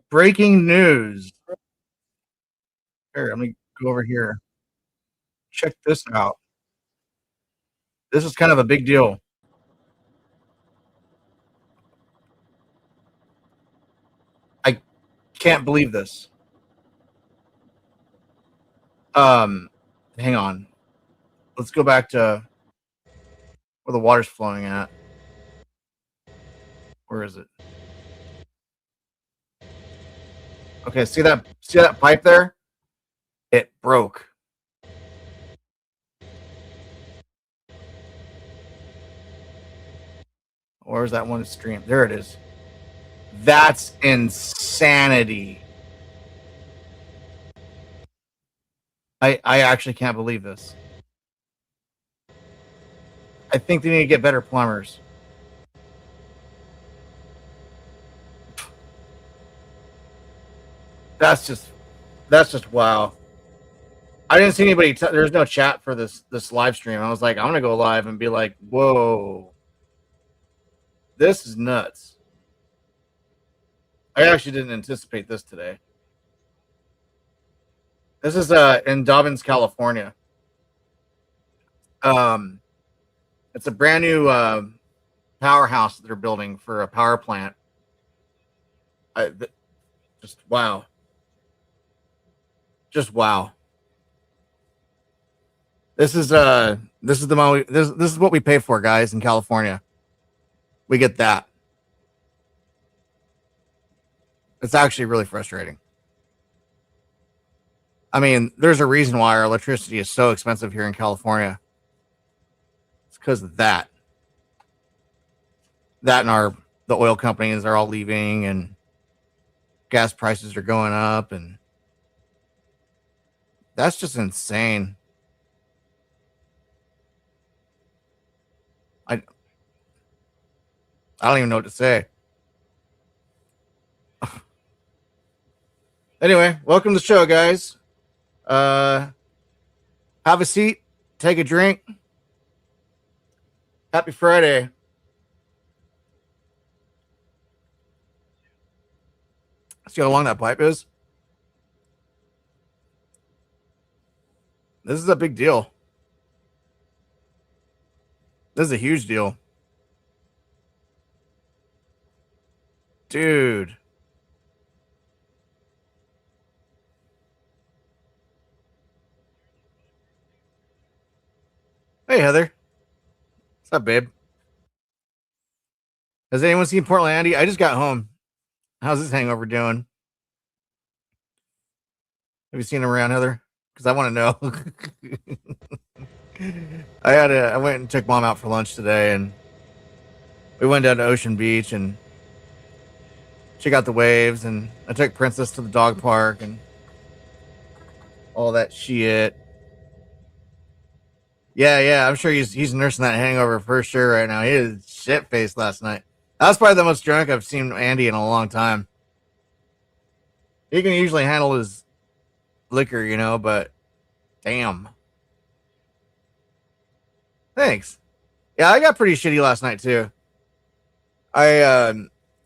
Breaking news. Here, let me go over here. Check this out. This is kind of a big deal. I can't believe this. Um, Hang on. Let's go back to where the water's flowing at. Where is it? Okay, see that pipe there? It broke. Where's that one stream? There it is. That's insanity. I actually can't believe this. I think they need to get better plumbers. That's just wow. I didn't see anybody. There's no chat for this live stream. I was like, I'm gonna go live and be like, whoa, this is nuts. I actually didn't anticipate this today. This is in Dobbins, California. It's a brand new powerhouse that they're building for a power plant. Just wow. Just wow. This is the money. This is what we pay for, guys, in California. We get that. It's actually really frustrating. I mean, there's a reason why our electricity is so expensive here in California. It's because of that. That and the oil companies are all leaving, and gas prices are going up, and that's just insane. I don't even know what to say. Anyway, welcome to the show, guys. Have a seat, take a drink. Happy Friday. See how long that pipe is? This is a big deal. This is a huge deal. Dude. Hey, Heather. What's up, babe? Has anyone seen Portland Andy? I just got home. How's this hangover doing? Have you seen him around, Heather? Because I want to know. I went and took mom out for lunch today, and we went down to Ocean Beach and check out the waves, and I took Princess to the dog park and all that shit. Yeah, I'm sure he's nursing that hangover for sure right now. He is shit faced last night. That was probably the most drunk I've seen Andy in a long time. He can usually handle his liquor, but damn. Thanks. Yeah, I got pretty shitty last night too. I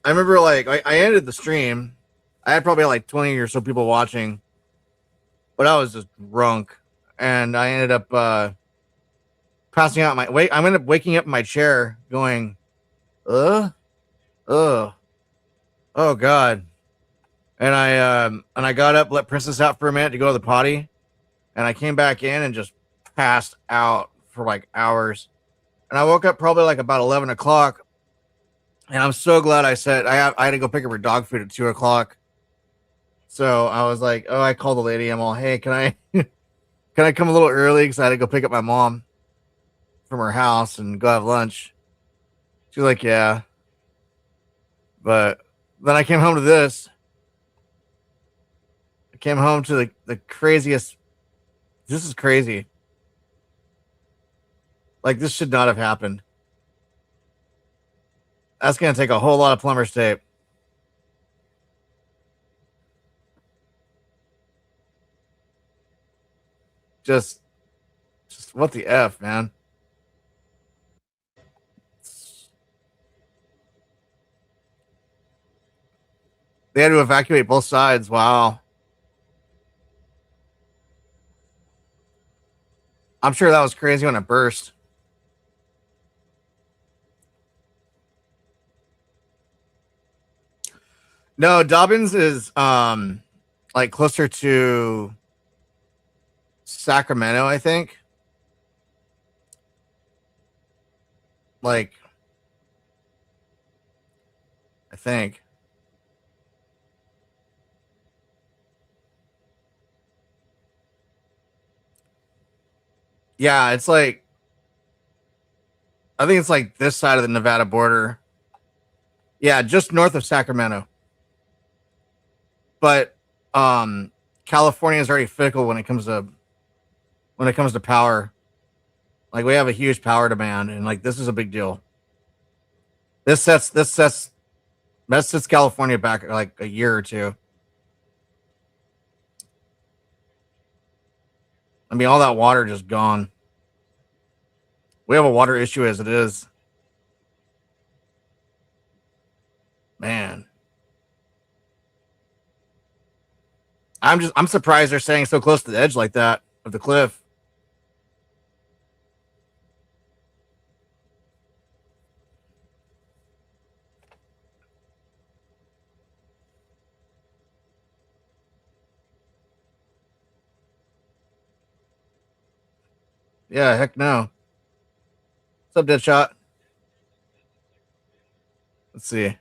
remember I ended the stream. I had probably like 20 or so people watching, but I was just drunk, and I ended up passing out I ended up waking up in my chair, going, oh god. And I got up, let Princess out for a minute to go to the potty, and I came back in and just passed out for like hours. And I woke up probably like about 11 o'clock. And I'm so glad I said I had to go pick up her dog food at 2 o'clock. So I was like, oh, I called the lady. I'm all, hey, can I can I come a little early? Because I had to go pick up my mom from her house and go have lunch. She's like, yeah. But then I came home to this. I came home to the craziest. This is crazy. Like, this should not have happened. That's going to take a whole lot of plumber's tape. Just what the F, man? They had to evacuate both sides. Wow. I'm sure that was crazy when it burst. No, Dobbins is like closer to Sacramento, I think. Like, I think. Yeah, it's like I think it's like this side of the Nevada border. Yeah, just north of Sacramento. But California is very fickle when it comes to power. Like we have a huge power demand, and like this is a big deal. This sets California back like a year or two. I mean, all that water just gone. We have a water issue as it is. Man, I'm surprised they're staying so close to the edge like that of the cliff. Yeah, heck no. What's up, Deadshot? Let's see.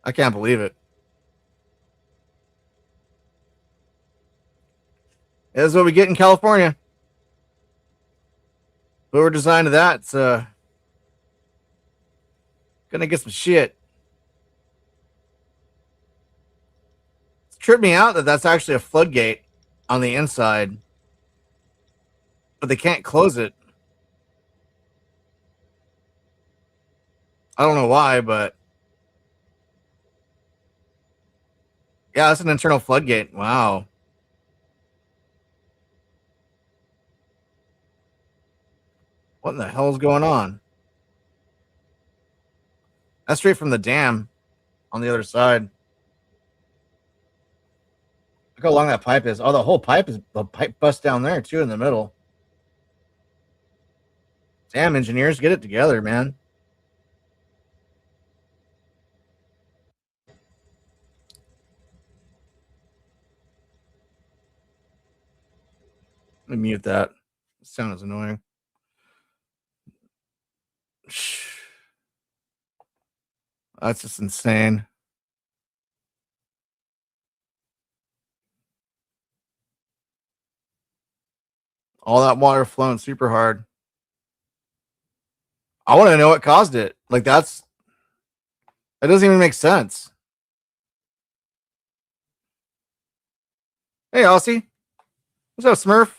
I can't believe it. This is what we get in California. But we're designed to that. It's gonna get some shit. It's tripped me out that that's actually a floodgate on the inside, but they can't close it. I don't know why, but yeah, that's an internal floodgate. Wow. What in the hell is going on? That's straight from the dam on the other side. Look how long that pipe is. Oh, the pipe bust down there too in the middle. Damn, engineers, get it together, man. Let me mute that. The sound is annoying. That's just insane. All that water flowing super hard. I want to know what caused it. Like that doesn't even make sense. Hey, Aussie. What's up, Smurf?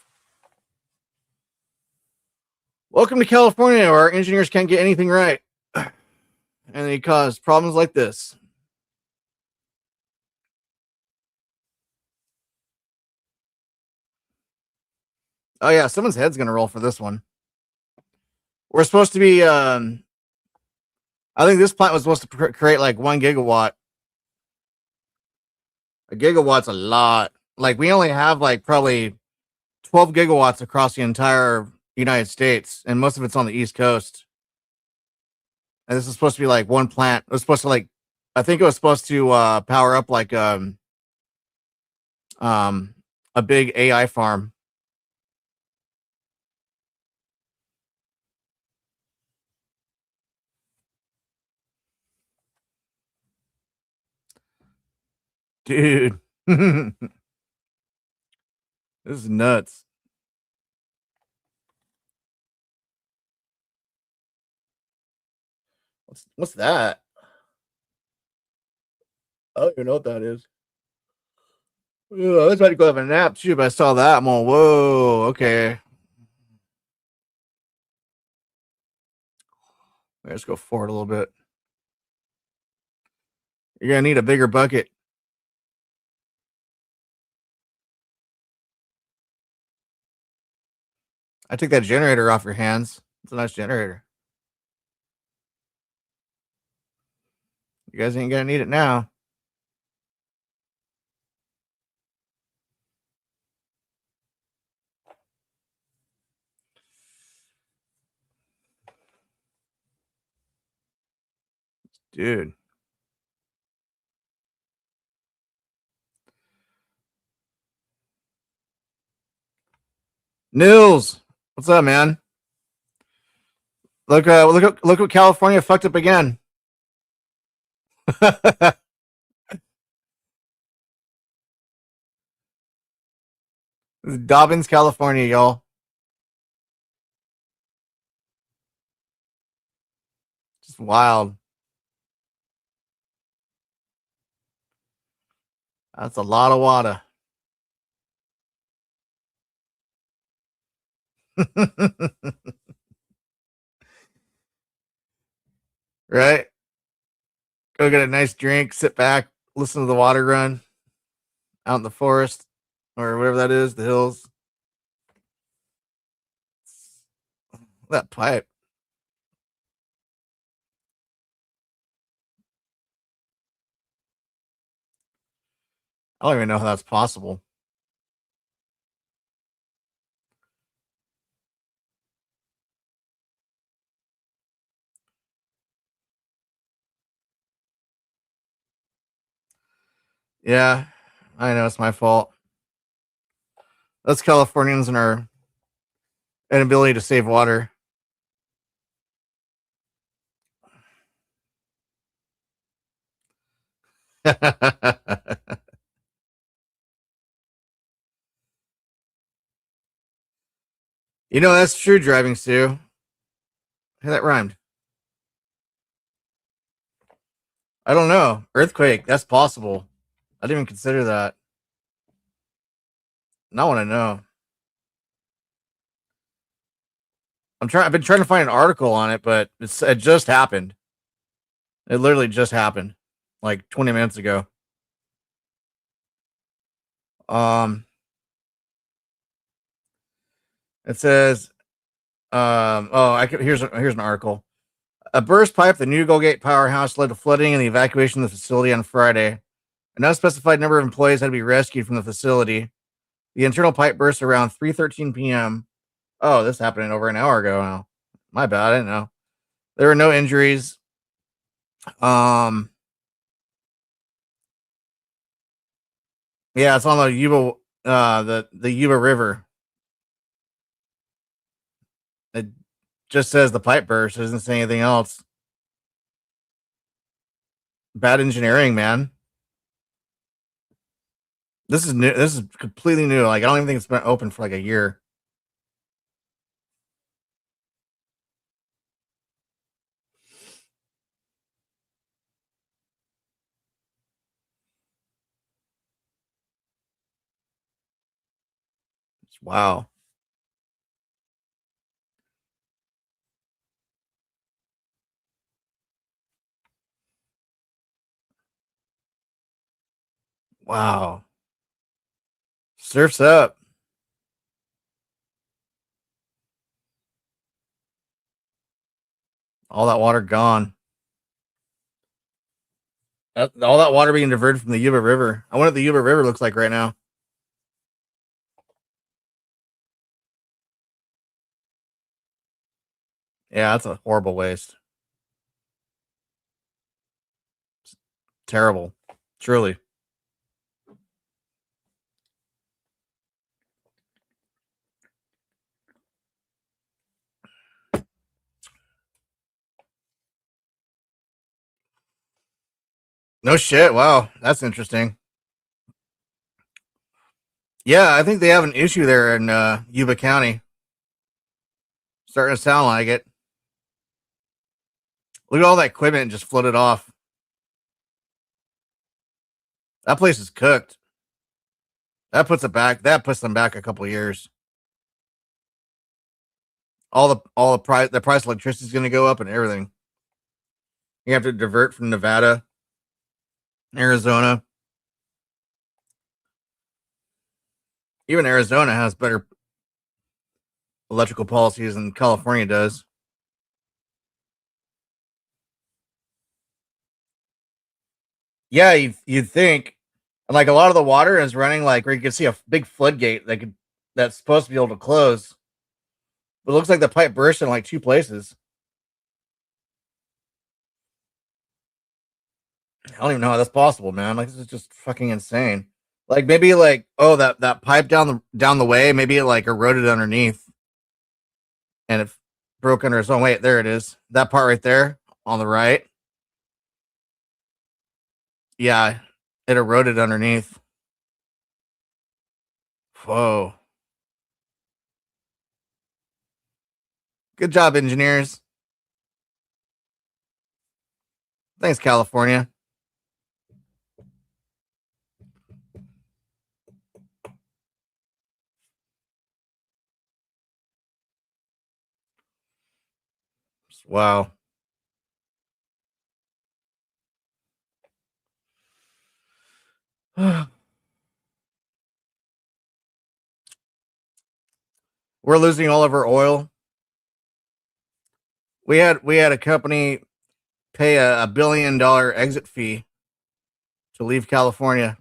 Welcome to California, where our engineers can't get anything right. And they cause problems like this. Oh yeah, someone's head's gonna roll for this one. We're supposed to be I think this plant was supposed to create like 1 gigawatt. A gigawatt's a lot. Like we only have like probably 12 gigawatts across the entire United States, and most of it's on the East Coast. And this is supposed to be like one plant. It was supposed to like, I think it was supposed to power up like um a big AI farm. Dude. This is nuts. What's that? I don't even know what that is. Ugh, I was about to go have a nap too, but I saw that. I'm all, whoa, okay. Let's go forward a little bit. You're gonna need a bigger bucket. I took that generator off your hands. It's a nice generator. You guys ain't gonna need it now. Dude. Nils, what's up, man? Look what California fucked up again. Dobbins, California, y'all. Just wild. That's a lot of water. Right? Go get a nice drink, sit back, listen to the water run out in the forest or whatever that is, the hills. That pipe. I don't even know how that's possible. Yeah, I know it's my fault. Us Californians and our inability to save water. You know, that's true, driving, Sue. Hey, that rhymed. I don't know. Earthquake, that's possible. I didn't even consider that. Now I want to know. I've been trying to find an article on it, but it just happened. It literally just happened like 20 minutes ago. Um, it says, here's an article. A burst pipe at the new Colgate Powerhouse led to flooding and the evacuation of the facility on Friday. An unspecified number of employees had to be rescued from the facility. The internal pipe burst around 3:13 p.m. Oh, this happened over an hour ago now. My bad, I didn't know. There were no injuries. Um, yeah, it's on the Yuba, the Yuba River. It just says the pipe burst. It doesn't say anything else. Bad engineering, man. This is new. This is completely new. Like, I don't even think it's been open for like a year. Wow. Wow. Surf's up. All that water gone. All that water being diverted from the Yuba River. I wonder what the Yuba River looks like right now. Yeah, that's a horrible waste. It's terrible. Truly. No shit. Wow. That's interesting. Yeah, I think they have an issue there in Yuba County. Starting to sound like it. Look at all that equipment just floated off. That place is cooked. That puts them back a couple of years. The price of electricity is going to go up and everything. You have to divert from Nevada, Arizona. Even Arizona has better electrical policies than California does. Yeah, you'd think, and like a lot of the water is running like where you can see a big floodgate that's supposed to be able to close, but it looks like the pipe burst in like two places. I don't even know how that's possible, man. Like this is just fucking insane. Like maybe like oh that pipe down the way, maybe it like eroded underneath and it broke under its own weight. There it is. That part right there on the right. Yeah, it eroded underneath. Whoa. Good job, engineers. Thanks, California. Wow. We're losing all of our oil. We had a company pay a $1 billion exit fee to leave California.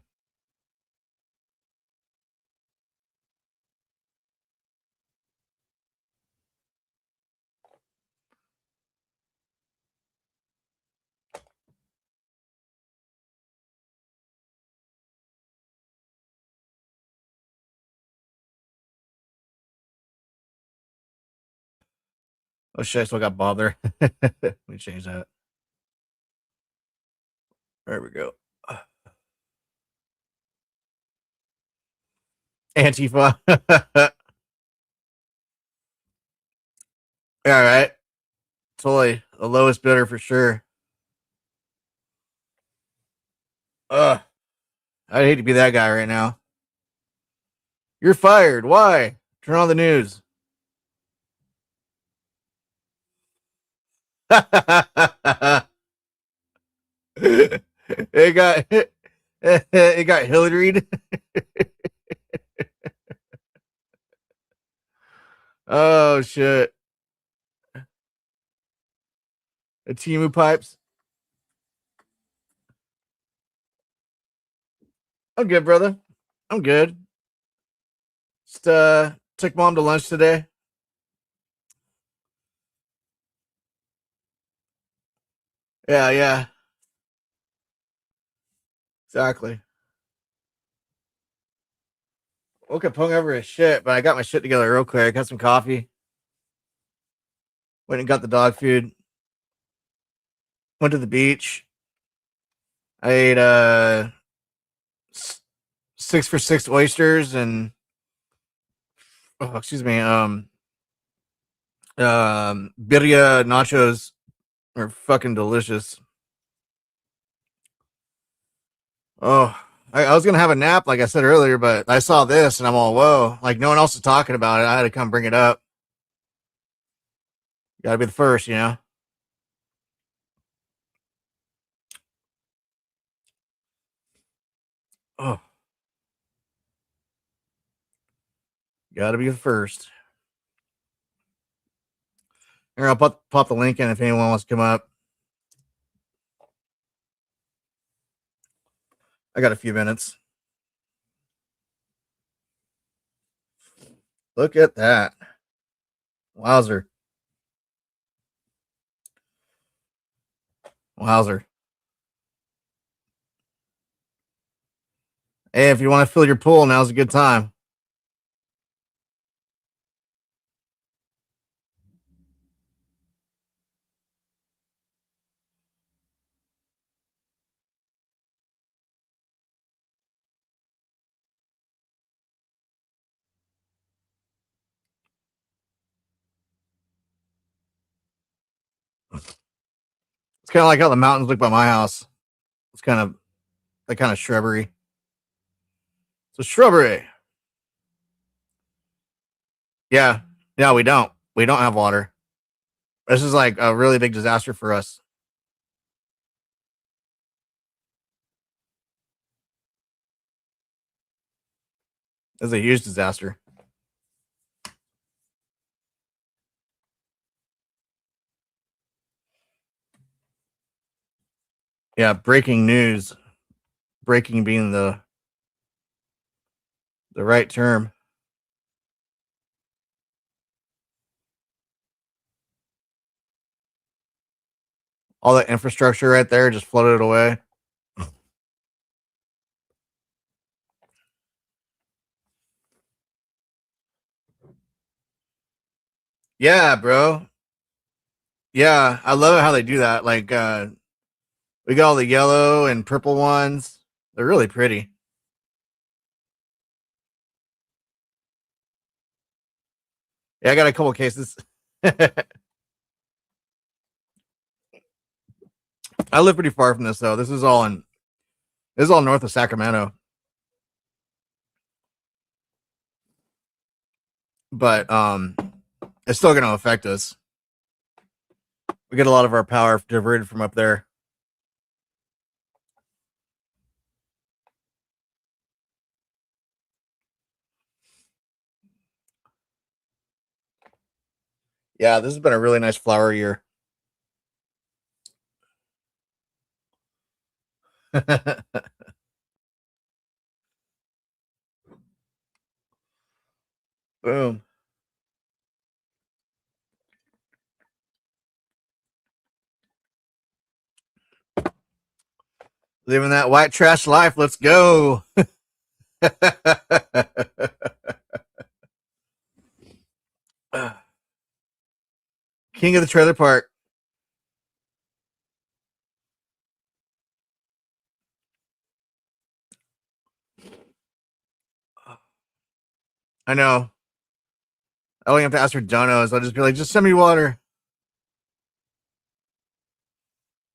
Oh shit, I still got Bob there. Let me change that. There we go. Antifa. All right. Totally. The lowest bidder for sure. Ugh. I'd hate to be that guy right now. You're fired. Why? Turn on the news. it got it got Hillaried. Oh shit. The Timu pipes. I'm good, brother. I'm good. Just took mom to lunch today. Yeah, yeah. Exactly. Woke up hungover as shit, but I got my shit together real quick. Got some coffee. Went and got the dog food. Went to the beach. I ate 6 for 6 oysters and oh, excuse me, birria nachos are fucking delicious. Oh, I was gonna have a nap, like I said earlier, but I saw this and I'm all whoa. Like no one else is talking about it. I had to come bring it up. Got to be the first, you know. Oh, got to be the first. Here, I'll pop the link in if anyone wants to come up. I got a few minutes. Look at that. Wowzer. Wowzer. Hey, if you want to fill your pool, now's a good time. It's kind of like how the mountains look by my house. It's kind of like kind of shrubbery. So shrubbery. Yeah. Yeah, we don't. We don't have water. This is like a really big disaster for us. It's a huge disaster. Yeah, breaking news. Breaking being the right term. All that infrastructure right there just floated away. Yeah, bro. Yeah, I love how they do that. Like we got all the yellow and purple ones. They're really pretty. Yeah, I got a couple cases. I live pretty far from this though. This is all north of Sacramento. But it's still gonna affect us. We get a lot of our power diverted from up there. Yeah, this has been a really nice flower year. Boom. Living that white trash life. Let's go. King of the trailer park. I know. I don't have to ask for donos. I'll just be like, just send me water.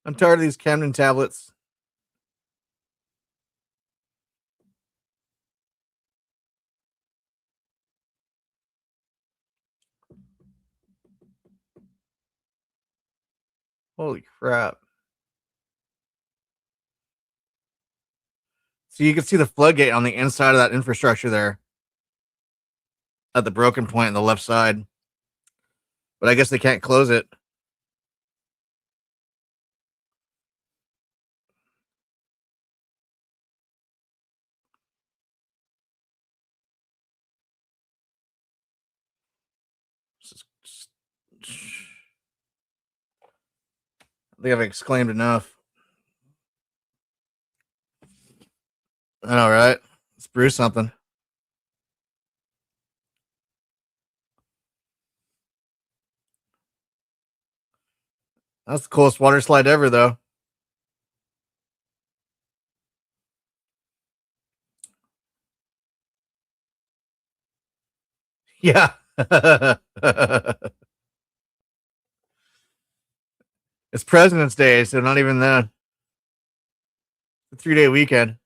I'm tired of these Camden tablets. Holy crap. So you can see the floodgate on the inside of that infrastructure there at the broken point on the left side. But I guess they can't close it. I think I've exclaimed enough. I know, right? Let's brew something. That's the coolest water slide ever, though. Yeah. It's President's Day, so not even that. A 3-day weekend.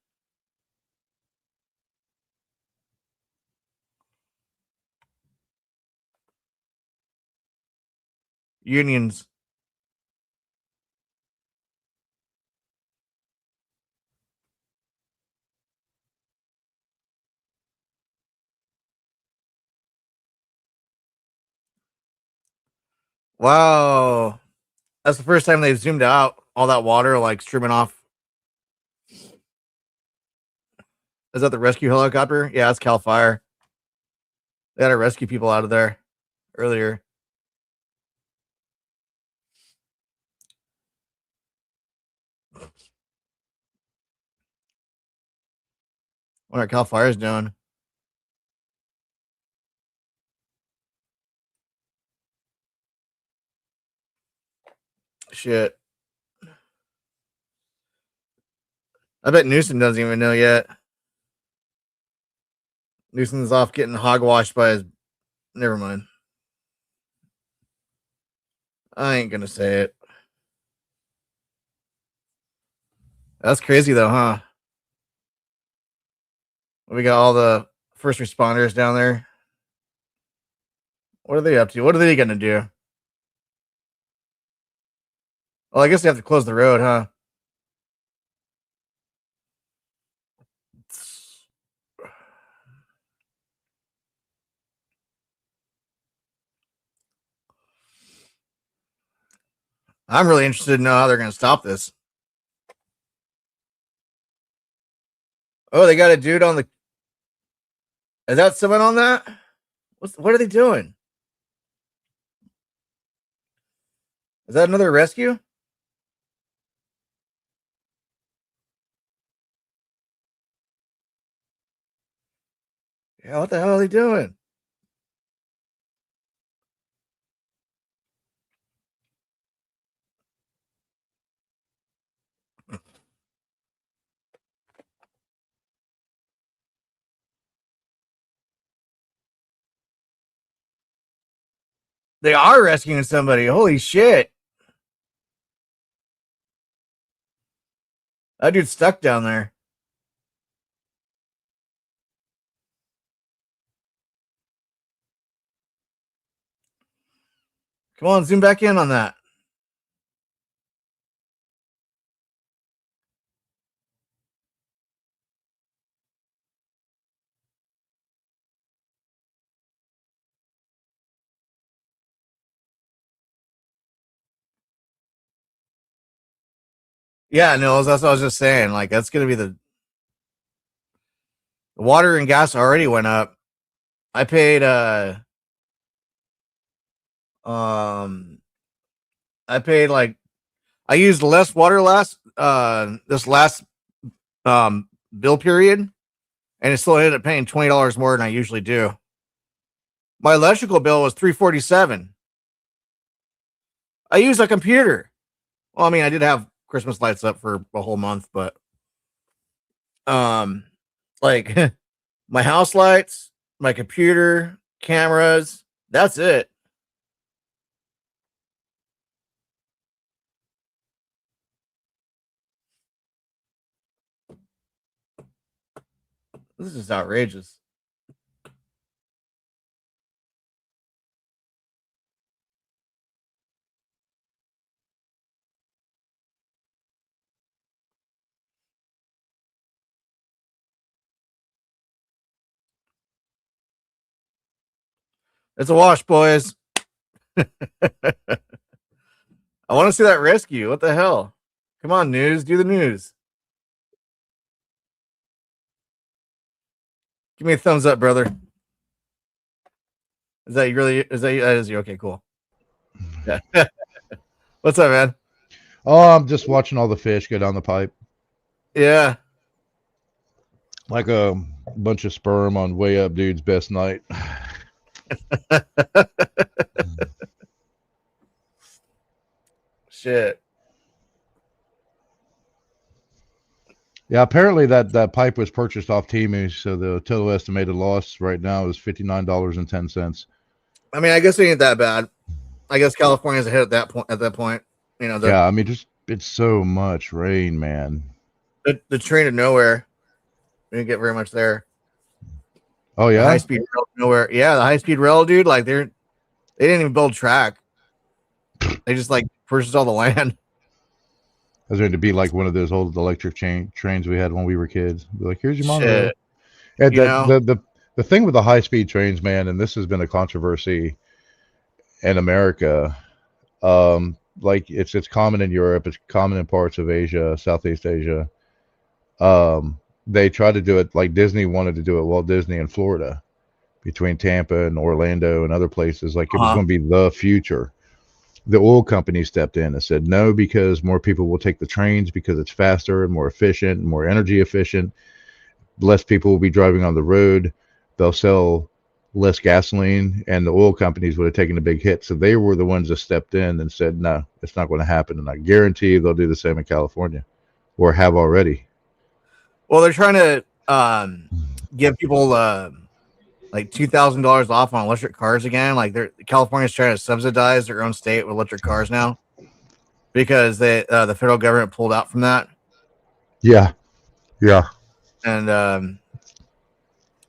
Unions. Wow. That's the first time they've zoomed out all that water like streaming off. Is that the rescue helicopter? Yeah, it's Cal Fire. They had to rescue people out of there earlier. What are Cal Fire's doing? Shit. I bet Newsom doesn't even know yet. Newsom's off getting hogwashed by his. Never mind. I ain't gonna say it. That's crazy though, huh? We got all the first responders down there. What are they up to? What are they gonna do? Well, I guess they have to close the road, huh? I'm really interested to know how they're gonna stop this. Oh, they got a dude on the. Is that someone on that? What are they doing? Is that another rescue? Yeah, what the hell are they doing? They are rescuing somebody. Holy shit. That dude's stuck down there. Come on, zoom back in on that. Yeah, no, that's what I was just saying. Like, that's going to be the water and gas already went up. I paid, like, I used less water this last, bill period, and it still ended up paying $20 more than I usually do. My electrical bill was $347. I used a computer. Well, I mean, I did have Christmas lights up for a whole month, but like my house lights, my computer, cameras, that's it. This is outrageous. It's a wash, boys. I want to see that rescue. What the hell? Come on, news. Do the news. Give me a thumbs up, brother. Is that you really? Is that you? Okay, cool. Yeah. What's up, man? Oh, I'm just watching all the fish go down the pipe. Yeah. Like a bunch of sperm on way up dude's best night. Shit. Yeah, apparently that pipe was purchased off Temu, so the total estimated loss right now is $59.10. I mean, I guess it ain't that bad. I guess California's ahead at that point. You know, Yeah, I mean, just it's so much rain, man. the train to nowhere. We didn't get very much there. Oh The yeah, high speed rail to nowhere. Yeah, the high speed rail, dude. Like they didn't even build track. They just like purchased all the land. is going to be like one of those old electric trains we had when we were kids. Be like, here's your monorail. Shit. And You know. the thing with the high speed trains, man, and this has been a controversy in America. Like it's common in Europe, it's common in parts of Asia, Southeast Asia. They tried to do it like Disney wanted to do it. Walt Disney in Florida, between Tampa and Orlando and other places, like it was going to be the future. The oil company stepped in and said no because more people will take the trains because it's faster and more efficient and more energy efficient. Less people will be driving on the road. They'll sell less gasoline, and the oil companies would have taken a big hit. So they were the ones that stepped in and said, no, it's not going to happen. And I guarantee they'll do the same in California or have already. Well, they're trying to give people like $2,000 off on electric cars again. Like California's trying to subsidize their own state with electric cars now because the federal government pulled out from that. Yeah. Yeah. And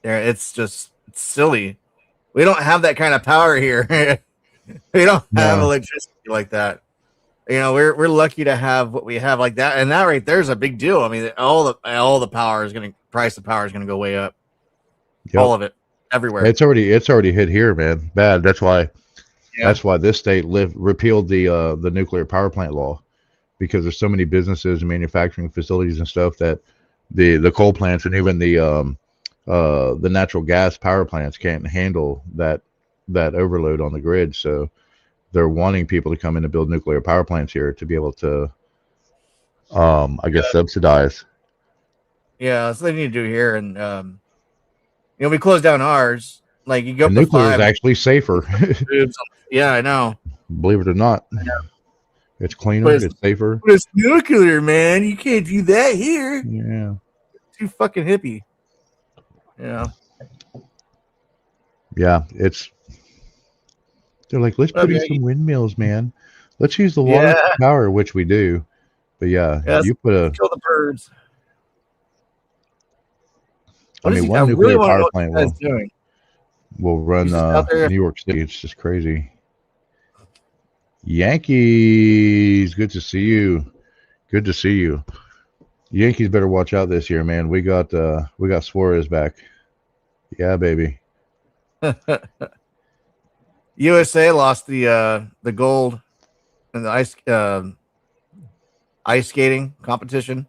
it's silly. We don't have that kind of power here. We don't have electricity like that. You know, we're lucky to have what we have like that, and that right there is a big deal. I mean, all the power is going to price of power is going to go way up. Yep. All of it, everywhere. It's already hit here, man. Bad. That's why this state repealed the nuclear power plant law, because there's so many businesses and manufacturing facilities and stuff that the coal plants and even the natural gas power plants can't handle that overload on the grid. So they're wanting people to come in and build nuclear power plants here to be able to, I guess, subsidize. Yeah, that's what they need to do here. And we closed down ours. Like you go And up to nuclear is 5. actually safer, Yeah, I know. believe it or not. It's cleaner, But it's safer. it's nuclear, man. You can't do that here. Yeah. Too fucking hippie. Yeah. Yeah, they're like, let's put in some windmills, man. Let's use the water for power, which we do. But yeah, you put kill the birds. One nuclear power plant will run there? New York City. It's just crazy. Yankees, good to see you. Good to see you. Yankees better watch out this year, man. We got Suarez back. Yeah, baby. USA lost the gold in the ice skating competition.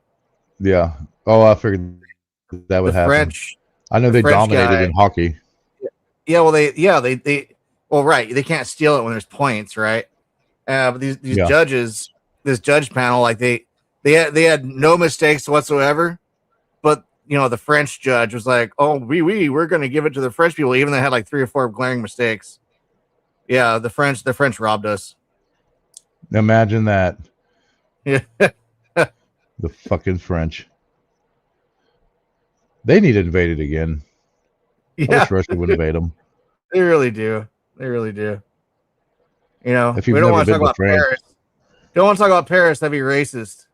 Yeah. Oh, I figured that would happen. I know they dominated in hockey. Yeah, well, they well, right. They can't steal it when there's points, right? But these judges, this judge panel, like they had no mistakes whatsoever. But the French judge was like, "Oh, we're going to give it to the French people," even though they had like 3 or 4 glaring mistakes. Yeah, the French robbed us. Imagine that. Yeah, the fucking French. They need to invade it again. Yeah, I wish Russia would invade them. They really do. They really do. If you've we don't never want to been talk about France, Paris. Don't want to talk about Paris. That'd be racist.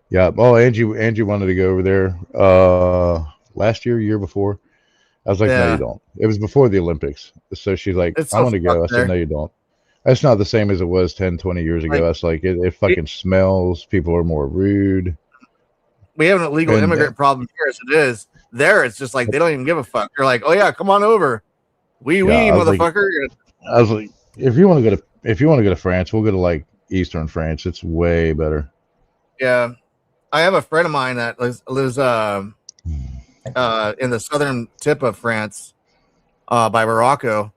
Yeah. Oh, Angie wanted to go over there last year before. I was like, no, you don't. It was before the Olympics. So she's like, I want to go. I said, no, you don't. That's not the same as it was 10, 20 years ago. That's like, it fucking smells. People are more rude. We have an illegal immigrant problem here as it is. There, it's just like they don't even give a fuck. They're like, oh yeah, come on over. We motherfucker. I was like, if you want to go to France, we'll go to like Eastern France. It's way better. Yeah. I have a friend of mine that lives in the southern tip of France, by Morocco.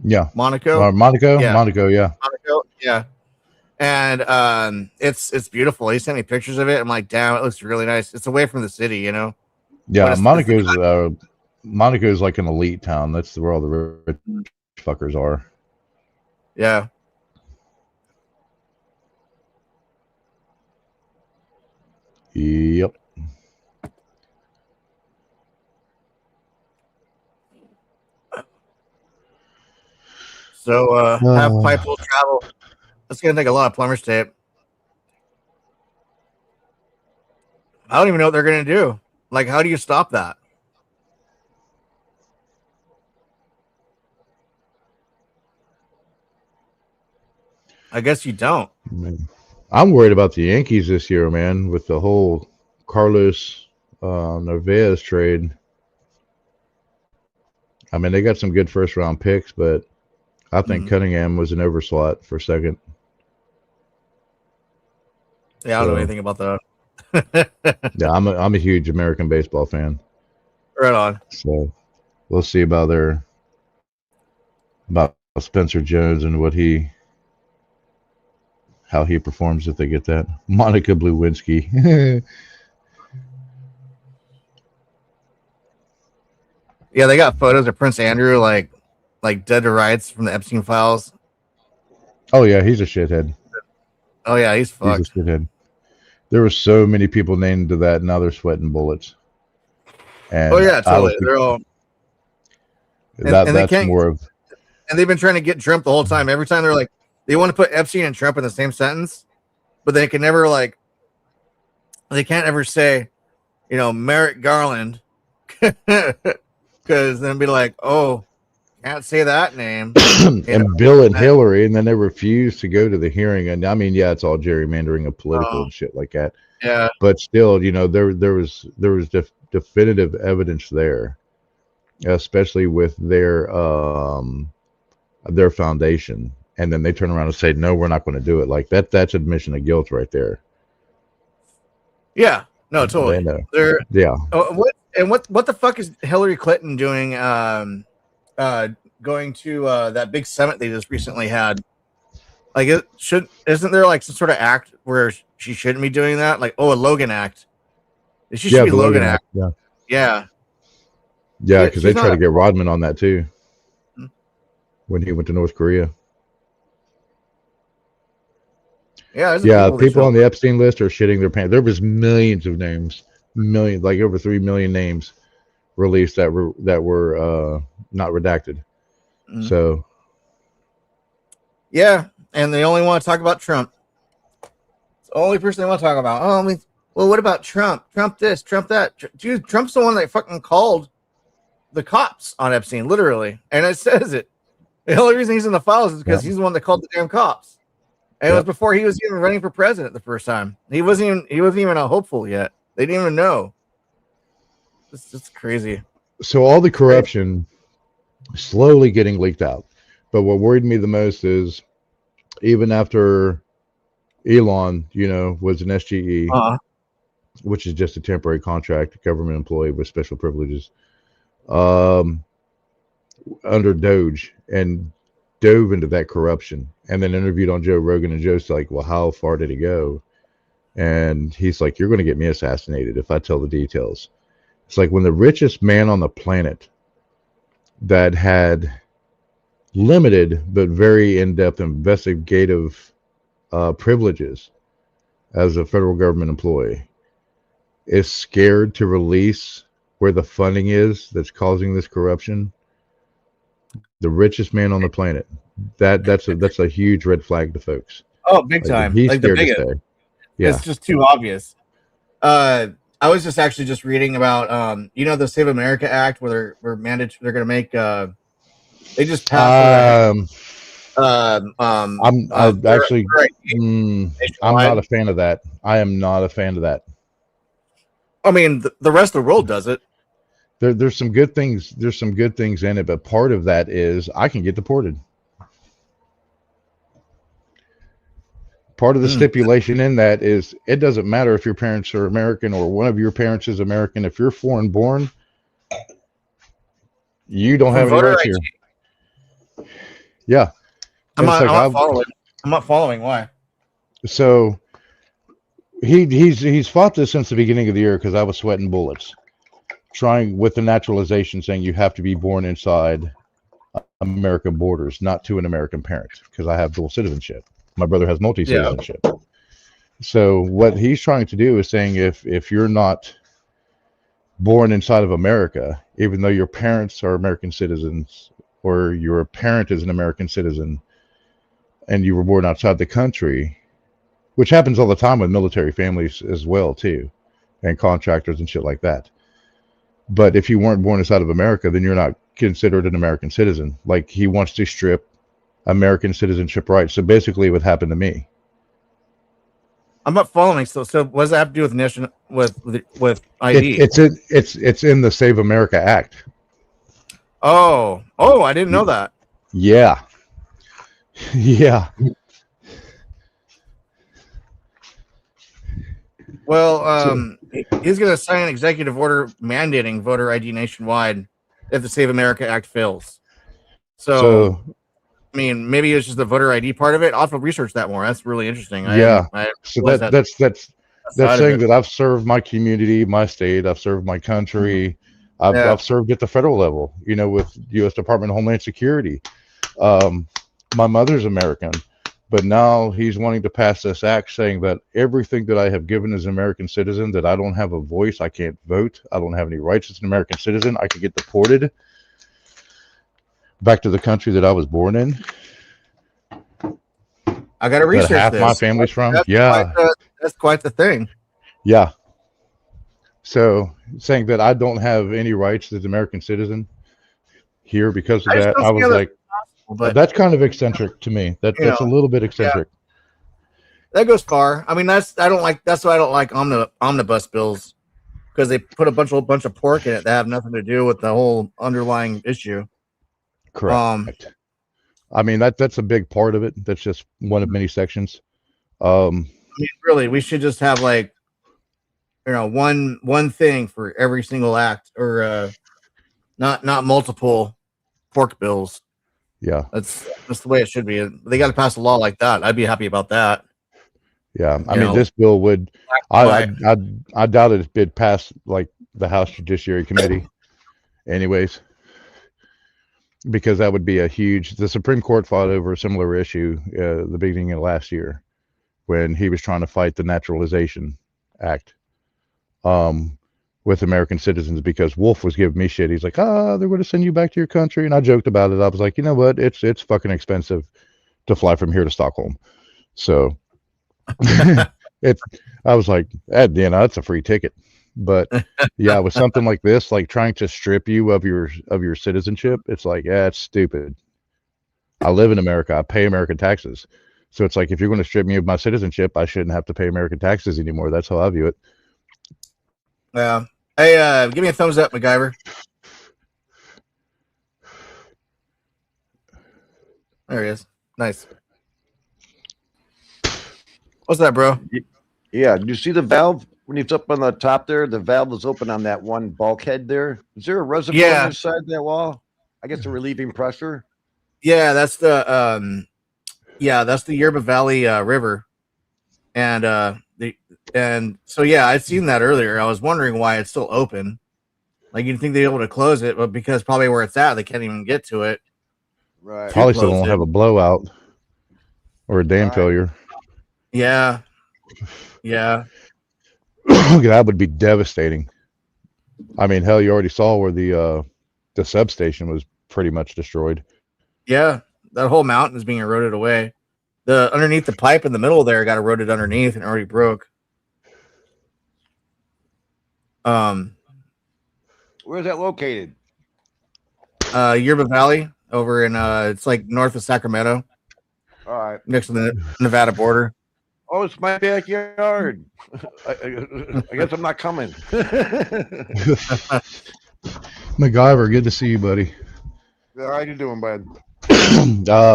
Yeah. Monaco. Monaco. Yeah. Monaco. Yeah. Monaco. Yeah. And it's beautiful. He sent me pictures of it. I'm like, damn, it looks really nice. It's away from the city, Yeah, Monaco's like an elite town. That's where all the rich fuckers are. Yeah. Yep. So have pipe will travel. That's gonna take a lot of plumber's tape. I don't even know what they're gonna do. Like, how do you stop that? I guess you don't. I'm worried about the Yankees this year, man, with the whole Carlos Narvaez trade. I mean, they got some good first round picks, but I think Cunningham was an overslot for second. Yeah, I don't know anything about that. Yeah, I'm a huge American baseball fan. Right on. So we'll see about Spencer Jones and how he performs if they get that. Monica Lewinsky. Yeah, they got photos of Prince Andrew like dead to rights from the Epstein files. Oh yeah, he's a shithead. Oh yeah, he's fucked. He's a shithead. There were so many people named to that, and now they're sweating bullets. And oh yeah, totally. They're all. That's more of. And they've been trying to get Trump the whole time. Every time they're like, they want to put Epstein and Trump in the same sentence, but they can never they can't ever say, Merrick Garland, because then be like, oh, can't say that name. And Bill and Hillary, and then they refused to go to the hearing. And I mean, yeah, it's all gerrymandering of political and shit like that. Yeah, but still, there was definitive evidence there, especially with their foundation. And then they turn around and say, no, we're not going to do it. Like that's admission of guilt right there. Yeah. No, totally. They know. They're Yeah. what the fuck is Hillary Clinton doing? Going to that big summit they just recently had. Like, isn't there like some sort of act where she shouldn't be doing that? Like, a Logan Act. She should Yeah, be the Logan Logan Act. Act. Yeah. Yeah. Yeah, because they She's tried to not. get Rodman on that too Hmm. when he went to North Korea. Yeah, there's Yeah, people that people show. on the Epstein list are shitting their pants. There was millions of names, millions, like over 3 million names released that were not redacted. Mhm. So Yeah, and they only want to talk about Trump. It's the only person they want to talk about. Oh, I mean, well, what about Trump? Trump this, Trump that. Dude, Trump's the one that fucking called the cops on Epstein, literally, and it says it. The only reason he's in the files is because yeah, he's the one that called the damn cops. And it was yep. before he was even running for president the first time. He wasn't even a hopeful yet. They didn't even know. It's crazy. So all the It's crazy. corruption slowly getting leaked out. But what worried me the most is even after Elon, was an SGE, Uh-huh. which is just a temporary contract, government employee with special privileges, um, under Doge, and dove into that corruption, and then interviewed on Joe Rogan, and Joe's like, well, how far did it go? And he's like, you're going to get me assassinated if I tell the details. It's like when the richest man on the planet that had limited but very in-depth investigative privileges as a federal government employee is scared to release where the funding is that's causing this corruption. The richest man on the planet. That's a huge red flag to folks. Oh, big Like time. he's Like the scared to biggest. say. Yeah. It's just too obvious. I was just actually just reading about the Save America Act where they're going to make they just passed I actually I'm not nationwide. a fan of that. I am not a fan of that. I mean, the rest of the world does it. There's some good things. There's some good things in it, but part of that is I can get deported. Part of the stipulation in that is it doesn't matter if your parents are American or one of your parents is American. If you're foreign born, you don't have any rights here. Yeah, I'm not following. Why? So he's fought this since the beginning of the year because I was sweating bullets, trying with the naturalization, saying you have to be born inside American borders, not to an American parent, because I have dual citizenship. My brother has multi-citizenship. Yeah. So what he's trying to do is saying if you're not born inside of America, even though your parents are American citizens or your parent is an American citizen and you were born outside the country, which happens all the time with military families as well too, and contractors and shit like that. But if you weren't born inside of America, then you're not considered an American citizen. Like he wants to strip American citizenship rights. So basically what happened to me. I'm not following. So what does that have to do with with ID? It's in the Save America Act. Oh, I didn't know that. Yeah. Yeah. Well, he's going to sign an executive order mandating voter ID nationwide if the Save America Act fails. So I mean, maybe it's just the voter ID part of it. I'll have to research that more. That's really interesting. Yeah. So that's saying that I've served my community, my state. I've served my country. Mm-hmm. I've served at the federal level, with U.S. Department of Homeland Security. My mother's American, but now he's wanting to pass this act saying that everything that I have given as an American citizen, that I don't have a voice, I can't vote, I don't have any rights as an American citizen, I could get deported back to the country that I was born in. I got to research that half this. My family's from. That's quite the thing. Yeah. So saying that I don't have any rights as an American citizen here because of that, I was like, but that's kind of eccentric to me. That's a little bit eccentric. Yeah. That goes far. I mean, that's why I don't like omnibus bills, because they put a bunch of pork in it that have nothing to do with the whole underlying issue. Correct. I mean, that's a big part of it. That's just one of many sections. I mean, really, we should just have like one thing for every single act, or not multiple pork bills. Yeah. That's the way it should be. They got to pass a law like that. I'd be happy about that. Yeah. I mean, this bill would. I doubt it'd pass like the House Judiciary Committee, anyways, because that would be a huge. The Supreme Court fought over a similar issue the beginning of last year when he was trying to fight the Naturalization Act. With American citizens, because Wolf was giving me shit. He's like, they're going to send you back to your country. And I joked about it. I was like, you know what? It's fucking expensive to fly from here to Stockholm. So I was like, that's a free ticket. But yeah, with something like this, like trying to strip you of your citizenship, it's like, it's stupid. I live in America. I pay American taxes. So it's like, if you're going to strip me of my citizenship, I shouldn't have to pay American taxes anymore. That's how I view it. Yeah. Hey, give me a thumbs up, MacGyver. There he is. Nice. What's that, bro? Yeah. Do you see the valve when it's up on the top there? The valve is open on that one bulkhead there. Is there a reservoir on the side of that wall? I guess the relieving pressure. Yeah, that's the Yerba Valley River, and so yeah, I'd seen that earlier. I was wondering why it's still open. Like, you'd think they'd be able to close it, but because probably where it's at, they can't even get to it. Right. Probably still don't have a blowout or a dam failure. Yeah. Yeah. That would be devastating. I mean, hell, you already saw where the substation was pretty much destroyed. Yeah, that whole mountain is being eroded away. The underneath the pipe in the middle there got eroded underneath and already broke. Where is that located? Yerba Valley over in it's like north of Sacramento. All right. Next to the Nevada border. Oh, it's my backyard. I guess I'm not coming. MacGyver, good to see you, buddy. How you doing, bud?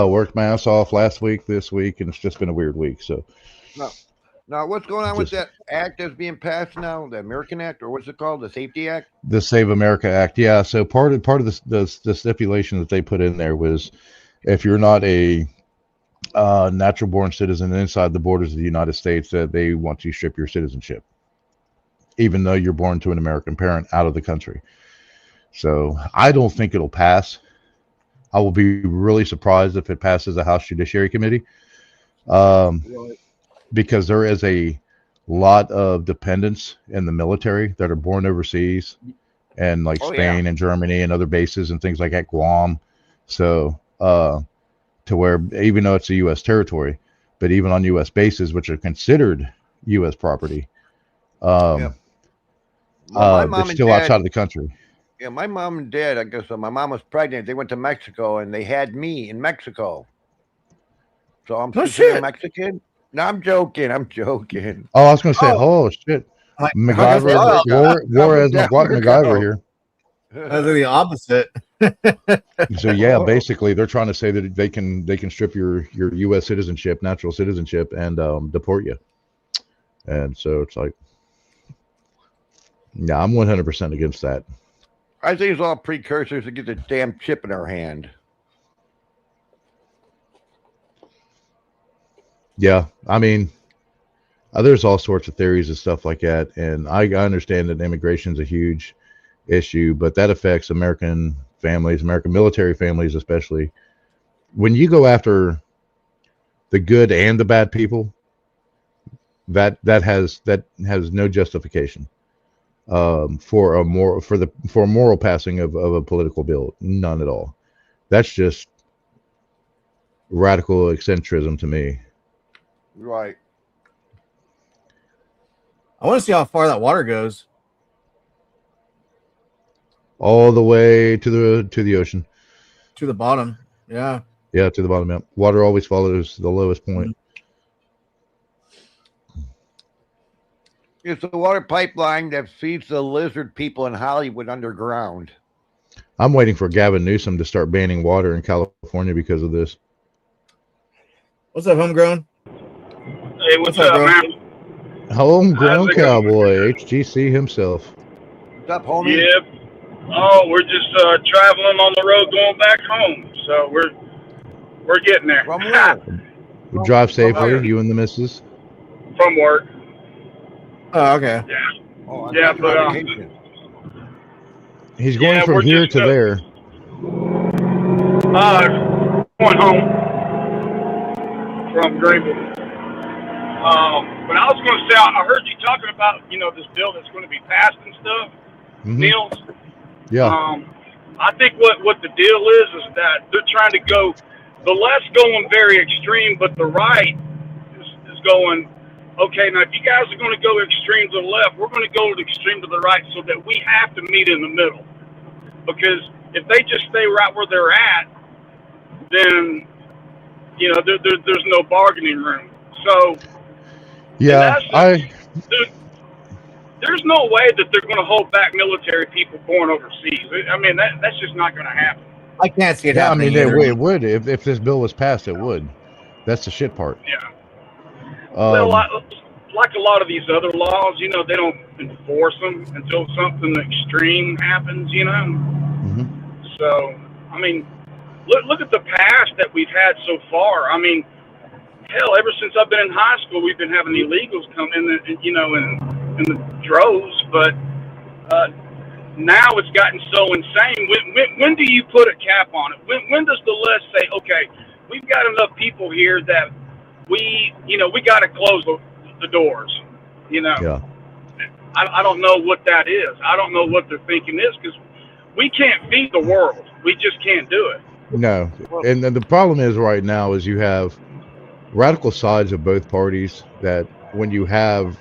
Worked my ass off last week, this week, and it's just been a weird week. So now what's going on with that act that's being passed now, the American Act, or what's it called, the Safety Act? The Save America Act. Yeah. So part of the stipulation that they put in there was, if you're not a natural born citizen inside the borders of the United States, that they want to strip your citizenship, even though you're born to an American parent out of the country. So I don't think it'll pass. I will be really surprised if it passes the House Judiciary Committee, because there is a lot of dependents in the military that are born overseas, and like Spain and Germany and other bases and things like at Guam. So to where, even though it's a U.S. territory, but even on U.S. bases, which are considered U.S. property, it's still outside of the country. Yeah, my mom and dad, I guess my mom was pregnant. They went to Mexico and they had me in Mexico. So I'm Mexican. No, I'm joking. Oh, I was going to say, shit. MacGyver, Juarez MacGyver here. That's the opposite. So yeah, basically they're trying to say that they can strip your U.S. citizenship, natural citizenship, and deport you. And so it's like, yeah, I'm 100% against that. I think it's all precursors to get the damn chip in our hand. Yeah, I mean, there's all sorts of theories and stuff like that, and I understand that immigration is a huge issue, but that affects American families, American military families especially. When you go after the good and the bad people, that has no justification for a moral passing of a political bill. None at all. That's just radical eccentricism to me. Right. I want to see how far that water goes. All the way to the ocean. To the bottom. Yeah. Yeah, to the bottom. Yeah. Water always follows the lowest point. It's a water pipeline that feeds the lizard people in Hollywood underground. I'm waiting for Gavin Newsom to start banning water in California because of this. What's up, Homegrown? Hey, what's up, man? Homegrown How's it going? cowboy, HGC himself. What's up, homie? Yep. Oh, we're just traveling on the road going back home. So we're getting there. From where? We drive From safely, where? you and the missus. From work. Oh, okay. Yeah. Oh, I Yeah, thought you were but, on vacation. He's going Yeah, from we're here just, to there. Going home from Greenville. But I was going to say, I heard you talking about, this bill that's going to be passed and stuff, Niels. Yeah. I think what the deal is that they're trying to go, the left's going very extreme, but the right is going, okay, now if you guys are going to go extreme to the left, we're going to go extreme to the right so that we have to meet in the middle. Because if they just stay right where they're at, then, there's no bargaining room. So, Yeah, there's no way that they're going to hold back military people born overseas. I mean, that's just not going to happen. I can't see it I happening mean, either. it would. If this bill was passed, it would. That's the shit part. Yeah. Well, like a lot of these other laws, they don't enforce them until something extreme happens, So, I mean, look at the past that we've had so far. I mean, hell, ever since I've been in high school, we've been having illegals come in, in the droves. But now it's gotten so insane. When do you put a cap on it? When does the list say, okay, we've got enough people here that we got to close the doors? Yeah. I don't know what that is. I don't know what they're thinking is, because we can't feed the world. We just can't do it. No, and the problem is right now is you have radical sides of both parties that when you have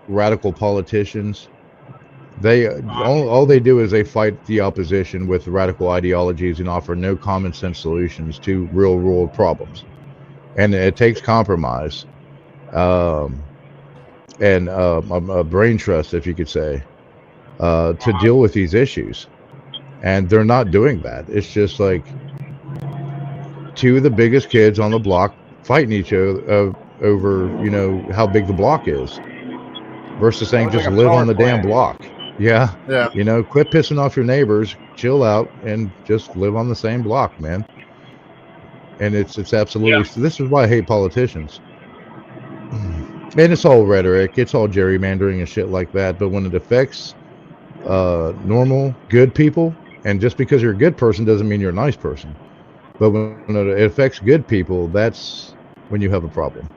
radical politicians, they all they do is they fight the opposition with radical ideologies and offer no common sense solutions to real world problems, and it takes compromise, and a brain trust, if you could say, to deal with these issues, and they're not doing that. It's just like two of the biggest kids on the block fighting each other over, how big the block is, versus saying just like a live power on the damn plant. block. Yeah. Yeah. Quit pissing off your neighbors, chill out, and just live on the same block, man. And it's absolutely, this is why I hate politicians. And it's all rhetoric, it's all gerrymandering and shit like that. But when it affects normal, good people, and just because you're a good person doesn't mean you're a nice person. But when it affects good people, that's when you have a problem.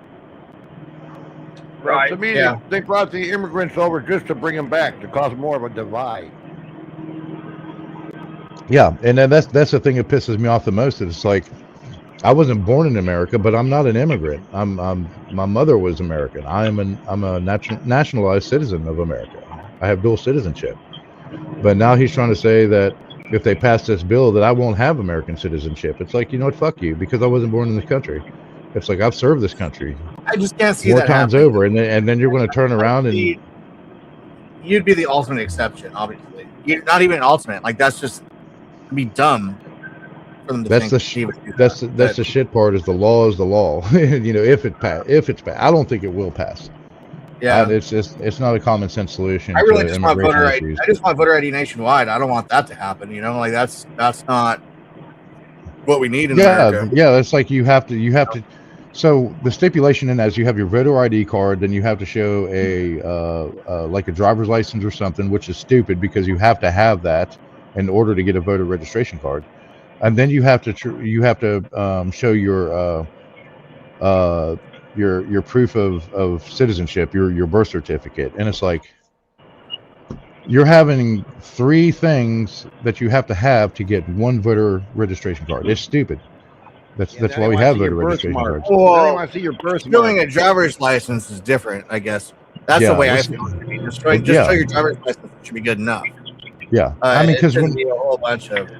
Right. To me, Yeah. they brought the immigrants over just to bring them back, to cause more of a divide. Yeah, and then that's the thing that pisses me off the most. It's like, I wasn't born in America, but I'm not an immigrant. My mother was American. I'm a nationalized citizen of America. I have dual citizenship. But now he's trying to say that if they pass this bill that I won't have American citizenship. It's like, fuck you, because I wasn't born in this country. It's like, I've served this country I just can't see more that times happening. over, and then you're going to turn around and You'd be the ultimate exception, obviously. You're not even an ultimate. Like, that's just be dumb for them to that's think. that's the shit part. Is the law is the law. If it's passed, I don't think it will pass. Yeah, it's not a common sense solution. I really to just want immigration voter ID. issues. I just want voter ID nationwide. I don't want that to happen. Like that's not what we need in America. Yeah, it's like you have to. So the stipulation in that is you have your voter ID card, then you have to show like a driver's license or something, which is stupid because you have to have that in order to get a voter registration card, and then you have to show your proof of citizenship, your birth certificate, and it's like you're having three things that you have to get one voter registration card. It's stupid. That's why we have voter registration cards. Well, Then they want to see your birth showing mark. a driver's license is different, I guess. That's the way I feel. Just show your driver's license should be good enough. Yeah, I mean, because a whole bunch of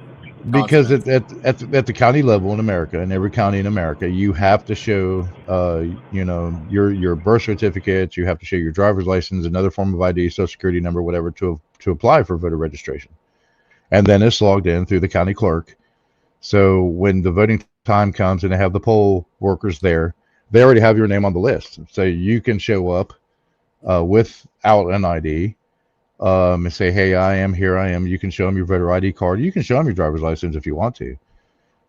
because at the county level in America, in every county in America, you have to show your birth certificate, you have to show your driver's license, another form of ID, social security number, whatever, to apply for voter registration, and then it's logged in through the county clerk. So when the voting time comes and they have the poll workers there, they already have your name on the list, so you can show up without an ID, and say, hey, I am, here I am. You can show them your voter ID card. You can show them your driver's license if you want to,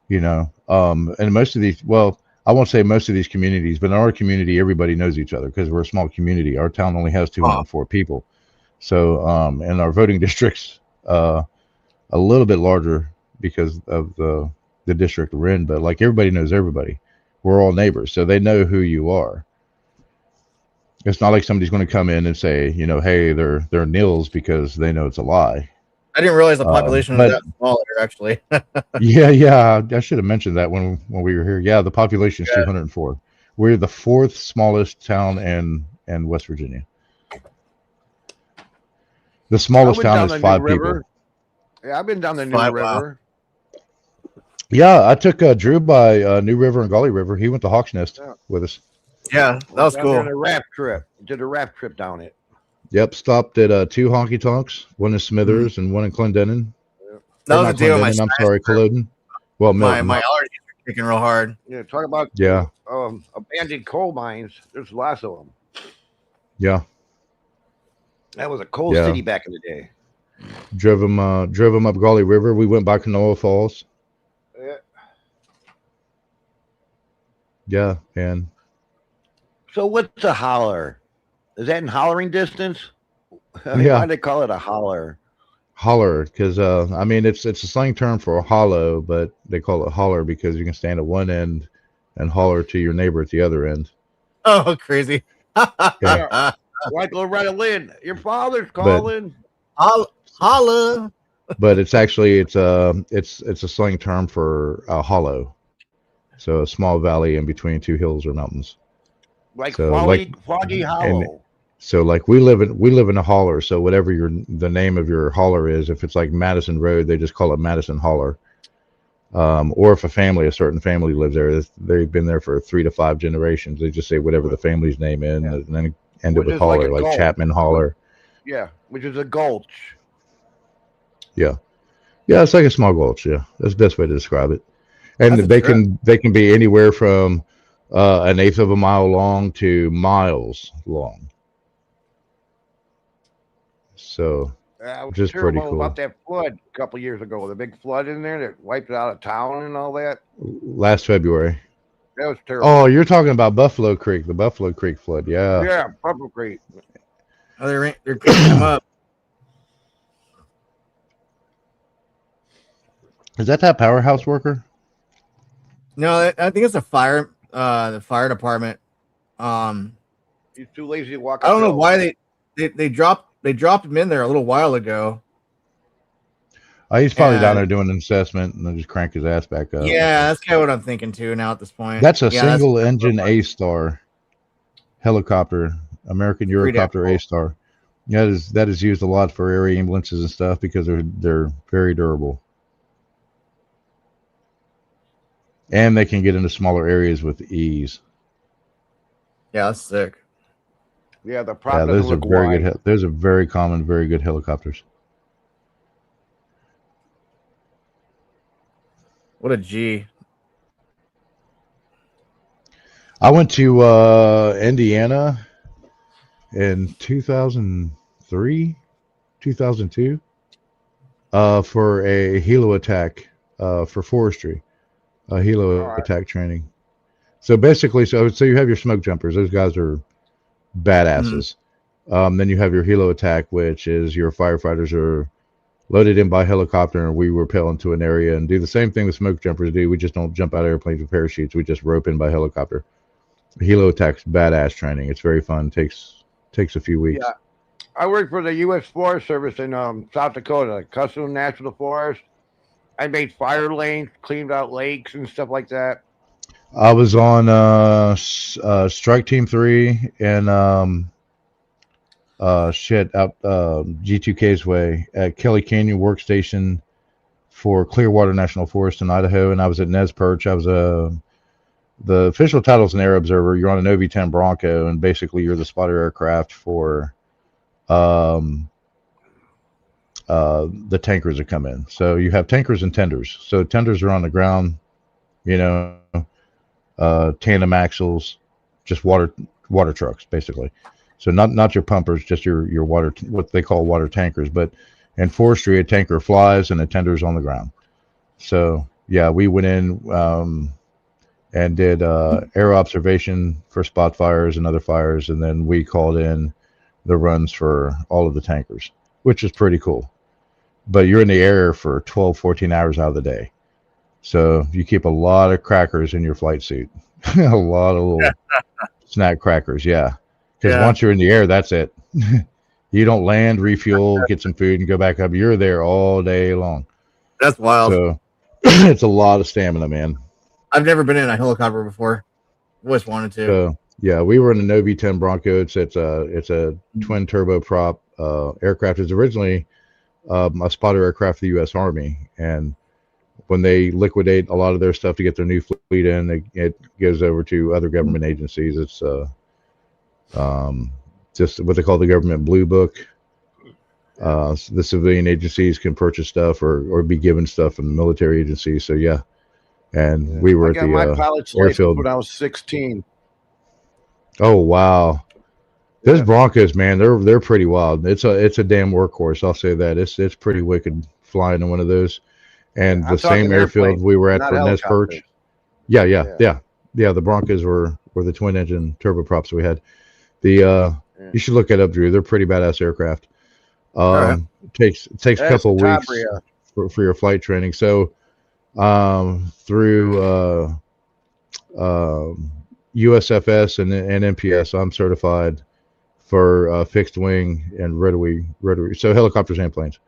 you know. And most of these, well, I won't say most of these communities, but in our community, everybody knows each other because we're a small community. Our town only has 204 people. So, and our voting district's a little bit larger because of the district we're in, but like everybody knows everybody. We're all neighbors, so they know who you are. It's not like somebody's going to come in and say, you know, hey, they're Nils, because they know it's a lie. I didn't realize the population was that small here, actually. yeah, I should have mentioned that when we were here. Yeah, the population is 204. We're the 4th smallest town in West Virginia. The smallest town is 5 people. Yeah, I've been down the New River. Yeah, I took Drew by New River and Gully River. He went to Hawks Nest with us. Yeah, that was cool. Did a raft trip. Did a raft trip down it. Yep, stopped at 2 honky tonks, one in Smithers and one in Clendenin. That was a deal. I'm sorry, Culloden. Well, my allergies are kicking real hard. Yeah, talk about abandoned coal mines. There's lots of them. Yeah, that was a coal city back in the day. Drove them up Gully River. We went by Canoa Falls. Yeah, and so what's a holler? Is that in hollering distance? I mean, why do they call it a holler? Holler, because I mean it's a slang term for a hollow, but they call it holler because you can stand at one end and holler to your neighbor at the other end. Oh, crazy! Yeah. Like Loretta Lynn, your father's calling. Holla! But it's actually it's a slang term for a hollow. So a small valley in between 2 hills or mountains. Like Foggy Hollow. So like we live in a holler. So whatever the name of your holler is, if it's like Madison Road, they just call it Madison Holler. Or if a certain family lives there, they've been there for 3 to 5 generations. They just say whatever the family's name is, and then end it with holler, like Chapman Holler. Yeah, which is a gulch. Yeah, it's like a small gulch. Yeah, that's the best way to describe it. And they can be anywhere from 1/8 of a mile long to miles long. So just pretty cool. About that flood a couple years ago, the big flood in there that wiped out a town and all that. Last February. That was terrible. Oh, you're talking about Buffalo Creek, the Buffalo Creek flood. Yeah. Yeah, Buffalo Creek. Oh, they're cleaning them up. Is that Powerhouse worker? No, I think it's the fire department. He's too lazy to walk. I don't know why they dropped him in there a little while ago. He's probably down there doing an assessment and then just crank his ass back up. Yeah, that's kind of what I'm thinking too now at this point. That's a single engine A-Star helicopter, American Eurocopter A-Star. That is used a lot for air ambulances and stuff because they're very durable. And they can get into smaller areas with ease. Yeah, that's sick. Yeah, the problem. Those are very good. Those are very common, very good helicopters. What a G. I went to Indiana in 2003, 2002 for a helo attack for forestry. Helo attack training. So basically, so you have your smoke jumpers. Those guys are badasses. Then you have your helo attack, which is your firefighters are loaded in by helicopter, and we rappel into an area and do the same thing the smoke jumpers do. We just don't jump out of airplanes with parachutes. We just rope in by helicopter. Helo attack's badass training. It's very fun. Takes a few weeks. Yeah, I worked for the U.S. Forest Service in South Dakota, Custom National Forest. I made fire lanes, cleaned out lakes and stuff like that. I was on Strike Team 3 and out G2K's way at Kelly Canyon Workstation for Clearwater National Forest in Idaho, and I was at Nez Perch. I was the official title's an air observer. You're on an OV-10 Bronco, and basically you're the spotter aircraft for the tankers that come in. So you have tankers and tenders. So tenders are on the ground, tandem axles, just water trucks basically. So not your pumpers, just your water, what they call water tankers. But in forestry, a tanker flies and a tender's on the ground. So yeah, we went in and did air observation for spot fires and other fires, and then we called in the runs for all of the tankers, which is pretty cool. But you're in the air for 12, 14 hours out of the day. So you keep a lot of crackers in your flight suit. A lot of little snack crackers, yeah. Because once you're in the air, that's it. You don't land, refuel, get some food, and go back up. You're there all day long. That's wild. So it's a lot of stamina, man. I've never been in a helicopter before. Always wanted to. So yeah, we were in a Novi 10 Bronco. It's a twin turboprop aircraft. It's originally a spotter aircraft for the U.S. Army, and when they liquidate a lot of their stuff to get their new fleet in, it goes over to other government agencies. It's just what they call the government blue book. So the civilian agencies can purchase stuff or be given stuff from the military agencies. So yeah, and we were I at got the my pilot's airfield when I was 16. Oh wow, those Broncos, man, they're pretty wild. It's a damn workhorse. I'll say that. It's pretty wicked flying in one of those. And the same airfield we were at for Nez Perch. Yeah. The Broncos were the twin engine turboprops we had. You should look it up, Drew. They're pretty badass aircraft. It takes a couple of weeks for your flight training. So through USFS and NPS, I'm certified for fixed wing and rotary. So helicopters and planes.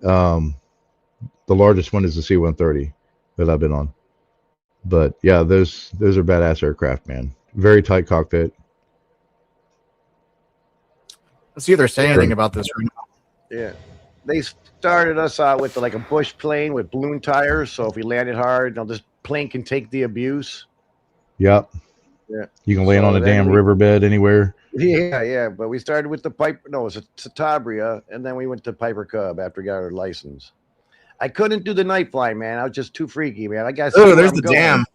The largest one is the C-130 that I've been on. But yeah, those are badass aircraft, man. Very tight cockpit. Let's see if they're saying anything about this right now. Yeah. They started us out with like a bush plane with balloon tires. So if we landed hard, this plane can take the abuse. Yep. Yeah. You can land on a damn riverbed anywhere. Yeah. But we started with the Piper. No, it was a Citabria, and then we went to Piper Cub after we got our license. I couldn't do the night flying, man. I was just too freaky, man. I got. Oh, there's the damn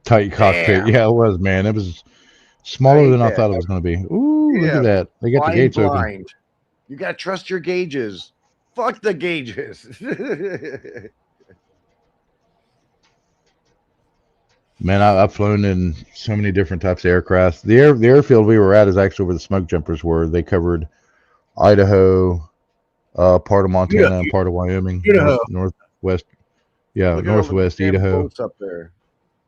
tight cockpit. Yeah, it was, man. It was smaller than I thought it was going to be. Ooh, look at that. They got the gates open. You got to trust your gauges. Fuck the gauges. Man, I've flown in so many different types of aircraft. The airfield we were at is actually where the smoke jumpers were. They covered Idaho, part of Montana, and part of Wyoming, northwest. Yeah, northwest Idaho. Up there.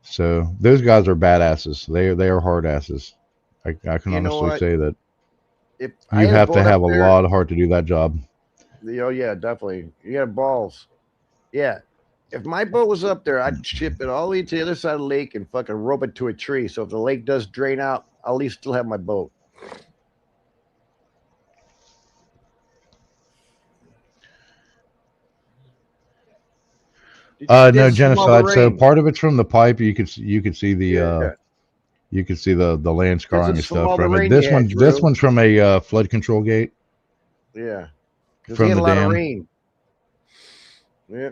So those guys are badasses. They are hard asses. I can honestly say that. You have to have a lot of heart to do that job. Oh yeah, definitely. You got balls. Yeah. If my boat was up there, I'd ship it all the way to the other side of the lake and fucking rope it to a tree. So if the lake does drain out, I'll at least still have my boat. No, genocide. So part of it's from the pipe. You could see the you could see the land scarring and stuff from it. This one's from a flood control gate. Yeah, from the dam. Rain. Yeah.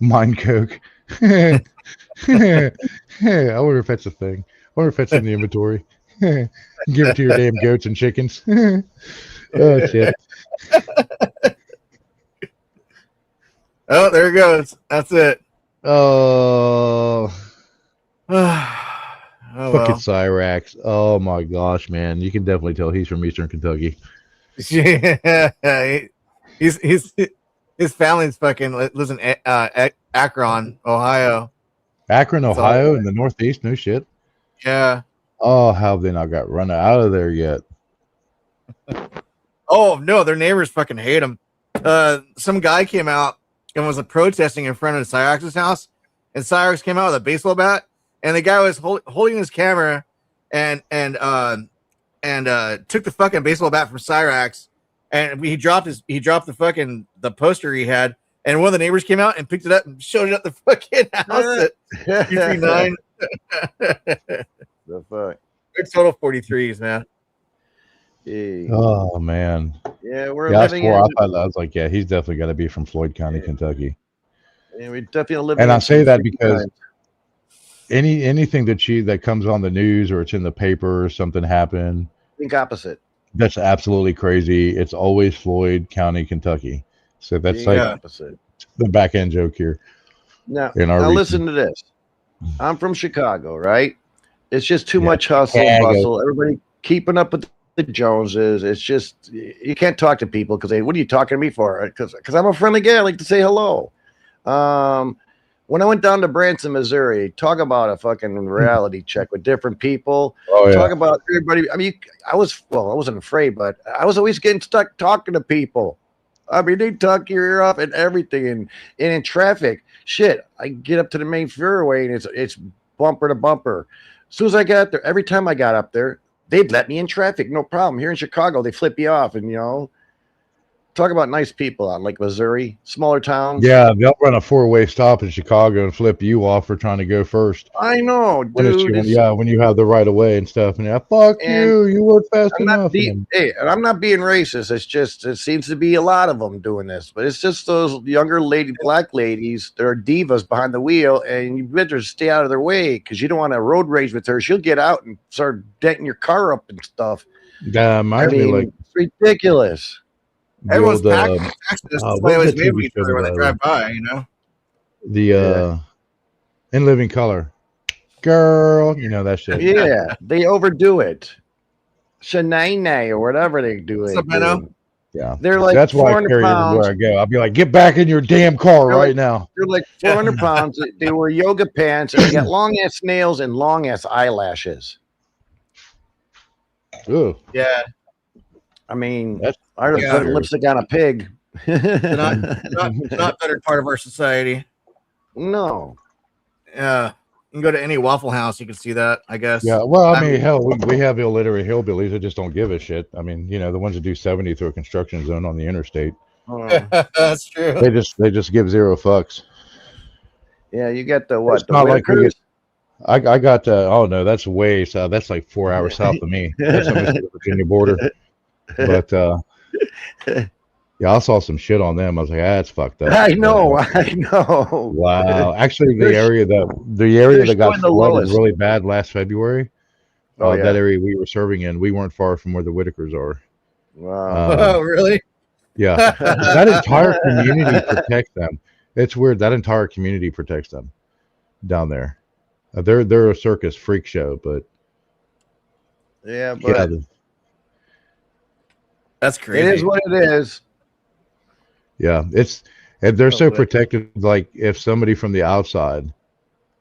Mine coke. I wonder if that's a thing. I wonder if that's in the inventory. Give it to your damn goats and chickens. Oh shit. Oh, there it goes. That's it. Oh. Fucking Cyrax. Oh my gosh, man. You can definitely tell he's from Eastern Kentucky. Yeah. His family's fucking lives in Akron, Ohio. Akron, Ohio, in the Northeast? No shit. Yeah. Oh, how have they not got run out of there yet? Oh, no, their neighbors fucking hate him. Some guy came out and was protesting in front of Cyrax's house, and Cyrax came out with a baseball bat, and the guy was holding his camera and took the fucking baseball bat from Cyrax, and he dropped the poster he had, and one of the neighbors came out and picked it up and showed it at the fucking house at 239. The fuck? It's total 43s, man. Hey. Oh man. Yeah, we're living I was like, yeah, he's definitely got to be from Floyd County, Kentucky. Yeah, we definitely live. And I say that because anything that comes on the news or it's in the paper or something happened. Think opposite. That's absolutely crazy. It's always Floyd County, Kentucky. So that's like opposite. The back end joke here. Now listen to this. I'm from Chicago, right? It's just too much hustle and bustle. Everybody keeping up with the Joneses. It's just you can't talk to people because what are you talking to me for? Because I'm a friendly guy. I like to say hello. When I went down to Branson, Missouri, talk about a fucking reality check with different people. Talk about everybody. I mean, I wasn't afraid, but I was always getting stuck talking to people. I mean, they talk your ear off and everything, and in traffic, shit. I get up to the main freeway and it's bumper to bumper. As soon as I got there, every time I got up there, they'd let me in traffic, no problem. Here in Chicago, they flip you off, and talk about nice people out like Missouri, smaller towns. Yeah, they'll run a 4-way stop in Chicago and flip you off for trying to go first. I know, dude. When you have the right of way and stuff, and fuck you weren't fast enough. And I'm not being racist. It's just it seems to be a lot of them doing this, but it's just those younger black ladies that are divas behind the wheel, and you better stay out of their way because you don't want to road rage with her. She'll get out and start denting your car up and stuff. Yeah, it's ridiculous. Everyone's packing this way always moving each other when they drive by, The In Living Color. Girl, that shit. Yeah, they overdo it. Shanae or whatever they do it. Yeah. They're like that's why I carry it everywhere I go. I'll be like, get back in your damn car now. They're like 400 pounds. They wear yoga pants and they got long ass nails and long ass eyelashes. Ooh. Yeah. I mean, I would put lipstick on a pig. not better part of our society. No. Yeah. You can go to any Waffle House, you can see that, I guess. Yeah, well, I mean, hell, we have illiterate hillbillies that just don't give a shit. I mean, the ones that do 70 through a construction zone on the interstate. That's true. They just give zero fucks. Yeah, you get the what? It's not like I got oh no, that's way south. That's like 4 hours south of me. That's on the Virginia border. But yeah, I saw some shit on them. I was like, that's fucked up. I know. Wow. Actually, the area that got flooded really bad last February, that area we were serving in, we weren't far from where the Whitakers are. Wow. Oh, really? Yeah. That entire community protects them. It's weird. That entire community protects them down there. They're a circus freak show, but that's crazy. It is what it is. Yeah, they're so protected. Like if somebody from the outside,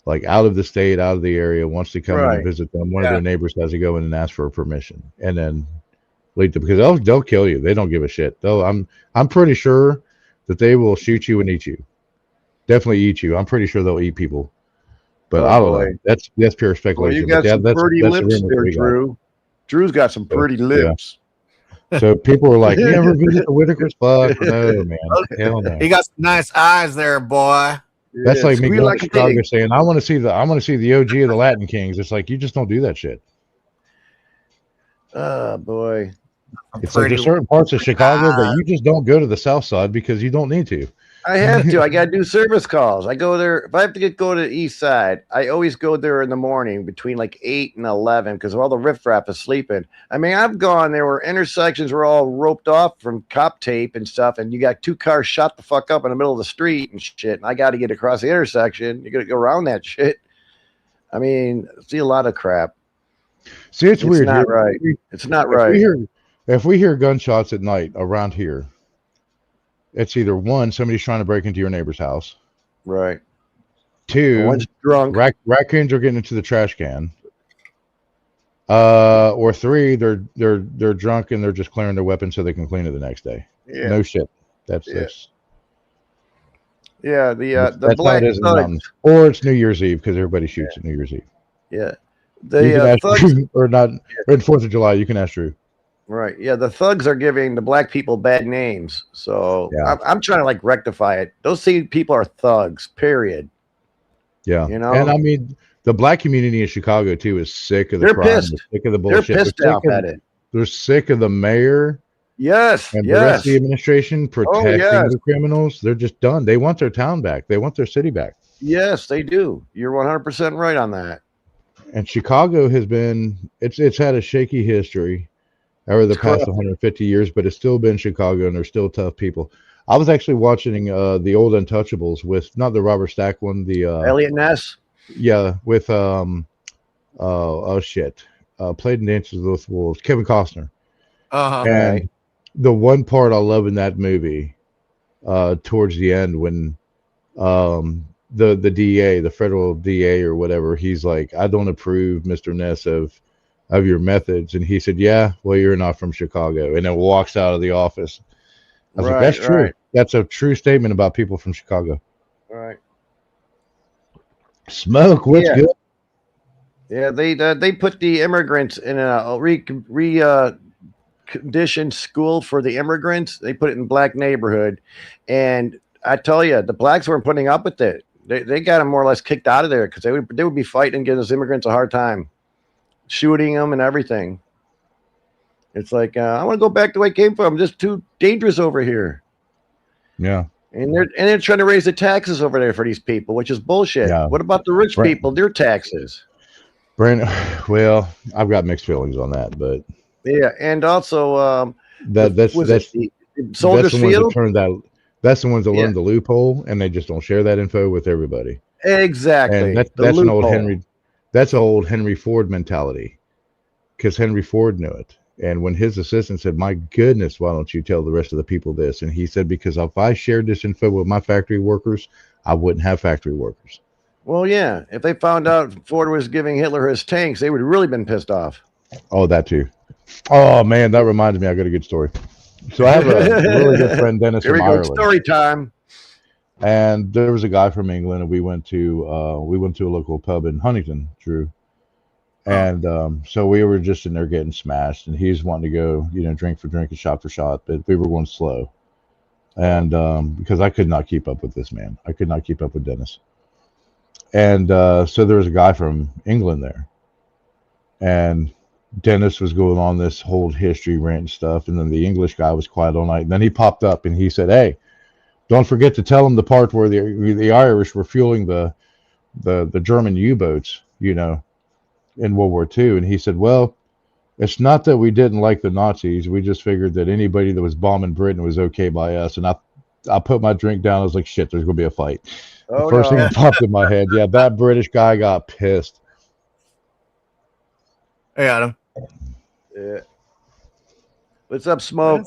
like out of the state, out of the area, wants to come in and visit them, one of their neighbors has to go in and ask for permission, and then lead them because they'll kill you. They don't give a shit. I'm pretty sure that they will shoot you and eat you. Definitely eat you. I'm pretty sure they'll eat people. But I don't know. That's pure speculation. Well, you got some pretty lips there, Drew. Drew's got some pretty lips. So people were like, "You ever visit the Whitakers?" Fuck no, man. Hell no. He got some nice eyes there, boy. That's like me going to Chicago saying, "I want to see the OG of the Latin Kings." It's like you just don't do that shit. Oh boy. It's like there's certain parts of Chicago that you just don't go to the South Side because you don't need to. I have to. I got to do service calls. I go there. If I have to go to the East Side, I always go there in the morning between like 8 and 11 because all the riffraff is sleeping. I mean, I've gone there where intersections were all roped off from cop tape and stuff, and you got 2 cars shot the fuck up in the middle of the street and shit, and I got to get across the intersection. You got to go around that shit. I mean, see a lot of crap. See, it's weird. Not right. It's not right. If we hear gunshots at night around here, it's either 1, somebody's trying to break into your neighbor's house. Right. 2, one's drunk. Raccoons are getting into the trash can. Or 3, they're drunk and they're just clearing their weapons so they can clean it the next day. Yeah. No shit. That's the black thugs. Or it's New Year's Eve because everybody shoots at New Year's Eve. Yeah. The thugs, or 4th of July, you can ask Drew. Right. Yeah. The thugs are giving the black people bad names. So I'm trying to rectify it. Those people are thugs, period. Yeah. And I mean, the black community in Chicago too is sick of the crime. They're sick of the bullshit. They're pissed off at it. They're sick of the mayor. Yes. And the rest of the administration protecting the criminals. They're just done. They want their town back. They want their city back. Yes, they do. You're 100% right on that. And Chicago has been it's had a shaky history over the It's past corrupt. 150 years, but it's still been Chicago, and they're still tough people. I was actually watching the old Untouchables with not the Robert Stack one, the Elliot Ness. yeah, with oh shit, played in Dances with Wolves, Kevin Costner. Uh-huh. And Right. the one part I love in that movie, towards the end, when the DA, the federal DA or whatever, he's like, I don't approve, Mr. Ness, of your methods. And he said, yeah, well, you're not from Chicago. And then walks out of the office. I was like, that's true. Right. That's a true statement about people from Chicago. Right. Smoke, what's Yeah. good? Yeah, they put the immigrants in a conditioned school for the immigrants. They put it in black neighborhood, and I tell you, the blacks weren't putting up with it. They got them more or less kicked out of there because they would be fighting and giving those immigrants a hard time, shooting them and everything. It's like I want to go back to where I came from. Just too dangerous over here. Yeah. And they're trying to raise the taxes over there for these people, which is bullshit. Yeah. What about the rich Right. people? Their taxes. Brandon, well, I've got mixed feelings on that, but Yeah, and also that's Soldiers that's the ones that Field. turned that. That's the ones that Yeah. learned the loophole, and they just don't share that info with everybody. Exactly. And that's an old Henry. That's an old Henry Ford mentality, because Henry Ford knew it. And when his assistant said, "My goodness, why don't you tell the rest of the people this?" and he said, "Because if I shared this info with my factory workers, I wouldn't have factory workers." Well, yeah. If they found out Ford was giving Hitler his tanks, they would have really been pissed off. Oh, that too. Oh man, that reminds me. I got a good story. So I have a really good friend, Dennis, Here we from go. Ireland. Story time. And there was a guy from England, and we went to a local pub in Huntington, Drew. And so we were just in there getting smashed, and he's wanting to go, drink for drink and shot for shot, but we were going slow. And because I could not keep up with this man, I could not keep up with Dennis. And so there was a guy from England there, and Dennis was going on this whole history rant and stuff, and then the English guy was quiet all night. And then he popped up and he said, "Hey, don't forget to tell them the part where the Irish were fueling the German U-boats, in World War II." And he said, "Well, it's not that we didn't like the Nazis. We just figured that anybody that was bombing Britain was okay by us." And I put my drink down. I was like, "Shit, there's gonna be a fight." The first thing that popped in my head, yeah, that British guy got pissed. I got him. Yeah. What's up, Smoke?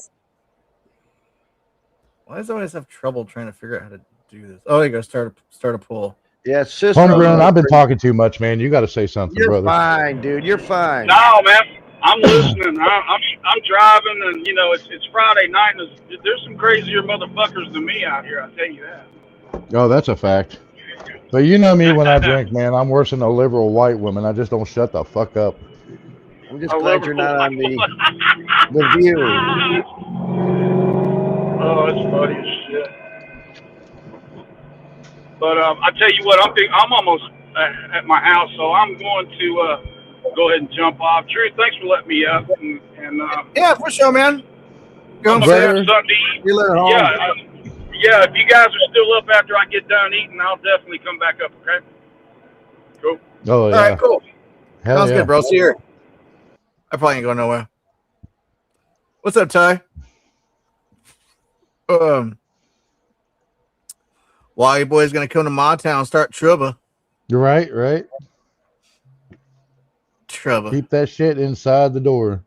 Why does I always have trouble trying to figure out how to do this? Oh, there you go. Start a poll. Yeah, sister. Homegrown, I've been talking too much, man. You got to say something, You're brother. fine, dude. You're fine. No, man. I'm listening. I'm driving, and it's Friday night, and there's some crazier motherfuckers than me out here. I tell you that. Oh, that's a fact. But you know me when I drink, man. I'm worse than a liberal white woman. I just don't shut the fuck up. I'm just glad you're not on the View. Oh, it's funny as shit. But I tell you what, I'm almost at my house, so I'm going to go ahead and jump off. Drew, thanks for letting me up. And yeah, for sure, man. Go I'm ahead. gonna have something to eat. You let her home. Yeah, if you guys are still up after I get done eating, I'll definitely come back up, okay? Cool. Oh, yeah. All right, cool. Hell Sounds yeah. good, bro. See you. I probably ain't going nowhere. What's up, Ty? Why you boys gonna come to my town and start trouble? You're right. Trouble. Keep that shit inside the door.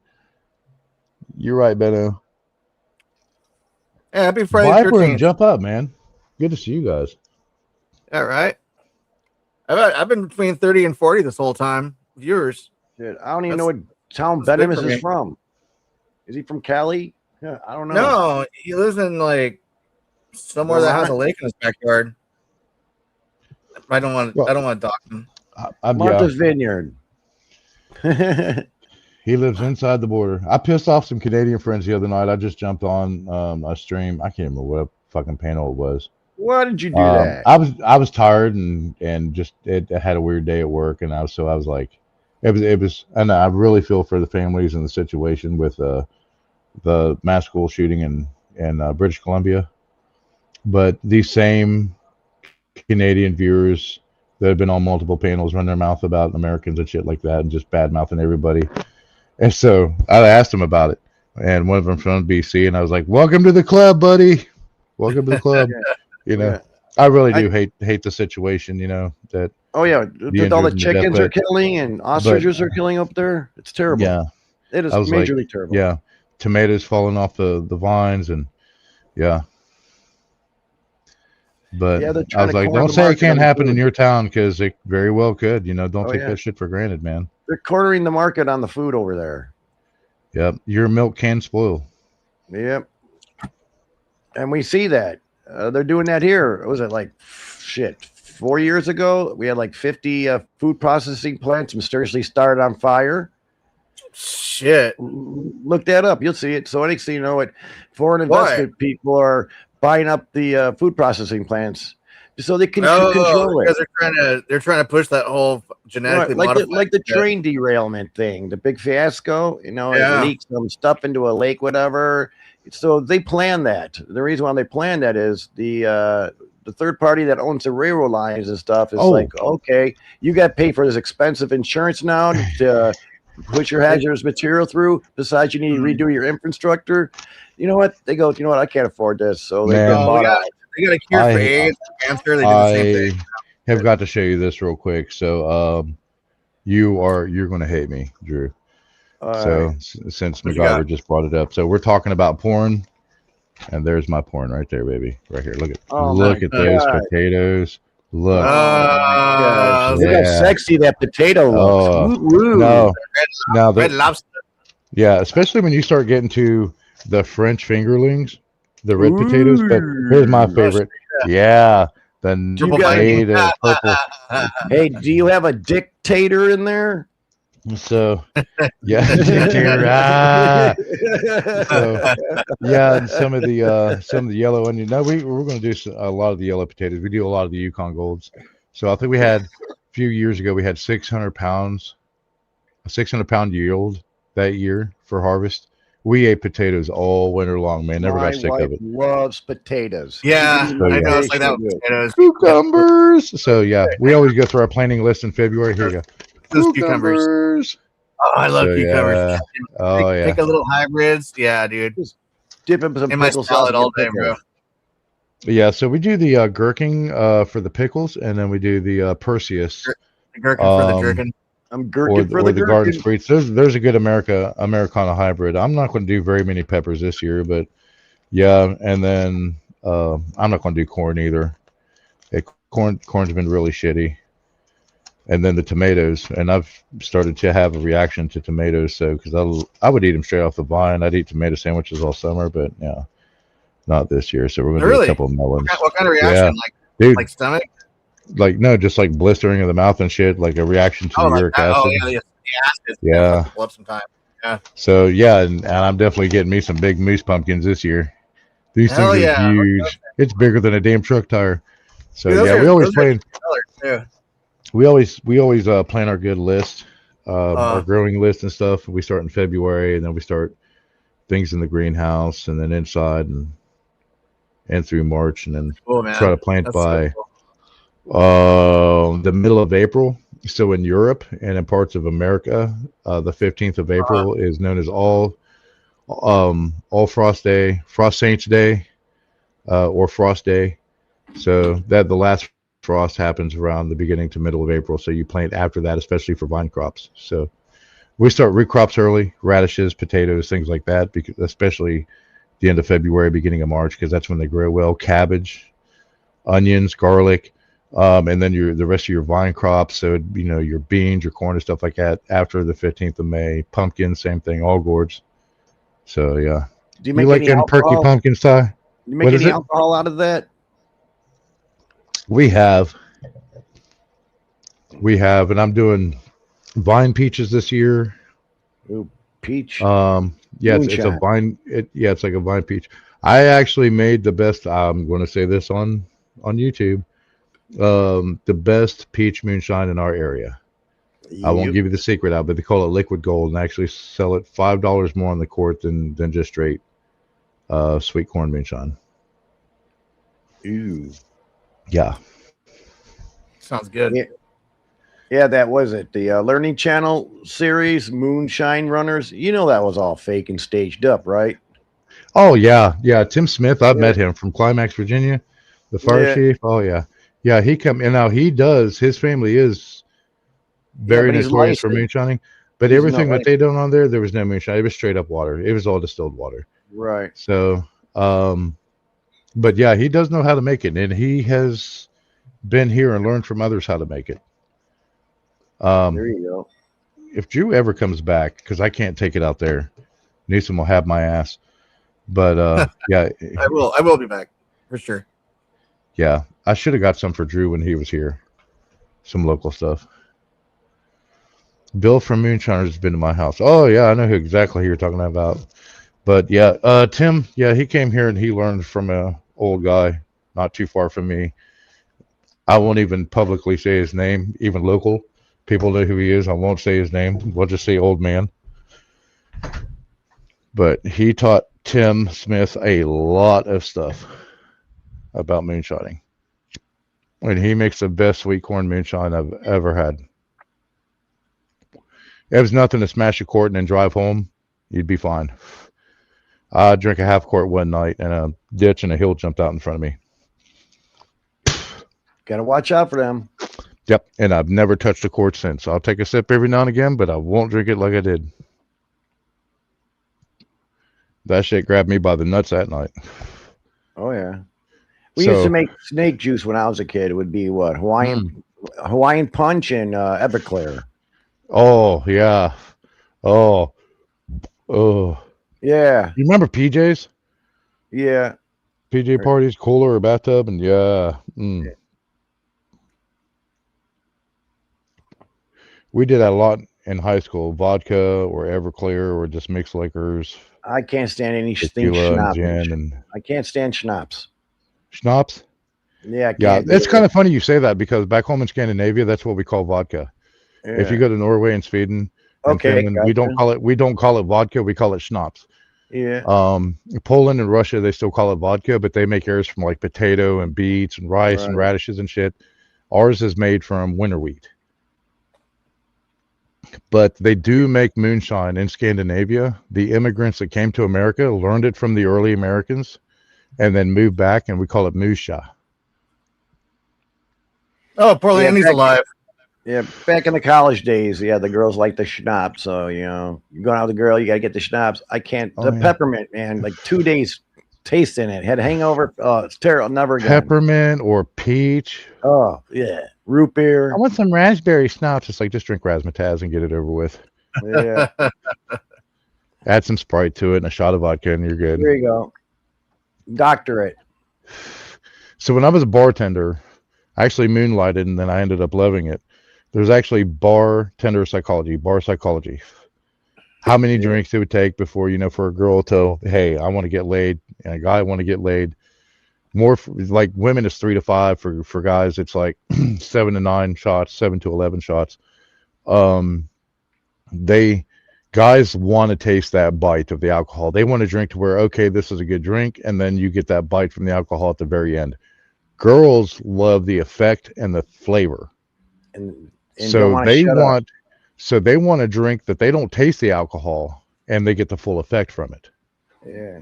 You're right, Benno. Yeah, happy Friday Viper 13th. and jump up, man. Good to see you guys. All right. I've been between 30 and 40 this whole time. Viewers. Dude, I don't even know what town Venomous is from. Is he from Cali? Yeah, I don't know. No, he lives in like somewhere that has a lake in his backyard. I don't want to dock him. Yeah. Martha's Vineyard. He lives inside the border. I pissed off some Canadian friends the other night. I just jumped on a stream. I can't remember what fucking panel it was. Why did you do that? I was tired and just it had a weird day at work, and I was like, it was, and I really feel for the families and the situation with the mass school shooting in British Columbia. But these same Canadian viewers that have been on multiple panels run their mouth about Americans and shit like that, and just bad mouthing everybody. And so I asked them about it, and one of them from BC, and I was like, "Welcome to the club, buddy. Welcome to the club." You know, I really do hate the situation. You know that. Oh yeah, all the chickens are killing and ostriches are killing up there. It's terrible. Yeah, it is majorly terrible. Yeah, tomatoes falling off the vines, and yeah. But I was like, don't say it can't happen in your town, because it very well could. You know, don't take that shit for granted, man. They're cornering the market on the food over there. Yep, your milk can spoil. Yep, and we see that they're doing that here. What was it like? Shit, 4 years ago, we had like 50 food processing plants mysteriously started on fire. Shit, look that up. You'll see it. So next thing you know, foreign investment people are buying up the food processing plants so they can control it. Because they're trying to push that whole genetically modified, like the train derailment thing, the big fiasco. You know, it leaks some stuff into a lake, whatever. So they plan that. The reason why they plan that is the third party that owns the railroad lines and stuff is like, okay, you got to pay for this expensive insurance now to push your hazardous material through. Besides, you need to redo your infrastructure. You know what? They go, you know what? I can't afford this. So they got a cure for AIDS, cancer. They do the same thing. Have got to show you this real quick. So you're going to hate me, Drew. Since MacGyver just brought it up, so we're talking about porn, and there's my porn right there, baby, right here. Look at those potatoes. Look, look how sexy that potato looks. No, red lobster. Yeah, especially when you start getting to the French fingerlings, the red potatoes. But here's my favorite. Yeah, the native purple. Hey, do you have a dictator in there? So yeah, and some of the yellow onion. No, we're going to do a lot of the yellow potatoes. We do a lot of the Yukon Golds. So I think we had a few years ago, we had 600 pounds, a 600-pound yield that year for harvest. We ate potatoes all winter long, man. Never got sick of it. Loves potatoes. Yeah, I know. It's like that with potatoes. Cucumbers. So yeah, we always go through our planting list in February. Here you go. Cucumbers. Oh, I love cucumbers. Yeah. Pick a little hybrids. Yeah, dude. Just dip them some in my salad all day, bro. Yeah, so we do the gherkin for the pickles, and then we do the Perseus. The gherkin for the gherkin. I'm gherkin for the garden sweets. There's a good Americana hybrid. I'm not going to do very many peppers this year, but yeah, and then I'm not going to do corn either. Corn's been really shitty. And then the tomatoes, and I've started to have a reaction to tomatoes. So, because I would eat them straight off the vine. I'd eat tomato sandwiches all summer, but yeah, not this year. So we're gonna do a couple of melons. What kind of reaction? Dude, like stomach? Like no, just like blistering of the mouth and shit. Like a reaction to the uric acid. Oh yeah, the acid. Yeah. Love some time. Yeah. So yeah, and I'm definitely getting me some big moose pumpkins this year. These things are huge. Okay. It's bigger than a damn truck tire. So yeah, we always plan. We always plan our good list, our growing list and stuff. We start in February, and then we start things in the greenhouse, and then inside, and through March, and then try to plant by the middle of April. So in Europe and in parts of America, the 15th of April is known as All Frost Day, Frost Saints Day, or Frost Day. So that the last frost happens around the beginning to middle of April, so you plant after that, especially for vine crops. So we start root crops early, radishes, potatoes, things like that, because especially the end of February, beginning of March, because that's when they grow well. Cabbage, onions, garlic, and then the rest of your vine crops. So your beans, your corn, and stuff like that after the 15th of May. Pumpkins, same thing, all gourds. So yeah. Do you make like them perky pumpkins, Ty? You make any alcohol out of that? We have, and I'm doing vine peaches this year. Ooh, peach. Yeah, it's a vine. It's like a vine peach. I actually made the best. I'm going to say this on YouTube. The best peach moonshine in our area. I won't give you the secret out, but they call it liquid gold and actually sell it $5 more on the quart than just straight sweet corn moonshine. Ooh. Yeah. Sounds good. Yeah, that was it. The Learning Channel series, Moonshine Runners. You know that was all fake and staged up, right? Oh yeah, yeah. Tim Smith, I've met him from Climax, Virginia, the fire chief. Oh yeah, yeah. He come and now he does. His family is very but he's notorious for licensed. moonshining. But He's everything not that they done on there was no moonshine. It was straight up water. It was all distilled water. Right. So, but yeah, he does know how to make it, and he has been here and learned from others how to make it. There you go. If Drew ever comes back, because I can't take it out there, Newsom will have my ass. But yeah, I will be back for sure. Yeah, I should have got some for Drew when he was here. Some local stuff. Bill from Moonshiners has been to my house. Oh yeah, I know who exactly who you're talking about. But yeah, Tim, yeah, he came here and he learned from a old guy not too far from me. I won't even publicly say his name, even local people know who he is. I won't say his name. We'll just say old man. But he taught Tim Smith a lot of stuff about moonshining. And he makes the best sweet corn moonshine I've ever had. It was nothing to smash a quart and then drive home. You'd be fine. I drank a half quart one night and a ditch and a hill jumped out in front of me. Got to watch out for them. Yep. And I've never touched a quart since. I'll take a sip every now and again, but I won't drink it like I did. That shit grabbed me by the nuts that night. Oh, yeah. We used to make snake juice when I was a kid. It would be what? Hawaiian Punch and Everclear. Oh, yeah. Oh. Yeah. You remember PJs? Yeah. PJ parties, cooler or bathtub, and yeah. We did that a lot in high school. Vodka or Everclear or just mixed liquors. I can't stand anything schnapps. I can't stand schnapps. Schnapps? Yeah, it's kind of funny you say that because back home in Scandinavia, that's what we call vodka. Yeah. If you go to Norway and Sweden and Finland, gotcha. we don't call it vodka, we call it schnapps. Yeah. Poland and Russia, they still call it vodka, but they make theirs from like potato and beets and rice and radishes and shit. Ours is made from winter wheat. But they do make moonshine in Scandinavia. The immigrants that came to America learned it from the early Americans and then moved back, and we call it moosha. Oh, poor Andy's alive. Yeah, back in the college days, the girls like the schnapps. So, you're going out with a girl, you got to get the schnapps. I can't. Peppermint, man, like 2 days tasting it. Had a hangover. Oh, it's terrible. Never again. Peppermint or peach. Oh, yeah. Root beer. I want some raspberry schnapps. It's like, just drink razzmatazz and get it over with. Yeah. Add some Sprite to it and a shot of vodka and you're good. There you go. Doctorate. So when I was a bartender, I actually moonlighted and then I ended up loving it. There's actually bar psychology. How many drinks it would take before, for a girl to, hey, I want to get laid, and a guy want to get laid. More like women is 3 to 5. For guys, it's like 7 to 9 shots, 7 to 11 shots. Guys want to taste that bite of the alcohol. They want to drink to where, okay, this is a good drink, and then you get that bite from the alcohol at the very end. Girls love the effect and the flavor. And so they want a drink that they don't taste the alcohol and they get the full effect from it. Yeah.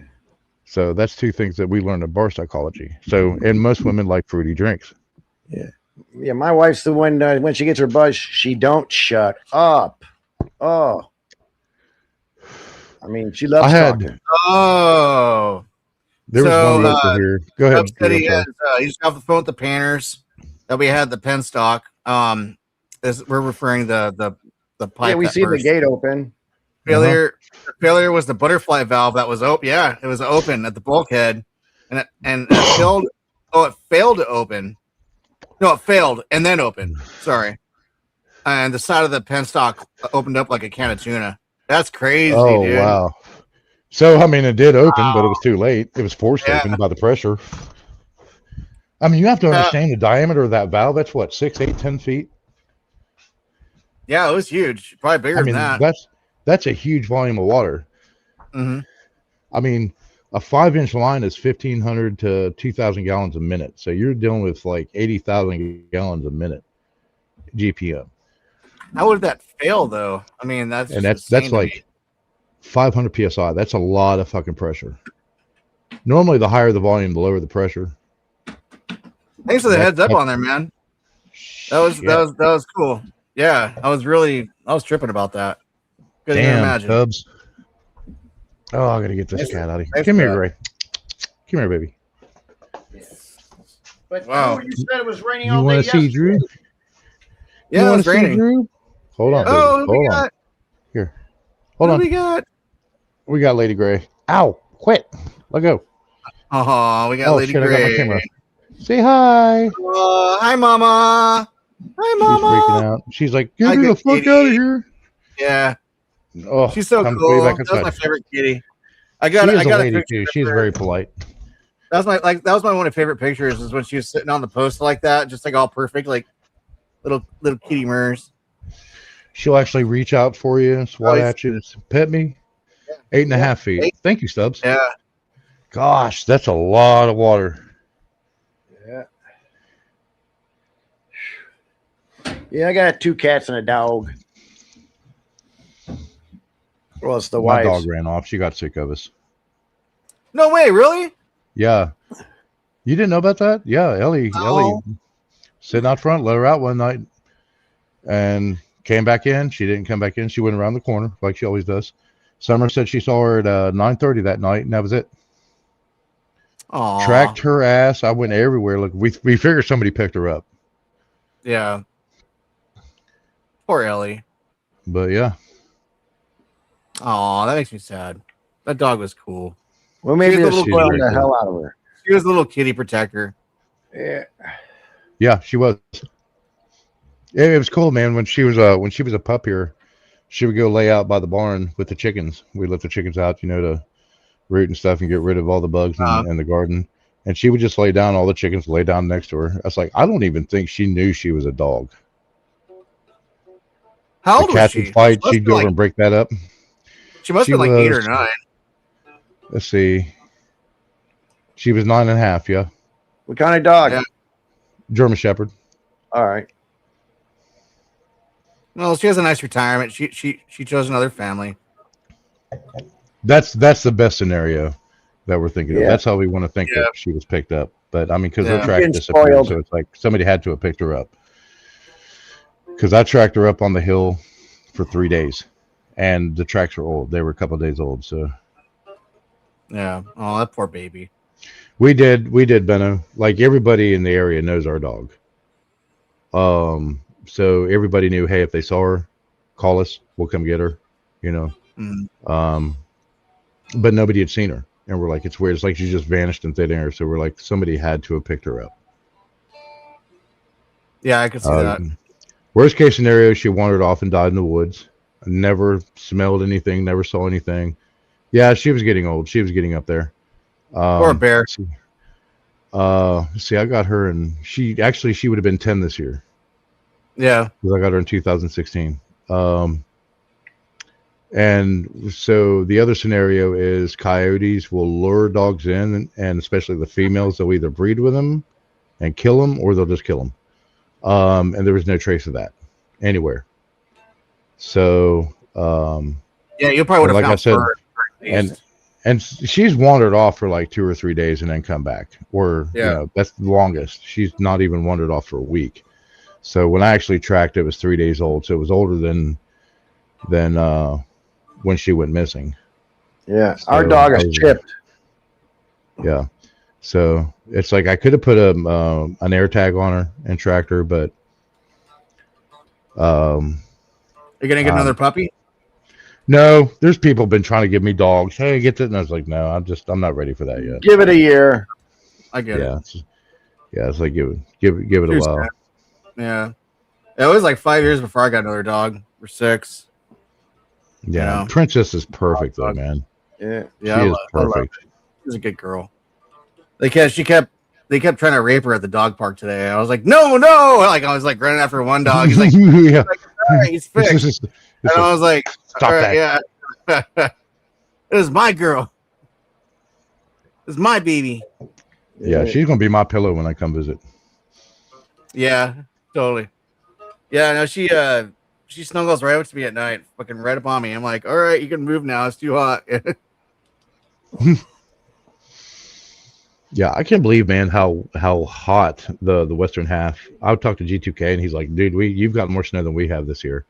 So that's 2 things that we learned in bar psychology. So, and most women like fruity drinks. Yeah. Yeah. My wife's the one, when she gets her buzz, she don't shut up. Oh. I mean, she loves talking. Oh. There was one local here. Go ahead. He's off the phone with the painters that we had the pen stock. We're referring the pipe. Yeah, we see the gate open. Failure was the butterfly valve that was open. Yeah, it was open at the bulkhead, and it failed. Oh, it failed to open. No, it failed and then opened. Sorry, and the side of the penstock opened up like a can of tuna. That's crazy. Oh, dude. Wow. So I mean, it did open, but it was too late. It was forced open by the pressure. I mean, you have to understand the diameter of that valve. That's what, 6, 8, 10 feet. Yeah, it was huge. Probably bigger than that. That's a huge volume of water. Mm-hmm. I mean, a 5-inch line is 1,500 to 2,000 gallons a minute. So you're dealing with like 80,000 gallons a minute. GPM. How would that fail though? I mean, that's And just that's insane to like me. 500 psi. That's a lot of fucking pressure. Normally, the higher the volume, the lower the pressure. Thanks for the heads up on there, man. That was cool. Yeah, I was tripping about that. Couldn't even Damn, imagine. Cubs. Oh, I gotta get this cat out of here. Come here, Ray. Come here, baby. But Wow. Drew, you said it was raining You all day want to see yesterday. Drew? Yeah, you it want was to see raining. Drew? Hold on, baby. Oh, what Hold we on. got? Here. Hold What on. we got? We got Lady Gray. Ow! Quit. Let go. Oh, we got Oh Lady shit! Gray. I got my camera. Say hi. Hi, Mama. Hi, She's freaking Mama. out. She's like, get Hi, me the good fuck kitty. out of here. Yeah, Oh, she's so time to put you cool. back That was my inside. favorite kitty. I She got is I got a lady picture too. of She's her. very polite. That was my one of my favorite pictures is when she was sitting on the post like that, just like all perfect, like little kitty mers. She'll actually reach out for you and swat at you. Pet me. 8.5 feet. Thank you, Stubbs. Yeah. Gosh, that's a lot of water. Yeah. Yeah, I got 2 cats and a dog. Well, it's the My wife's. dog ran off. She got sick of us. No way, really? Yeah. You didn't know about that? Yeah, Ellie sitting out front, let her out one night and came back in. She didn't come back in. She went around the corner like she always does. Summer said she saw her at 9:30 that night, and that was it. Aww. Tracked her ass. I went everywhere. Look, we figured somebody picked her up. Yeah. Poor Ellie. But yeah. Aw, that makes me sad. That dog was cool. Well, maybe She's a this little spoiled very the cool. hell out of her. She was a little kitty protector. Yeah. Yeah, she was. It was cool, man. When she was a pup here, she would go lay out by the barn with the chickens. We let the chickens out, to root and stuff and get rid of all the bugs in the garden. And she would just lay down. All the chickens lay down next to her. I was like, I don't even think she knew she was a dog. How old The was cats she? would fight. She'd go over and break that up. She must have been like 8 or 9. Let's see. She was 9.5. Yeah. What kind of dog? Yeah. German Shepherd. All right. Well, she has a nice retirement. She chose another family. That's the best scenario that we're thinking of. Yeah. That's how we want to think that she was picked up. But I mean, because her track Getting disappeared, spoiled. so it's like somebody had to have picked her up. Because I tracked her up on the hill for 3 days, and the tracks were old. They were a couple of days old. So Yeah. Oh, that poor baby. we did, Benno. Like everybody in the area knows our dog. So everybody knew, hey, if they saw her, call us. We'll come get her. But nobody had seen her, and we're like, it's weird. It's like she just vanished in thin air. So we're like, somebody had to have picked her up. Yeah, I could see that. Worst case scenario, she wandered off and died in the woods. Never smelled anything, never saw anything. Yeah, she was getting old. She was getting up there. Poor bear. See, I got her, and she would have been 10 this year. Yeah. Because I got her in 2016. And so the other scenario is coyotes will lure dogs in, and especially the females, they'll either breed with them and kill them, or they'll just kill them. And there was no trace of that anywhere. So, yeah, you probably would have like found I said, fur, and she's wandered off for like 2 or 3 days and then come back, or that's the longest. She's not even wandered off for a week. So when I actually tracked, it was 3 days old. So it was older than when she went missing. Yeah, So our dog is chipped. Yeah. So it's like I could have put an air tag on her and tracked her, but you're gonna get another puppy? No, there's people been trying to give me dogs. Hey, get this, and I was like, no, I'm not ready for that yet. Give it a year. I get it. It's like give it a while. Yeah, it was like 5 years before I got another dog, or 6. Yeah, Princess is perfect though, man. Yeah, she is perfect. She's a good girl. They kept trying to rape her at the dog park today. I was like, no. Like I was like running after one dog. He's like, yeah, all right, he's fixed. And I was like, stop that. Yeah. This is my girl. This is my baby. Yeah, she's gonna be my pillow when I come visit. Yeah, totally. Yeah, no, she snuggles right up to me at night, fucking right up on me. I'm like, all right, you can move now. It's too hot. Yeah, I can't believe, man, how hot the western half. I would talk to G2K, and he's like, dude, you've got more snow than we have this year.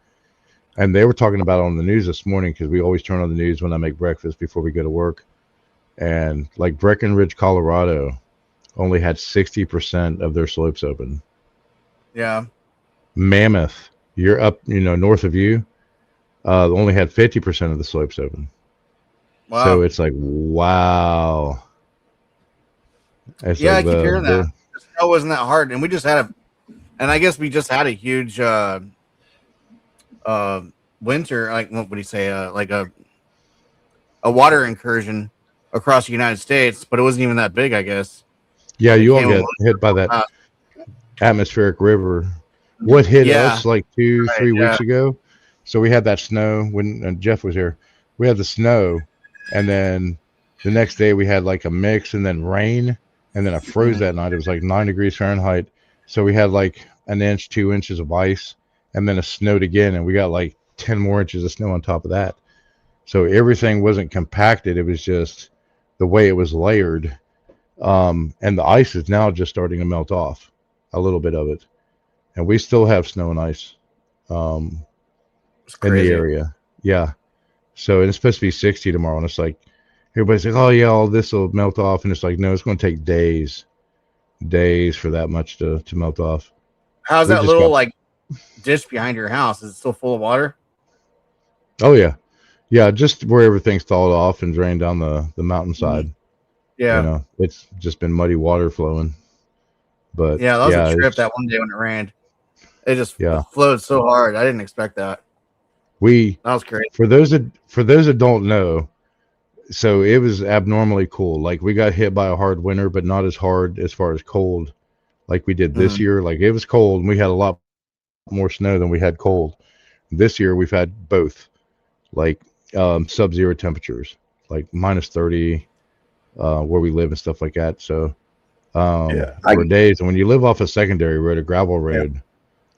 And they were talking about it on the news this morning because we always turn on the news when I make breakfast before we go to work. And like Breckenridge, Colorado, only had 60% of their slopes open. Yeah. Mammoth, you're up, north of you, only had 50% of the slopes open. Wow. So it's like, wow. It's yeah, like I keep hearing that. The snow wasn't that hard, and we just had I guess we just had a huge winter, like what would you say, like a water incursion across the United States, but it wasn't even that big, I guess. Yeah, you all get hit by that atmospheric river. What hit us like 2-3 weeks ago? So we had that snow when Jeff was here. We had the snow, and then the next day we had like a mix, and then rain, and then I froze that night. It was like 9 degrees Fahrenheit. So we had like 1 inch, 2 inches of ice, and then it snowed again, and we got like 10 more inches of snow on top of that. So everything wasn't compacted. It was just the way it was layered. And the ice is now just starting to melt off, a little bit of it. And we still have snow and ice in the area. Yeah. So and it's supposed to be 60 tomorrow. And it's like, everybody's like, oh, yeah, all this will melt off. And it's like, no, it's going to take days for that much to melt off. How's that little like ditch behind your house? Is it still full of water? Oh, yeah. Yeah, just where everything's thawed off and drained down the mountainside. Yeah. It's just been muddy water flowing. But yeah, that was a trip that one day when it rained. It just flowed so hard. I didn't expect that. That was crazy. For those that don't know, so it was abnormally cool. Like we got hit by a hard winter, but not as hard as far as cold like we did this year. Like it was cold and we had a lot more snow than we had cold. This year we've had both, like sub-zero temperatures, like minus 30 where we live and stuff like that. So for days, and when you live off a secondary road, a gravel road,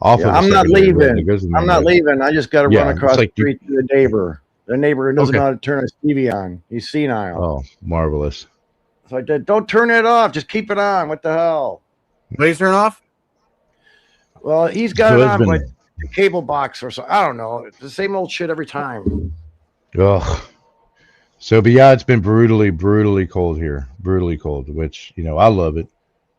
I'm not leaving. I'm not leaving. I just got to run across the street to the neighbor. The neighbor who doesn't know how to turn his TV on. He's senile. Oh, marvelous. So I did. Don't turn it off. Just keep it on. What the hell? What do you turn off? Well, he's got it on, but the cable box or so. I don't know. It's the same old shit every time. Oh. So, but yeah, it's been brutally cold here. Brutally cold, which, I love it.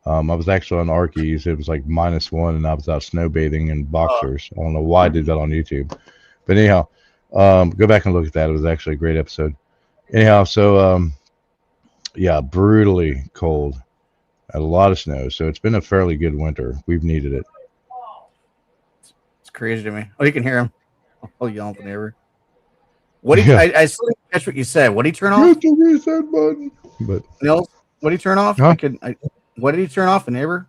I was actually on Arkies. It was like -1, and I was out snowbathing in boxers. I don't know why I did that on YouTube. But anyhow, go back and look at that. It was actually a great episode. Anyhow, so, yeah, brutally cold. Had a lot of snow. So it's been a fairly good winter. We've needed it. It's crazy to me. Oh, you can hear him. I'll yell at the neighbor. What do you, I still didn't catch what you said. What did he turn off? Hit the reset button. But Nils, what did he turn off? Huh? What did he turn off, the neighbor?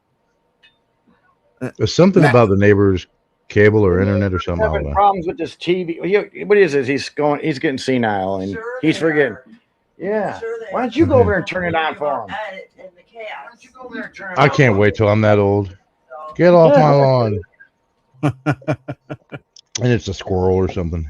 There's something about the neighbor's cable or internet or something. Having problems with this TV. What is it? He's getting senile and he's forgetting. Yeah. Why don't you go over there and turn it on for him? I can't wait till I'm that old. Get off my lawn. And it's a squirrel or something.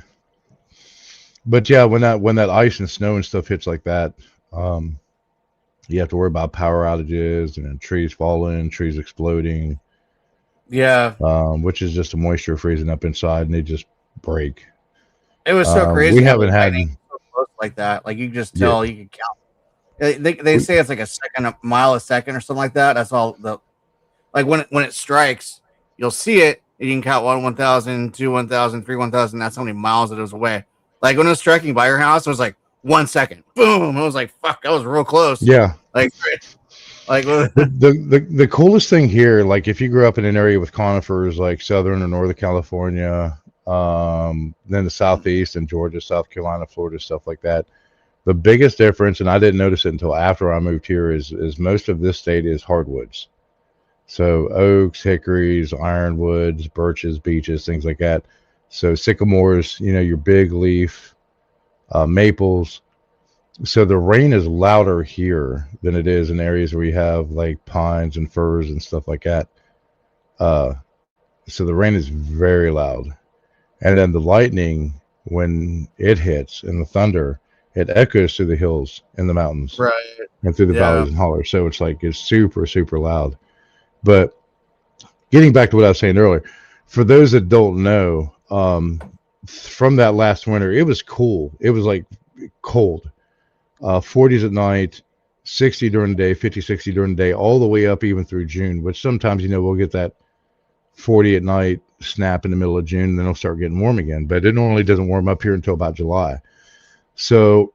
But yeah, when that ice and snow and stuff hits like that, you have to worry about power outages and then trees falling, trees exploding. Yeah. Which is just the moisture freezing up inside and they just break. It was so crazy. We haven't had so close like that. Like you can just tell, you can count. They say it's like a mile a second or something like that. That's all like when it strikes, you'll see it and you can count 1,000, 2, 1,000, 3, 1,000. That's how many miles it was away. Like when it was striking by your house, it was like 1 second. Boom. It was like, fuck, that was real close. Yeah. Like the coolest thing here, like if you grew up in an area with conifers like Southern or Northern California, then the Southeast and Georgia, South Carolina, Florida, stuff like that. The biggest difference, and I didn't notice it until after I moved here, is most of this state is hardwoods. So oaks, hickories, ironwoods, birches, beeches, things like that. So sycamores, your big leaf, maples. So the rain is louder here than it is in areas where you have like pines and firs and stuff like that. So the rain is very loud. And then the lightning, when it hits, and the thunder, it echoes through the hills and the mountains Right. and through the Yeah. valleys and hollers. So it's super, super loud. But getting back to what I was saying earlier, for those that don't know, from that last winter, it was cool. It was like cold. 40s at night, 60 during the day, 50, 60 during the day, all the way up even through June, which sometimes, we'll get that 40 at night snap in the middle of June, and then it'll start getting warm again. But it normally doesn't warm up here until about July. So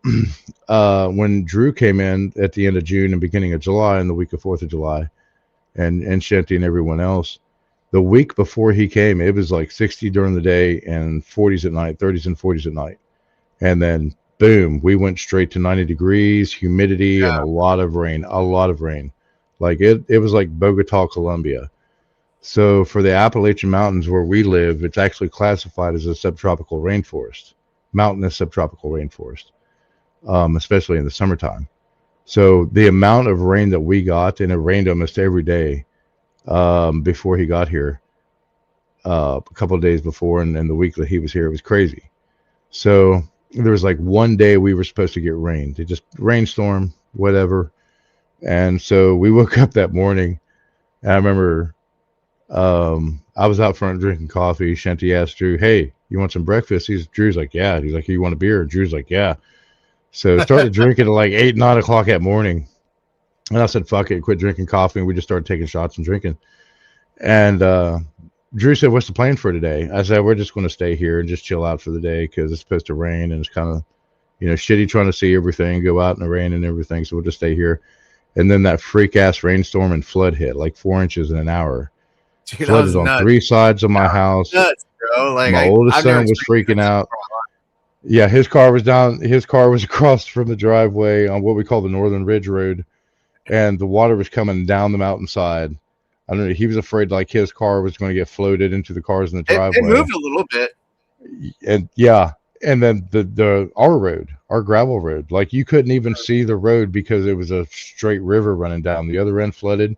when Drew came in at the end of June and beginning of July, and the week of 4th of July, and Shanti and everyone else, the week before he came, it was like 60 during the day and 40s at night, 30s and 40s at night. And then boom, we went straight to 90 degrees, humidity, and a lot of rain. Like it was like Bogota, Colombia. So for the Appalachian Mountains where we live, it's actually classified as a subtropical rainforest, mountainous subtropical rainforest, especially in the summertime. So the amount of rain that we got, and it rained almost every day before he got here, a couple of days before, and the week that he was here, it was crazy. So there was like one day we were supposed to get rain. It just rainstorm, whatever. And so we woke up that morning, and I remember I was out front drinking coffee. Shanti asked Drew, "Hey, you want some breakfast?" Drew's like, "Yeah." He's like, "You want a beer?" Drew's like, "Yeah." So started drinking at like 8, 9 o'clock that morning. And I said, "Fuck it, quit drinking coffee." And we just started taking shots and drinking. And Drew said, "What's the plan for today?" I said, "We're just going to stay here and just chill out for the day because it's supposed to rain and it's kind of, shitty trying to see everything, go out in the rain and everything. So we'll just stay here." And then that freak ass rainstorm and flood hit like 4 inches in an hour. Dude, Flooded on 3 sides of my house. Nuts, bro. Like my oldest son was freaking out. Yeah, his car was down. His car was across from the driveway on what we call the Northern Ridge Road, and the water was coming down the mountainside. I don't know. He was afraid like his car was going to get floated into the cars in the driveway. It moved a little bit. And yeah, and then our road, our gravel road, like you couldn't even see the road because it was a straight river running down. The other end flooded.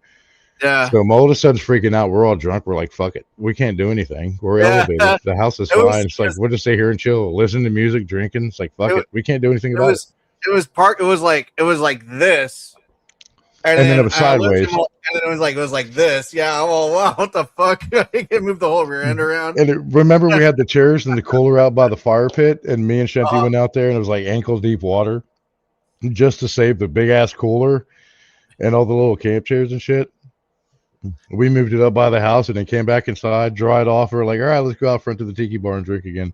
Yeah. So my oldest son's freaking out. We're all drunk. We're like, "Fuck it, we can't do anything. We're elevated. The house is fine." It's like we'll just stay here and chill, listen to music, drinking. It's like fuck it. We can't do anything about it. It was it was like this, and then it was sideways. And then it was like this. Yeah. Oh wow, what the fuck? I can move the whole rear end around. And remember, we had the chairs and the cooler out by the fire pit, and me and Shanti went out there, and it was like ankle deep water, just to save the big ass cooler and all the little camp chairs and shit. We moved it up by the house and then came back inside, dried off. We're like, all right, let's go out front to the tiki bar and drink again.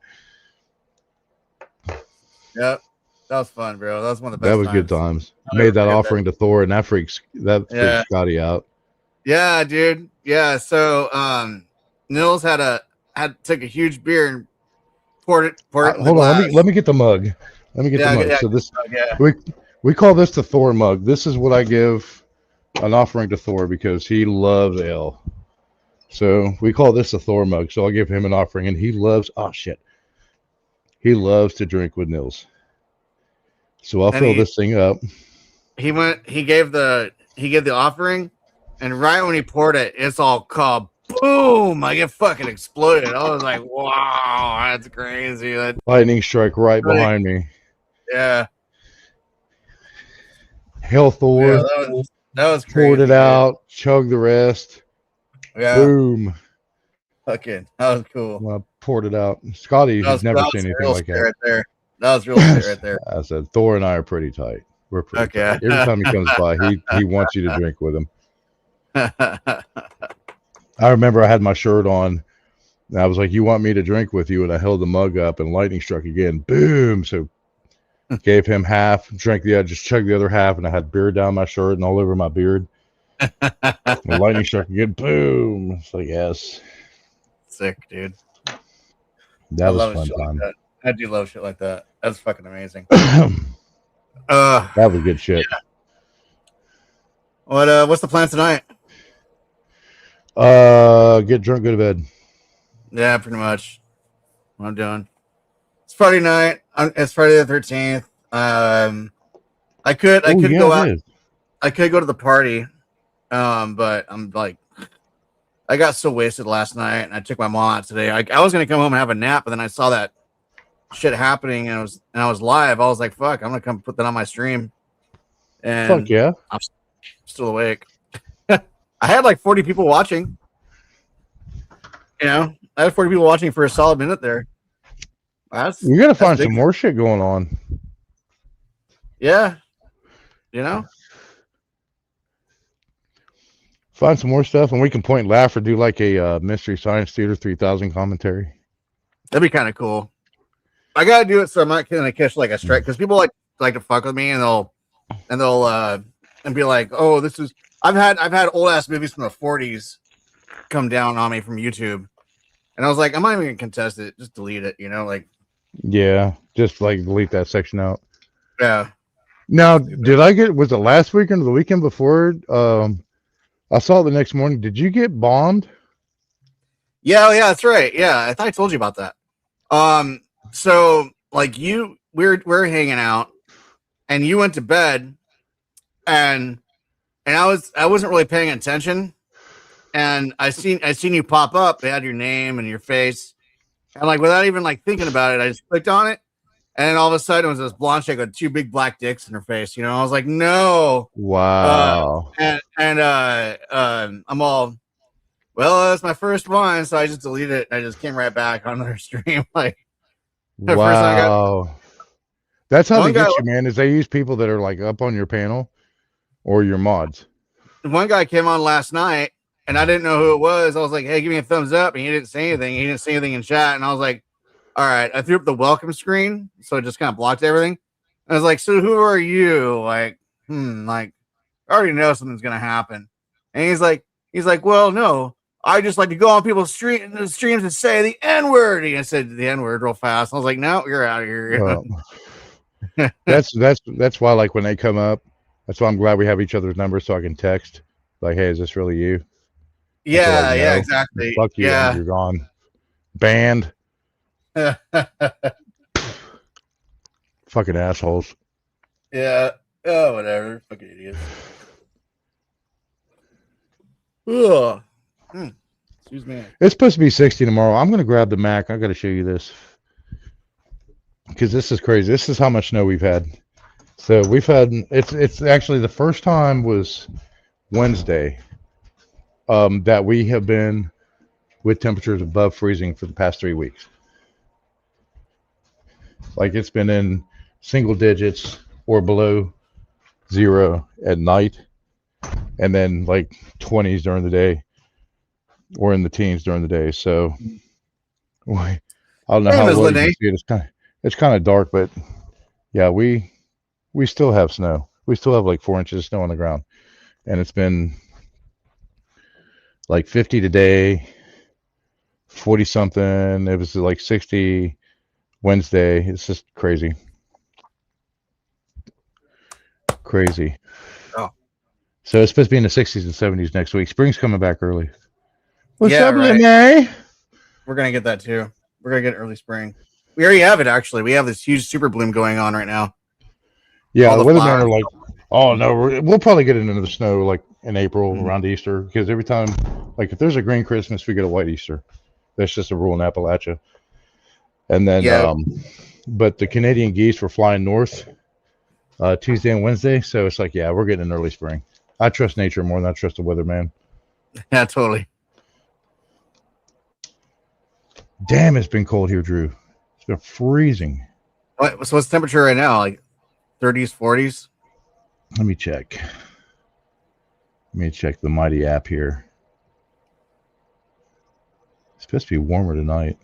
Yep. That was fun, bro. That was one of the best times. That was good times. Made that offering to Thor, and that freaks Scotty out. Yeah, dude. Yeah. So Nils took a huge beer and poured it hold on, let me get the mug. Let me get the mug. Yeah, so this we call this the Thor mug. This is what I give an offering to Thor because he loves ale. So we call this a Thor mug. So I'll give him an offering, and he loves he loves to drink with Nils. So I'll fill this thing up. He gave the offering, and right when he poured it, it's all kaboom! Like it fucking exploded. I was like, wow, that's crazy. Lightning strike right behind me. Yeah. Hail Thor. Yeah, that was crazy. Poured it out, chugged the rest. Yeah. Boom. Fucking, that was cool. Well, I poured it out. Scotty has never seen anything like that. Right there. That was real shit right there. I said, Thor and I are pretty tight. We're pretty tight. Every time he comes by, he wants you to drink with him. I remember I had my shirt on, and I was like, "You want me to drink with you?" And I held the mug up, and lightning struck again. Boom! So gave him half, drank the other, just chugged the other half, and I had beer down my shirt and all over my beard. And lightning struck again. Boom! It's like, yes. Sick, dude. That was fun time. Like I do love shit like that. That's fucking amazing. That was good shit. Yeah. What's the plan tonight? Get drunk, go to bed. Yeah, pretty much. What I'm doing. It's Friday night. It's Friday the 13th. I could go out. I could go to the party. But I'm like, I got so wasted last night, and I took my mom out today. I was gonna come home and have a nap, but then I saw that shit happening, and I was live. I was like, "Fuck, I'm gonna come put that on my stream." And Fuck yeah! I'm still awake. I had like 40 people watching. You know, I had 40 people watching for a solid minute there. We gotta find some more shit going on. Yeah, you know. Find some more stuff, and we can point, laugh, or do like a Mystery Science Theater 3000 commentary. That'd be kind of cool. I gotta do it so I'm not gonna catch like a strike because people like to fuck with me and they'll and be like, oh, this is I've had old ass movies from the 40s come down on me from YouTube, and I was like, I'm not even gonna contest it, just delete it, you know, like yeah, just like delete that section out. Yeah. Now, was it last weekend or the weekend before? I saw it the next morning. Did you get bombed? Yeah, that's right. Yeah, I thought I told you about that. So like we're hanging out, and you went to bed, and I wasn't really paying attention, and I seen you pop up. They had your name and your face, and like without even like thinking about it, I just clicked on it, and then all of a sudden it was this blonde chick with 2 big black dicks in her face. You know, I was like, no, wow. I'm all, well, that's my first one, so I just deleted it. And I just came right back on their stream. Like, wow, that's how they get you, man. Is they use people that are like up on your panel or your mods. One guy came on last night, and I didn't know who it was. I was like, "Hey, give me a thumbs up," and he didn't say anything. He didn't say anything in chat, and I was like, "All right." I threw up the welcome screen, so it just kind of blocked everything. I was like, "So who are you?" Like, like I already know something's gonna happen. And he's like, "Well, no, I just like to go on people's streams and say the N-word." And I said the N-word real fast. I was like, "No, you're out of here." Well, that's why, like, when they come up, that's why I'm glad we have each other's numbers so I can text like, "Hey, is this really you?" Yeah, like, no, yeah, exactly. Fuck you, yeah. and you're gone. Banned. Fucking assholes. Yeah. Oh, whatever. Fucking idiots. Ugh. Excuse me. It's supposed to be 60 tomorrow. I'm gonna grab the Mac. I gotta show you this because this is crazy. This is how much snow we've had. So we've had it's actually the first time was Wednesday that we have been with temperatures above freezing for the past 3 weeks. Like, it's been in single digits or below 0 at night, and then like 20s during the day, or in the teens during the day. So I don't know how well you can see it. It's kind of dark, but yeah, we still have snow. We still have like 4 inches of snow on the ground, and it's been like 50 today, 40 something. It was like 60 Wednesday. It's just crazy. Oh. So it's supposed to be in the 60s and 70s next week. Spring's coming back early. What's up, right. Renee? We're gonna get that too. We're gonna get early spring. We already have it, actually. We have this huge super bloom going on right now. Yeah, the weathermen are like, oh no, we'll probably get into the snow like in April around Easter, because every time, like, if there's a green Christmas, we get a white Easter. That's just a rule in Appalachia. And then, but the Canadian geese were flying north Tuesday and Wednesday, so it's like, yeah, we're getting an early spring. I trust nature more than I trust the weatherman. Yeah, totally. Damn, it's been cold here, Drew. It's been freezing. So what's the temperature right now? Like 30s, 40s? Let me check. The mighty app here. It's supposed to be warmer tonight.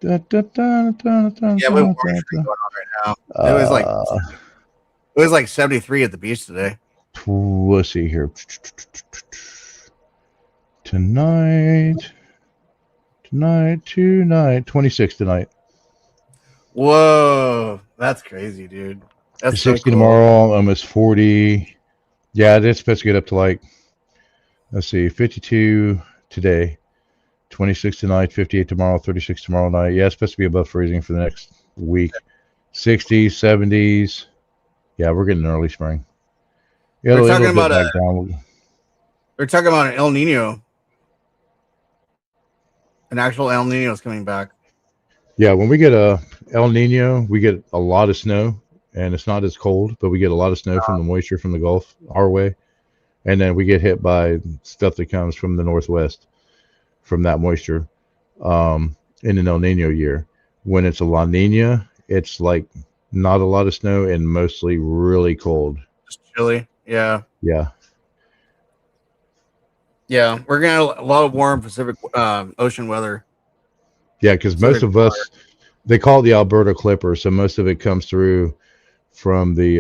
Yeah, we have a warm going on right now. It was like 73 at the beach today. Let's see here. Tonight, 26 tonight. Whoa, that's crazy, dude. That's 60 so cool. tomorrow, almost 40. Yeah, it's supposed to get up to like, let's see, 52 today, 26 tonight, 58 tomorrow, 36 tomorrow night. Yeah, it's supposed to be above freezing for the next week. 60s, 70s. Yeah, we're getting early spring. Yeah, they're talking about an El Nino An actual El Nino is coming back. Yeah, when we get a El Nino, we get a lot of snow, and it's not as cold, but we get a lot of snow from the moisture from the Gulf our way, and then we get hit by stuff that comes from the Northwest from that moisture in an El Nino year. When it's a La Nina, it's like not a lot of snow and mostly really cold. Just chilly. Yeah. Yeah. Yeah. We're going to have a lot of warm Pacific Ocean weather. Yeah, because most of us, they call it the Alberta Clipper, so most of it comes through from the,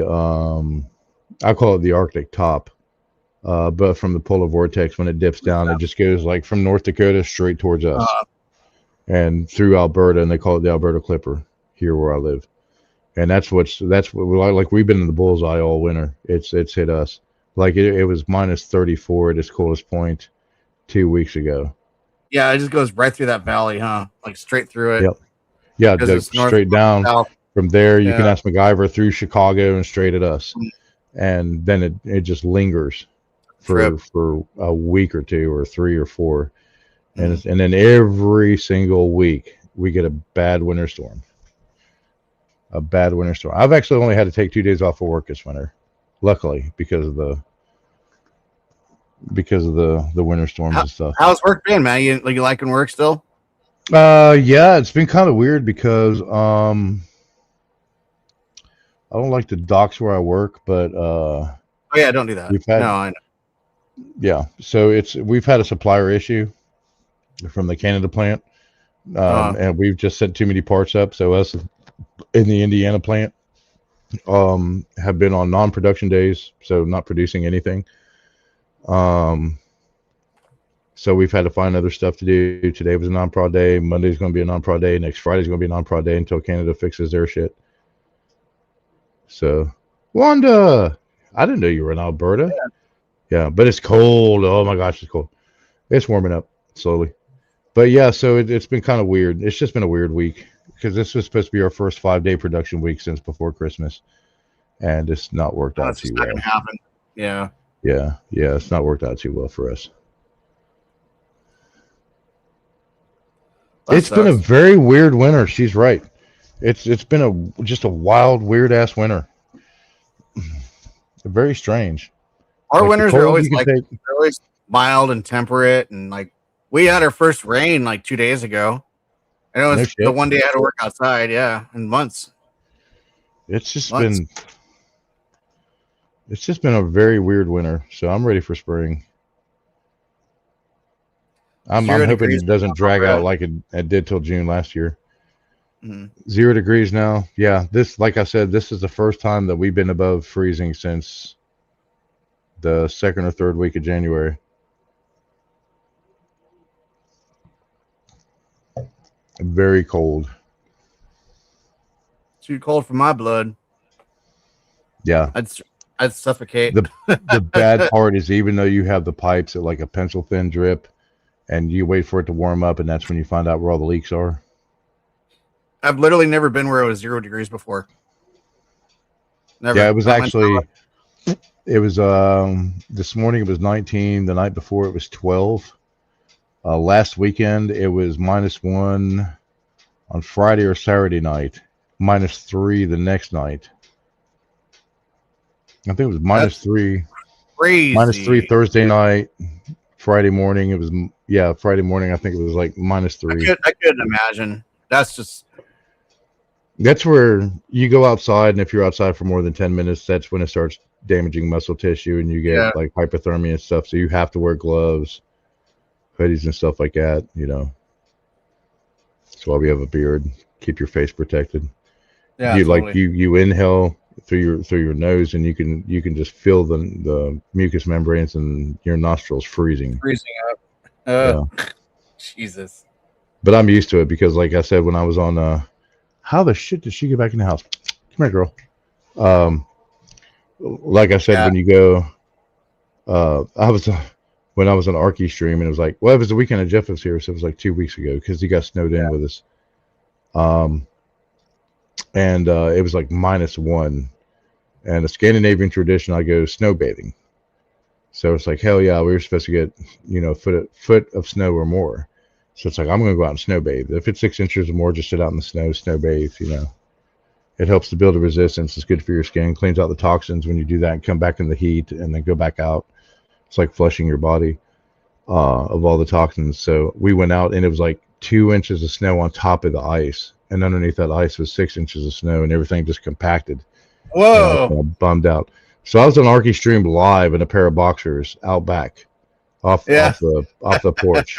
I call it the Arctic top, but from the polar vortex, when it dips down, it just goes like from North Dakota straight towards us and through Alberta, and they call it the Alberta Clipper here where I live. And that's what like we've been in the bullseye all winter. It's hit us. Like it was minus 34 at its coolest point 2 weeks ago. Yeah, it just goes right through that valley, huh? Like straight through it. Yep. Yeah, straight down. South. From there, you can ask MacGyver through Chicago and straight at us. And then it just lingers for a week or two or 3 or 4. And then every single week we get a bad winter storm. A bad winter storm. I've actually only had to take 2 days off of work this winter, luckily, because of the winter storms and stuff. How's work been, man? You liking work still? Yeah, it's been kind of weird because I don't like to dox where I work, but oh yeah, don't do that. I know. Yeah, so we've had a supplier issue from the Canada plant, and we've just sent too many parts up. So us in the Indiana plant have been on non-production days, so not producing anything. So we've had to find other stuff to do. Today was a non-prod day. Monday's going to be a non-prod day. Next Friday's going to be a non-prod day until Canada fixes their shit. So, Wanda, I didn't know you were in Alberta. Yeah, but it's cold. Oh my gosh, it's cold. It's warming up slowly. But yeah, so it's been kind of weird. It's just been a weird week because this was supposed to be our first 5-day production week since before Christmas, and it's not worked out too well. That's not gonna happen. Yeah. Yeah, it's not worked out too well for us. It's been a very weird winter. She's right. It's been just a wild, weird ass winter. Very strange. Our winters are always they're always mild and temperate, and like we had our first rain like 2 days ago, and it was the one day I had to work outside. Yeah, in months. It's just been a very weird winter. So I'm ready for spring. I'm hoping it doesn't drag out like it did till June last year. 0 degrees now. Yeah, like I said, this is the first time that we've been above freezing since the 2nd or 3rd week of January. Very cold. Too cold for my blood. Yeah. I'd suffocate. The bad part is even though you have the pipes at like a pencil thin drip and you wait for it to warm up, and that's when you find out where all the leaks are. I've literally never been where it was 0 degrees before. Never. Yeah, it was actually, it was, this morning it was 19. The night before it was 12. Last weekend it was -1 on Friday or Saturday night, -3 the next night. I think it was -3. Crazy. -3 Thursday night. Friday morning, it was, Friday morning, I think it was like -3. I couldn't imagine. That's where you go outside, and if you're outside for more than 10 minutes, that's when it starts damaging muscle tissue, and you get like hypothermia and stuff. So you have to wear gloves, hoodies, and stuff like that. You know, that's why we have a beard. Keep your face protected. Yeah, you inhale through your nose, and you can just feel the mucous membranes and your nostrils freezing up. Jesus. But I'm used to it because, like I said, when I was on how the shit did she get back in the house? Come here, girl. Like I said, when you go, when I was on Arky stream, and it was like, well, it was the weekend that Jeff was here, so it was like 2 weeks ago because he got snowed in with us. And it was like -1. And the Scandinavian tradition, I go snowbathing. So it's like, hell yeah, we were supposed to get, a foot of snow or more. So it's like, I'm going to go out and snow bathe. If it's 6 inches or more, just sit out in the snow bathe, you know. It helps to build a resistance. It's good for your skin, cleans out the toxins when you do that and come back in the heat and then go back out. It's like flushing your body of all the toxins. So we went out and it was like 2 inches of snow on top of the ice. And underneath that ice was 6 inches of snow and everything just compacted. Whoa. And I was bummed out. So I was on Arky Stream live in a pair of boxers out back off the porch.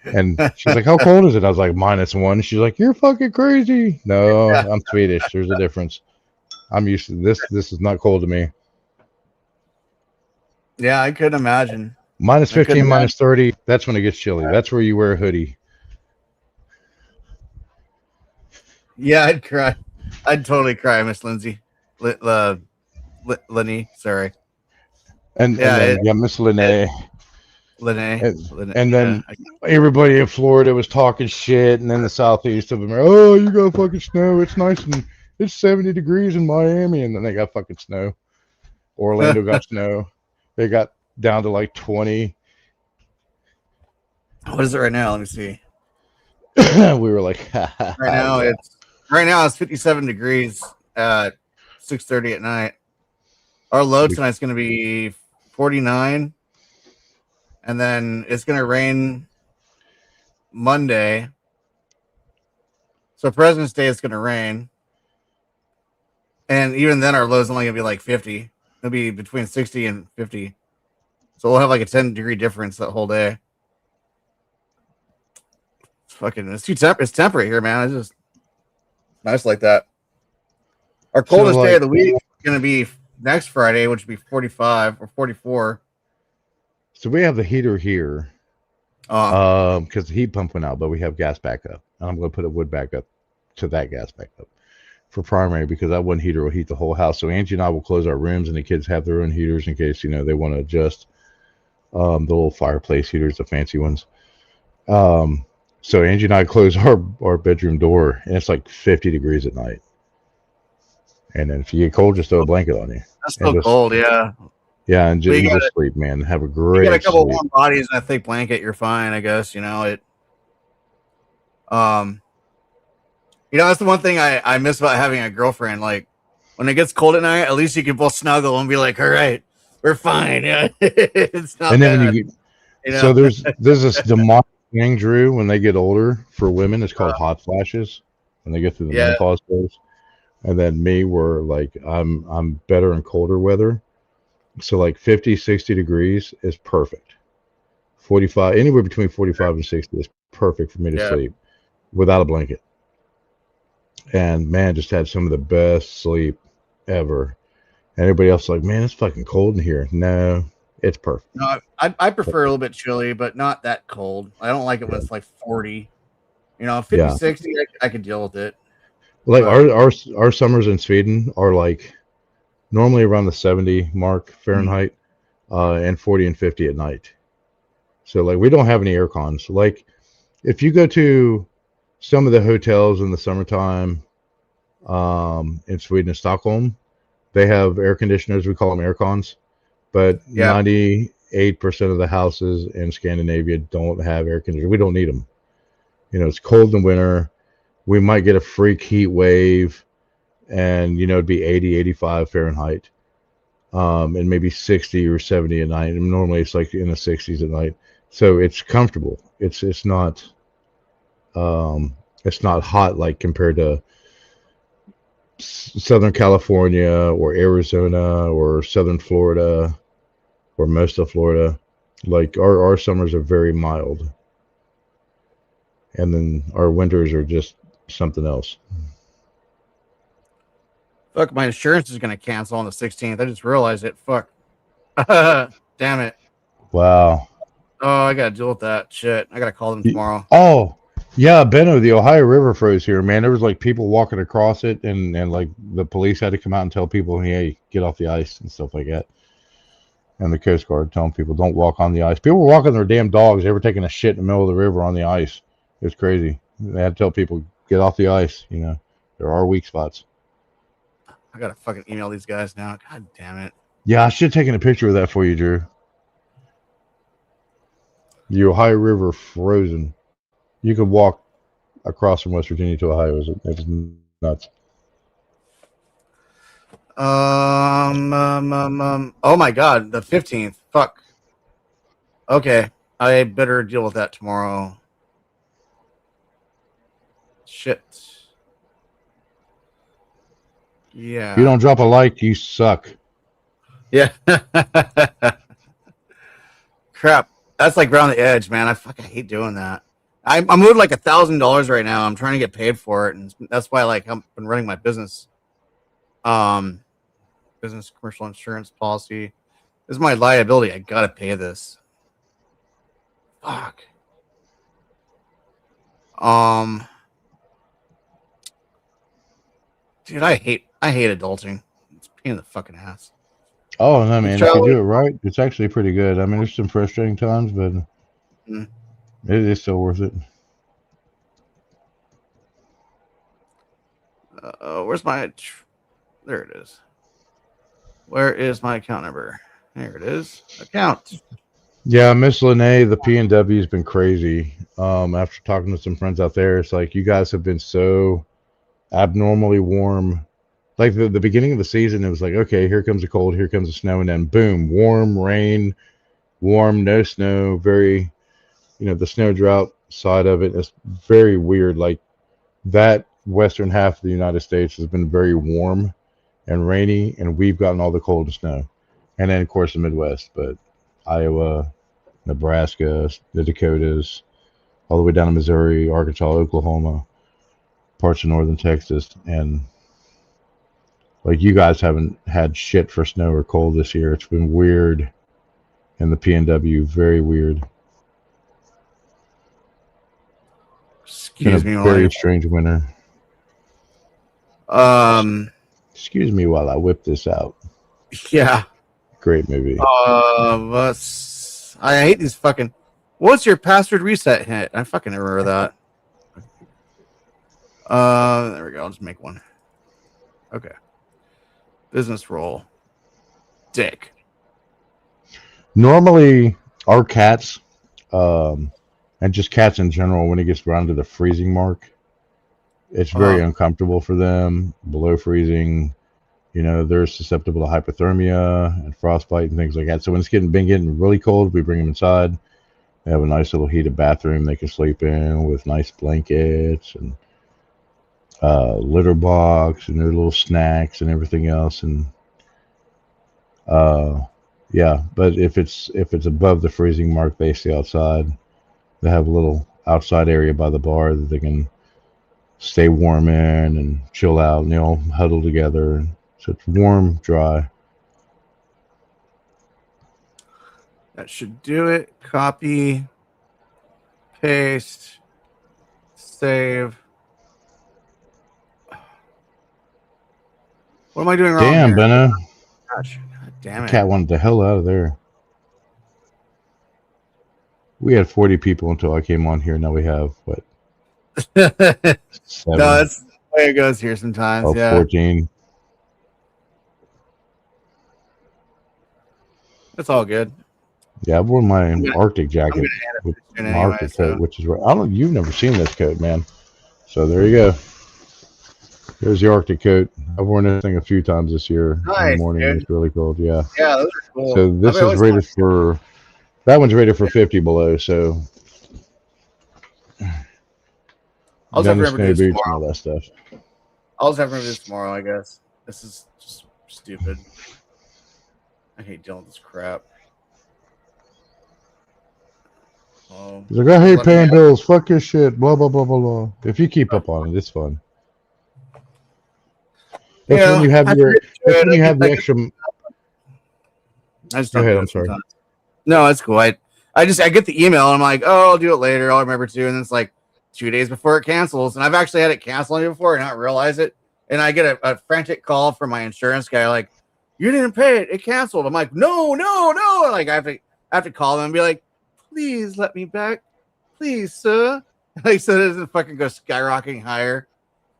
And she's like, how cold is it? I was like, -1. She's like, you're fucking crazy. No, I'm Swedish. There's a difference. I'm used to this. This is not cold to me. Yeah, I couldn't imagine. -15, -30. That's when it gets chilly. That's where you wear a hoodie. Yeah, I'd cry. I'd totally cry, Miss Lindsay. Lenny, sorry. And then Miss Lene. And then everybody in Florida was talking shit, and then the southeast of them are, oh, you got fucking snow. It's nice and it's 70 degrees in Miami, and then they got fucking snow. Orlando got snow. They got down to like 20. What is it right now? Let me see. We were like, right now it's 57 degrees at 6:30 at night. Our low tonight's going to be 49. And then it's going to rain Monday. So President's Day is going to rain. And even then, our low is only going to be like 50. It'll be between 60 and 50. So we'll have like a 10-degree difference that whole day. It's temperate here, man. It's just nice like that. Our coldest day of the week is going to be next Friday, which would be 45 or 44. So we have the heater here because the heat pump went out, but we have gas backup. And I'm going to put a wood backup to that gas backup for primary because that one heater will heat the whole house. So Angie and I will close our rooms and the kids have their own heaters in case, you know, they want to adjust the little fireplace heaters, the fancy ones. So Angie and I close our bedroom door and it's like 50 degrees at night. And then if you get cold, just throw a blanket on you. That's still cold, yeah. Yeah, and just sleep, man. Have a great you got a couple sleep. warm bodies and a thick blanket, you're fine, I guess. You know, that's the one thing I miss about having a girlfriend. Like, when it gets cold at night, at least you can both snuggle and be like, all right, we're fine. Yeah. It's not bad. So there's this demonic thing, Drew, when they get older for women, it's called hot flashes when they get through the menopause phase. And then me, we're like, I'm better in colder weather. So like 50, 60 degrees is perfect. 45, anywhere between 45 and 60 is perfect for me to sleep without a blanket. And man, just had some of the best sleep ever. And everybody else is like, man, it's fucking cold in here. No, it's perfect. No, I prefer a little bit chilly, but not that cold. I don't like it when it's like 40. 50, 60, I could deal with it. Like our summers in Sweden are like normally around the 70 mark Fahrenheit, and 40 and 50 at night. So like we don't have any air cons. Like if you go to some of the hotels in the summertime in Sweden and Stockholm, they have air conditioners. We call them air cons, but 98% of the houses in Scandinavia don't have air conditioners. We don't need them. It's cold in winter. We might get a freak heat wave and, it'd be 80, 85 Fahrenheit, and maybe 60 or 70 at night. And normally it's like in the 60s at night. So it's comfortable. It's not hot like compared to Southern California or Arizona or Southern Florida or most of Florida. Like our summers are very mild. And then our winters are just something else. Fuck, my insurance is going to cancel on the 16th. I just realized it. Fuck. Damn it. Wow. Oh, I got to deal with that shit. I got to call them tomorrow. Oh, yeah, Benno, the Ohio River froze here, man. There was like people walking across it and like the police had to come out and tell people, hey, get off the ice and stuff like that. And the Coast Guard telling people don't walk on the ice. People were walking their damn dogs. They were taking a shit in the middle of the river on the ice. It was crazy. They had to tell people, get off the ice. There are weak spots. I got to fucking email these guys now. God damn it. Yeah, I should have taken a picture of that for you, Drew. The Ohio River frozen. You could walk across from West Virginia to Ohio. It was nuts. Oh my God, the 15th. Fuck. Okay, I better deal with that tomorrow. Shit. Yeah. If you don't drop a like, you suck. Yeah. Crap. That's like around the edge, man. I fucking hate doing that. I'm owed like $1,000 right now. I'm trying to get paid for it, and that's why like I've been running my business. Business commercial insurance policy. This is my liability. I gotta pay this. Fuck. Dude, I hate adulting. It's a pain in the fucking ass. Oh no, man! If you do it right, it's actually pretty good. I mean, there's some frustrating times, but it is still worth it. Where's my? There it is. Where is my account number? There it is. Account. Yeah, Miss Lene, the P&W has been crazy. After talking to some friends out there, it's like you guys have been so abnormally warm. Like the beginning of the season, it was like, okay, here comes the cold, here comes the snow, and then boom, warm, rain, warm, no snow. Very, the snow drought side of it is very weird. Like that western half of the United States has been very warm and rainy, and we've gotten all the cold and snow. And then, of course, the Midwest, but Iowa, Nebraska, the Dakotas, all the way down to Missouri, Arkansas, Oklahoma, parts of northern Texas, and like you guys haven't had shit for snow or cold this year. It's been weird in the PNW, very weird. Excuse me, very strange winter. Excuse me while I whip this out. Yeah. Great movie. I hate these fucking. What's your password reset hit? I fucking remember that. There we go. I'll just make one. Okay. Business role. Dick. Normally, our cats, and just cats in general, when it gets around to the freezing mark, it's very uncomfortable for them. Below freezing, they're susceptible to hypothermia and frostbite and things like that. So when it's been getting really cold, we bring them inside. They have a nice little heated bathroom they can sleep in with nice blankets and litter box and their little snacks and everything else. And yeah, but if it's above the freezing mark, they stay outside. They have a little outside area by the bar that they can stay warm in and chill out, and they all huddle together. So it's warm, dry. That should do it. Copy, paste, save. What am I doing wrong? Damn, here? Benno. Gosh, God damn it. The cat wanted the hell out of there. We had 40 people until I came on here. Now we have, what? 7? No, that's the way it goes here sometimes. Oh, yeah. 14. That's all good. Yeah, I've worn my Arctic jacket with my anyway, Arctic coat, which is right. You've never seen this coat, man. So there you go. There's the Arctic coat. I've worn this thing a few times this year. In the morning, dude. It's really cold. Yeah. Yeah, those are cool. So this is rated for. That one's rated for 50 below. So. I'll just have to remember boots and all that stuff. I'll just have to remember this tomorrow, I guess. This is just stupid. I hate dealing with this crap. He's like, I hate paying bills. Fuck your shit. Blah, blah, blah, blah, blah. If you keep up on it, it's fun. That's when you have the extra. I just Go ahead. I'm sorry. No, it's cool. I get the email and I'm like, oh, I'll do it later. I'll remember to. And it's like 2 days before it cancels. And I've actually had it cancel on me before and not realize it. And I get a frantic call from my insurance guy, like, you didn't pay it. It canceled. I'm like, no. Like I have to call them and be like, please let me back. Please, sir. Like, so it doesn't fucking go skyrocketing higher.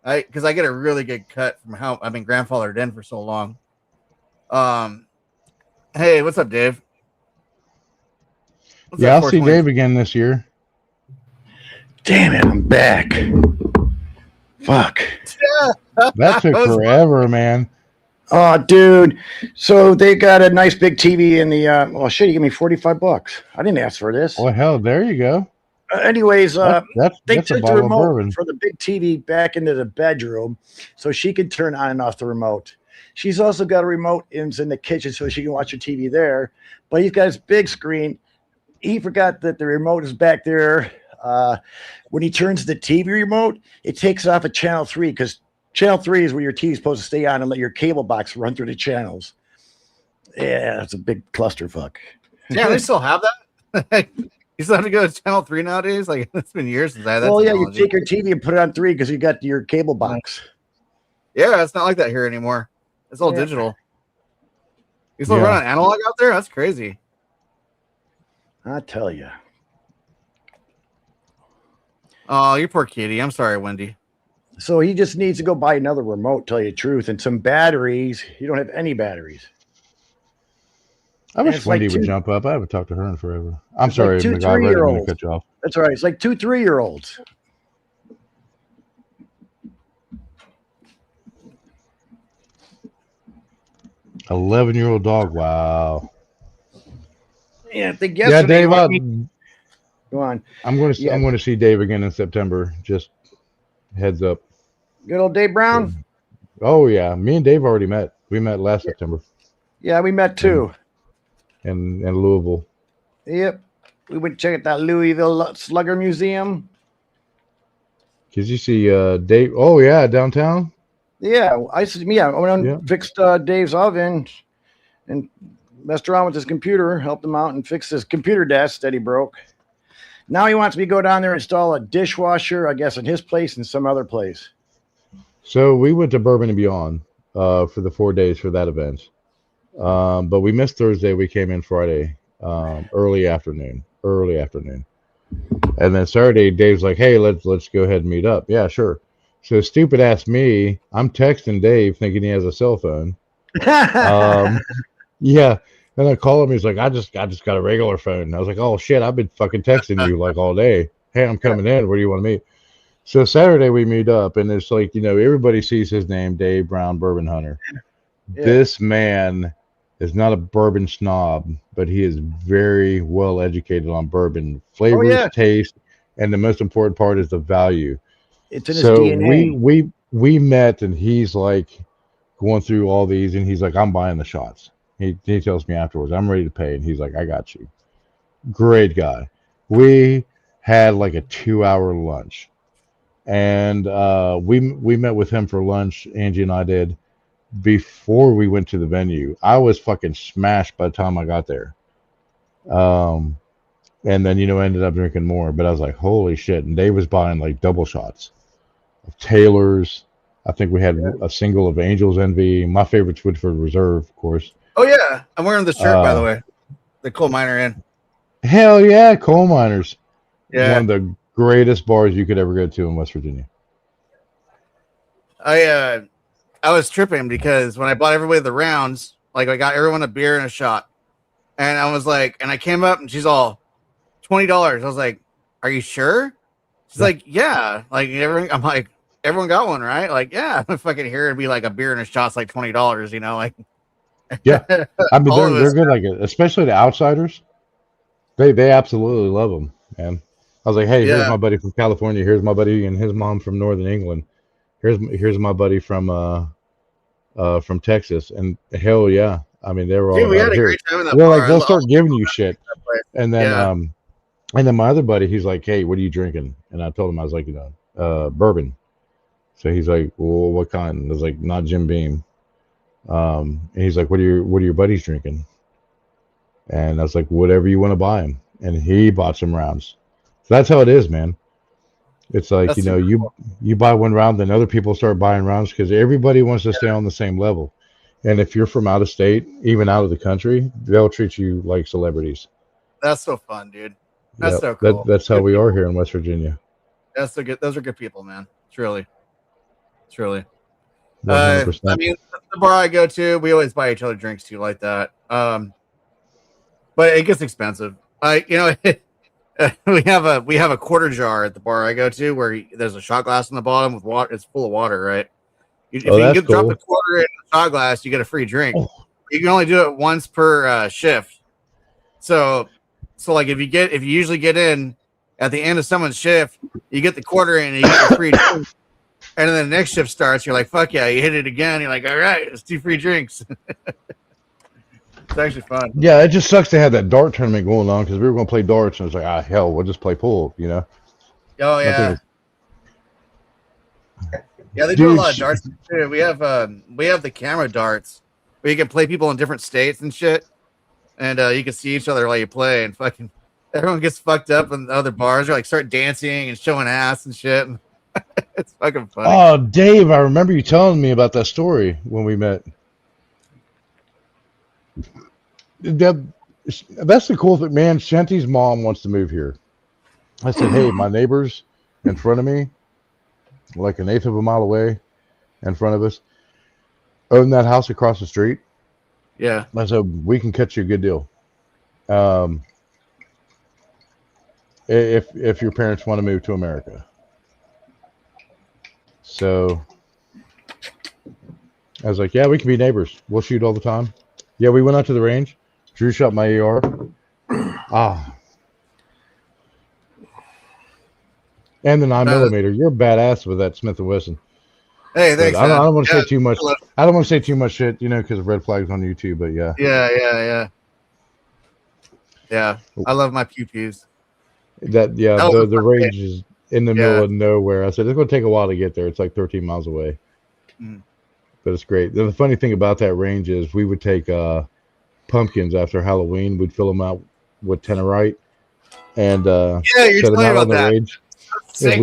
Because I get a really good cut from how I've been grandfathered in for so long. Hey, what's up, Dave? I'll see Dave again this year. Damn it, I'm back. Fuck. That took forever, man. Oh, dude. So they got a nice big TV in the. Well, shit, you give me $45. I didn't ask for this. Well, hell, there you go. Anyways, they that's a took the bottle of remote bourbon. for the big TV back into the bedroom so she could turn on and off the remote. She's also got a remote in the kitchen so she can watch her TV there. But he's got his big screen. He forgot that the remote is back there. When he turns the TV remote, it takes off at channel 3 because channel 3 is where your TV is supposed to stay on and let your cable box run through the channels. Yeah, it's a big clusterfuck. Yeah, they still have that. You still have to go to channel 3 nowadays. Like it's been years since I had that. Well, yeah, technology. you take your TV and put it on 3 because you got your cable box. Yeah, it's not like that here anymore. It's all digital. You still Yeah. run on analog out there? That's crazy. I tell you. Oh, you poor kitty. I'm sorry, Wendy. So he just needs to go buy another remote, tell you the truth, and some batteries. You don't have any batteries. I And wish it's like Wendy would two- jump up. I haven't talked to her in forever. I'm It's like sorry, two MacGyver. I didn't mean to 3-year-olds. cut you off. That's right. It's like 2 3-year-olds. A 11-year-old dog. Wow. Yeah, I think Yeah, yesterday. Dave. Go on. I'm going to. Yeah. I'm going to see Dave again in September. Just heads up. Good old Dave Brown. Oh yeah, me and Dave already met. We met last September Yeah, we met too. in Louisville. Yep. We went check out that Louisville Slugger Museum. Did you see Dave? Oh yeah, downtown. Yeah, I went on Yeah. fixed Dave's oven and messed around with his computer, helped him out and fixed his computer desk that he broke. Now he wants me to go down there and install a dishwasher, I guess, in his place and some other place. So we went to Bourbon and Beyond for the 4 days for that event, but we missed Thursday. We came in Friday, early afternoon, and then Saturday, Dave's like, "Hey, let's go ahead and meet up." Yeah, sure. So stupid ass me, I'm texting Dave thinking he has a cell phone. Yeah, and I call him. He's like, "I just got a regular phone." I was like, "Oh shit, I've been fucking texting you like all day. Hey, I'm coming in. Where do you want to meet?" So Saturday we meet up, and it's like, everybody sees his name, Dave Brown, Bourbon Hunter. Yeah. This man is not a bourbon snob, but he is very well educated on bourbon flavors, taste, and the most important part is the value. It's in his DNA. we met, and he's like going through all these, and he's like, "I'm buying the shots." He tells me afterwards, "I'm ready to pay," and he's like, "I got you." Great guy. We had like a 2-hour lunch. And we met with him for lunch. Angie and I did before we went to the venue. I was fucking smashed by the time I got there. And then ended up drinking more. But I was like, holy shit! And Dave was buying like double shots of Taylor's. I think we had a single of Angel's Envy. My favorite's Woodford Reserve, of course. Oh yeah, I'm wearing this shirt by the way. The coal miner in. Hell yeah, Coal Miners. Yeah. One of the greatest bars you could ever go to in West Virginia. I was tripping because when I bought everybody the rounds, like I got everyone a beer and a shot, and I was like, and I came up and she's all $20. I was like, "Are you sure?" She's like, "Yeah." Like everyone, I'm like, "Everyone got one, right?" Like, yeah. If I could hear it'd be like a beer and a shot's like $20, like. Yeah, I mean All of they're us- good, like especially the outsiders. They absolutely love them, man. I was like, hey, here's Yeah. my buddy from California. Here's my buddy and his mom from Northern England. Here's my buddy from Texas. And hell yeah, I mean they were all Dude, we about had a here. great time in that They're bar. like they'll start giving you shit, that place. and then Yeah. and then my other buddy, he's like, hey, what are you drinking? And I told him I was like, bourbon. So he's like, well, what kind? And I was like, not Jim Beam. And he's like, what are your buddies drinking? And I was like, whatever you want to buy him. And he bought some rounds. So that's how it is, man. It's like, That's super you buy one round, then other people start buying rounds because everybody wants to stay on the same level. And if you're from out of state, even out of the country, they'll treat you like celebrities. That's so fun, dude. That's Yep. so cool. That's how we are here in West Virginia. That's so good. Those are good people, man. It's really. 100%. I mean, the bar I go to, we always buy each other drinks too, like that. But it gets expensive. we have a quarter jar at the bar I go to where there's a shot glass on the bottom with water. It's full of water, right? If you can drop the quarter in the shot glass, you get a free drink. Oh. You can only do it once per shift. So like if you usually get in at the end of someone's shift, you get the quarter in and you get your free drink. And then the next shift starts, you're like, fuck yeah, you hit it again. You're like, all right, it's 2 free drinks. It's actually fun. Yeah, it just sucks to have that dart tournament going on because we were going to play darts and it's like, hell, we'll just play pool, you know? Oh, yeah. Yeah, they do a lot of darts too. We have the camera darts where you can play people in different states and shit. And you can see each other while you play, and fucking everyone gets fucked up in the other bars or like start dancing and showing ass and shit. It's fucking funny. Oh, Dave, I remember you telling me about that story when we met. That's the cool thing, man. Shanti's mom wants to move here. I said, hey, my neighbors in front of me, like an eighth of a mile away in front of us, own that house across the street. Yeah. I said, we can cut you a good deal. If your parents want to move to America. So I was like, yeah, we can be neighbors. We'll shoot all the time. Yeah, we went out to the range. Drew shot my AR. And the 9mm. You're a badass with that Smith & Wesson. Hey, thanks. I don't want to say too much. I don't want to say too much shit, you know, because of red flags on YouTube. But yeah. Yeah. I love my pew-pews. The range is in the middle of nowhere. I said it's going to take a while to get there. It's like 13 miles away. But it's great. The funny thing about that range is we would take pumpkins after Halloween. We'd fill them out with Tenorite and you're set them out on the that. range. And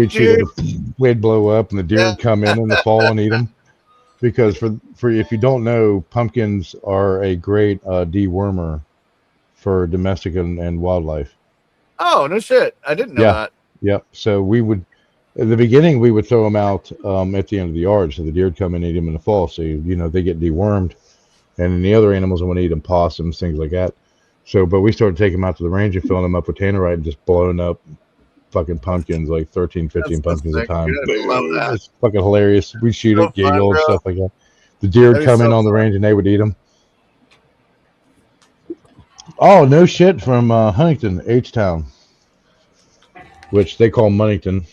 we'd blow up, and the deer would come in the fall and eat them. Because for if you don't know, pumpkins are a great dewormer for domestic and wildlife. Oh, no shit! I didn't know that. Yep. So we would, in the beginning, we would throw them out at the end of the yard, so the deer would come and eat them in the fall. So they get dewormed, and then the other animals want to eat them, possums, things like that. So, but we started taking them out to the range and filling them up with Tannerite and just blowing up fucking pumpkins, like 13, 15 pumpkins at a time. It's fucking hilarious. We'd shoot it, giggle, stuff like that. The deer would come in on the range and they would eat them. Oh, no shit, from Huntington, H-Town, which they call Munnington.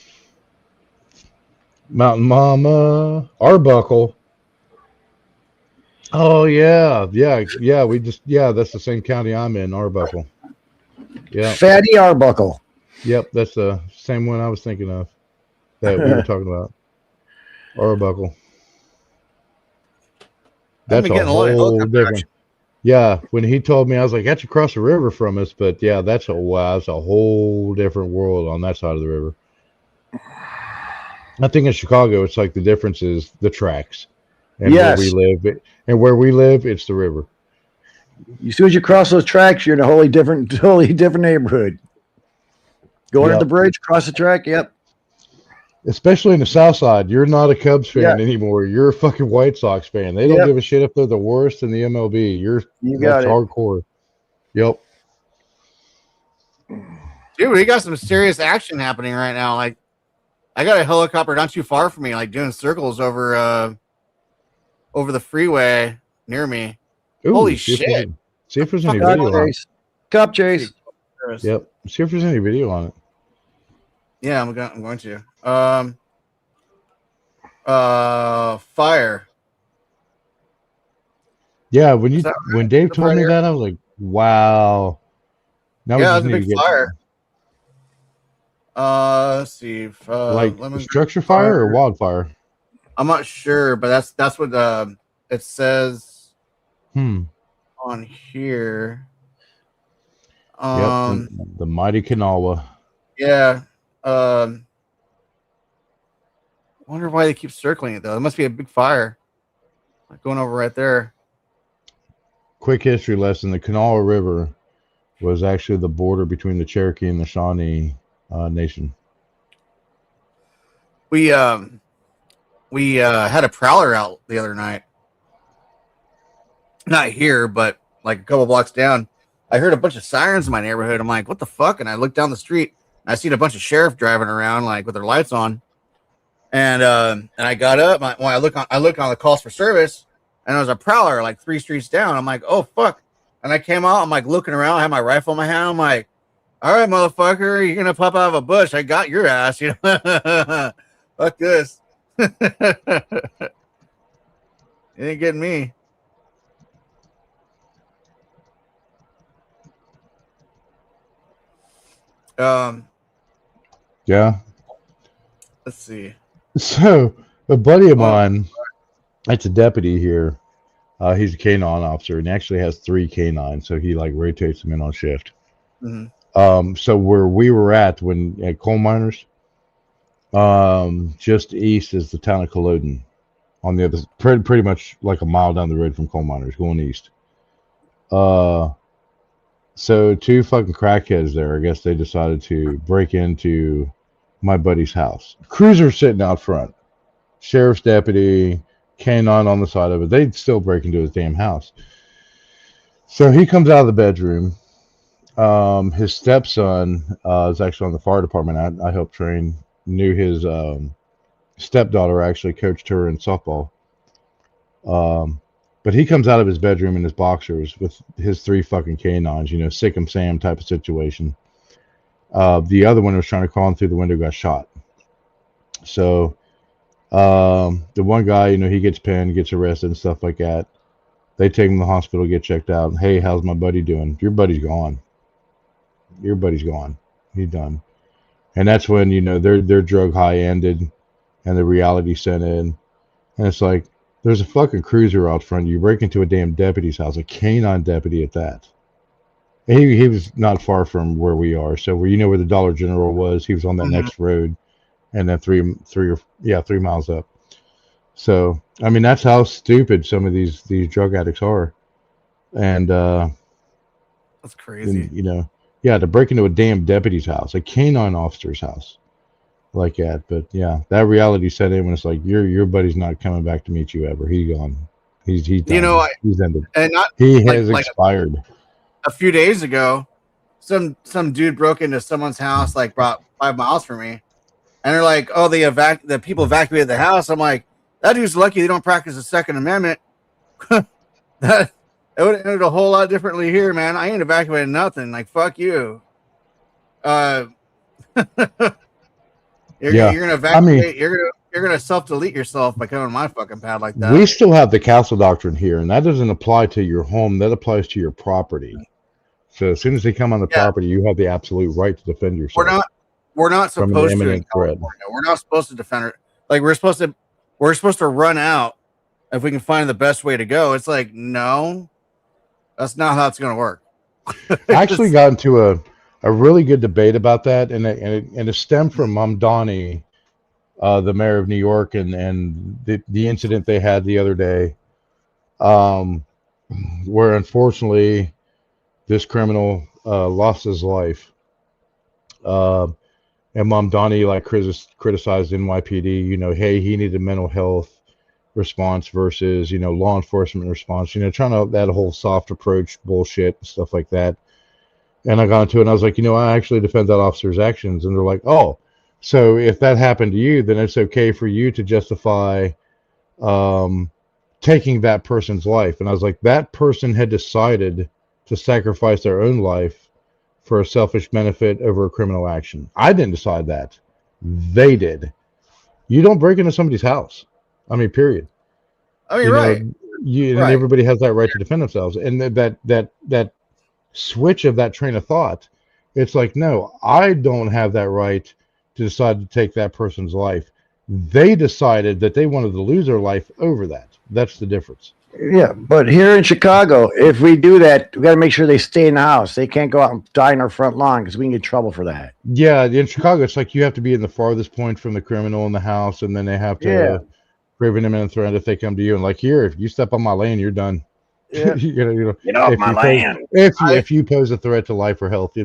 Mountain Mama, Arbuckle. Oh, yeah. That's the same county I'm in, Arbuckle. Yeah. Fatty Arbuckle. Yep, that's the same one I was thinking of that we were talking about. Arbuckle. That's a whole different. Yeah, when he told me, I was like, that's across the river from us, but yeah, that's a whole different world on that side of the river. I think in Chicago, it's like the difference is the tracks, and where we live, it's the river. As soon as you cross those tracks, you're in a totally different neighborhood. Go under the bridge, cross the track. Yep. Especially in the South Side, you're not a Cubs fan anymore. You're a fucking White Sox fan. They don't give a shit if they're the worst in the MLB. That's hardcore. Yep. Dude, we got some serious action happening right now. Like, I got a helicopter not too far from me, like doing circles over the freeway near me. Ooh, holy shit! See if there's any video on it. Cop chase. Yep. See if there's any video on it. Yeah, I'm going to. Fire. Yeah, when Dave told me that, I was like, wow. Now we just need to get fire. Let's see. Like structure fire or wildfire? I'm not sure, but that's what it says on here. The mighty Kanawha. Yeah. Wonder why they keep circling it though. It must be a big fire. Like going over right there. Quick history lesson: the Kanawha River was actually the border between the Cherokee and the Shawnee nation. We had a prowler out the other night. Not here, but like a couple blocks down. I heard a bunch of sirens in my neighborhood. I'm like, what the fuck? And I look down the street. I seen a bunch of sheriff driving around like with their lights on. And I got up. When I look on the calls for service, and there was a prowler like 3 streets down. I'm like, oh fuck! And I came out. I'm like looking around. I had my rifle in my hand. I'm like, all right, motherfucker, you're gonna pop out of a bush. I got your ass. You know, fuck this. You ain't getting me. Yeah. Let's see. So a buddy of mine, it's a deputy here. He's a K9 officer, and he actually has 3 K9s, so he like rotates them in on shift. Mm-hmm. So where we were at coal miners, just east is the town of Culloden, on the other, pretty much like a mile down the road from coal miners, going east. So 2 fucking crackheads there, I guess they decided to break into my buddy's house. Cruiser sitting out front, sheriff's deputy, K9 on the side of it. They'd still break into his damn house. So he comes out of the bedroom. His stepson is actually on the fire department. I helped train. Knew his stepdaughter, actually coached her in softball. But he comes out of his bedroom in his boxers with his 3 fucking K9s, you know, sick 'em Sam type of situation. The other one was trying to crawl in through the window, got shot. So the one guy, you know, he gets pinned, gets arrested and stuff like that. They take him to the hospital, get checked out. Hey, how's my buddy doing? Your buddy's gone. Your buddy's gone. He's done. And that's when, you know, their drug high ended and the reality set in. And it's like, there's a fucking cruiser out front. You break into a damn deputy's house, a K9 deputy at that. And he was not far from where we are. So where, you know, where the Dollar General was, he was on that next road, and then 3 miles up. So I mean, that's how stupid some of these drug addicts are. And that's crazy. And, you know, yeah, to break into a damn deputy's house, a K9 officer's house, like that. But yeah, that reality set in when it's like your buddy's not coming back to meet you ever. He's gone. He's done. You know, he's ended. And not he has expired. A few days ago, some dude broke into someone's house like about 5 miles from me, and they're like, "Oh, the people evacuated the house." I'm like, "That dude's lucky they don't practice the Second Amendment." That it would have ended a whole lot differently here, man. I ain't evacuated nothing. Like, fuck you. You're gonna evacuate. I mean, you're gonna self-delete yourself by coming to my fucking pad like that. We still have the castle doctrine here, and that doesn't apply to your home. That applies to your property. So as soon as they come on the property, you have the absolute right to defend yourself. We're not supposed to in California. We're not supposed to defend it. Like we're supposed to run out if we can find the best way to go. It's like, no, that's not how it's going to work. I actually got into a really good debate about that, and it stemmed from Mamdani, the mayor of New York, and the incident they had the other day, where unfortunately this criminal lost his life. And Mamdani like criticized NYPD, you know, hey, he needed mental health response versus, you know, law enforcement response, you know, trying to that whole soft approach bullshit and stuff like that. And I got into it and I was like, you know, I actually defend that officer's actions. And they're like, oh, so if that happened to you, then it's okay for you to justify taking that person's life. And I was like, that person had decided to sacrifice their own life for a selfish benefit over a criminal action. I didn't decide that. They did. You don't break into somebody's house. I mean, period. I mean, right. And everybody has that right to defend themselves. And that switch of that train of thought, it's like, no, I don't have that right to decide to take that person's life. They decided that they wanted to lose their life over that. That's the difference. Yeah, but here in Chicago, if we do that, we got to make sure they stay in the house. They can't go out and die in our front lawn because we can get in trouble for that. Yeah, in Chicago, it's like you have to be in the farthest point from the criminal in the house, and then they have to prevent them in the threat if they come to you. And like here, if you step on my lane, you're done. Yeah. Get off my land. If you pose a threat to life or health,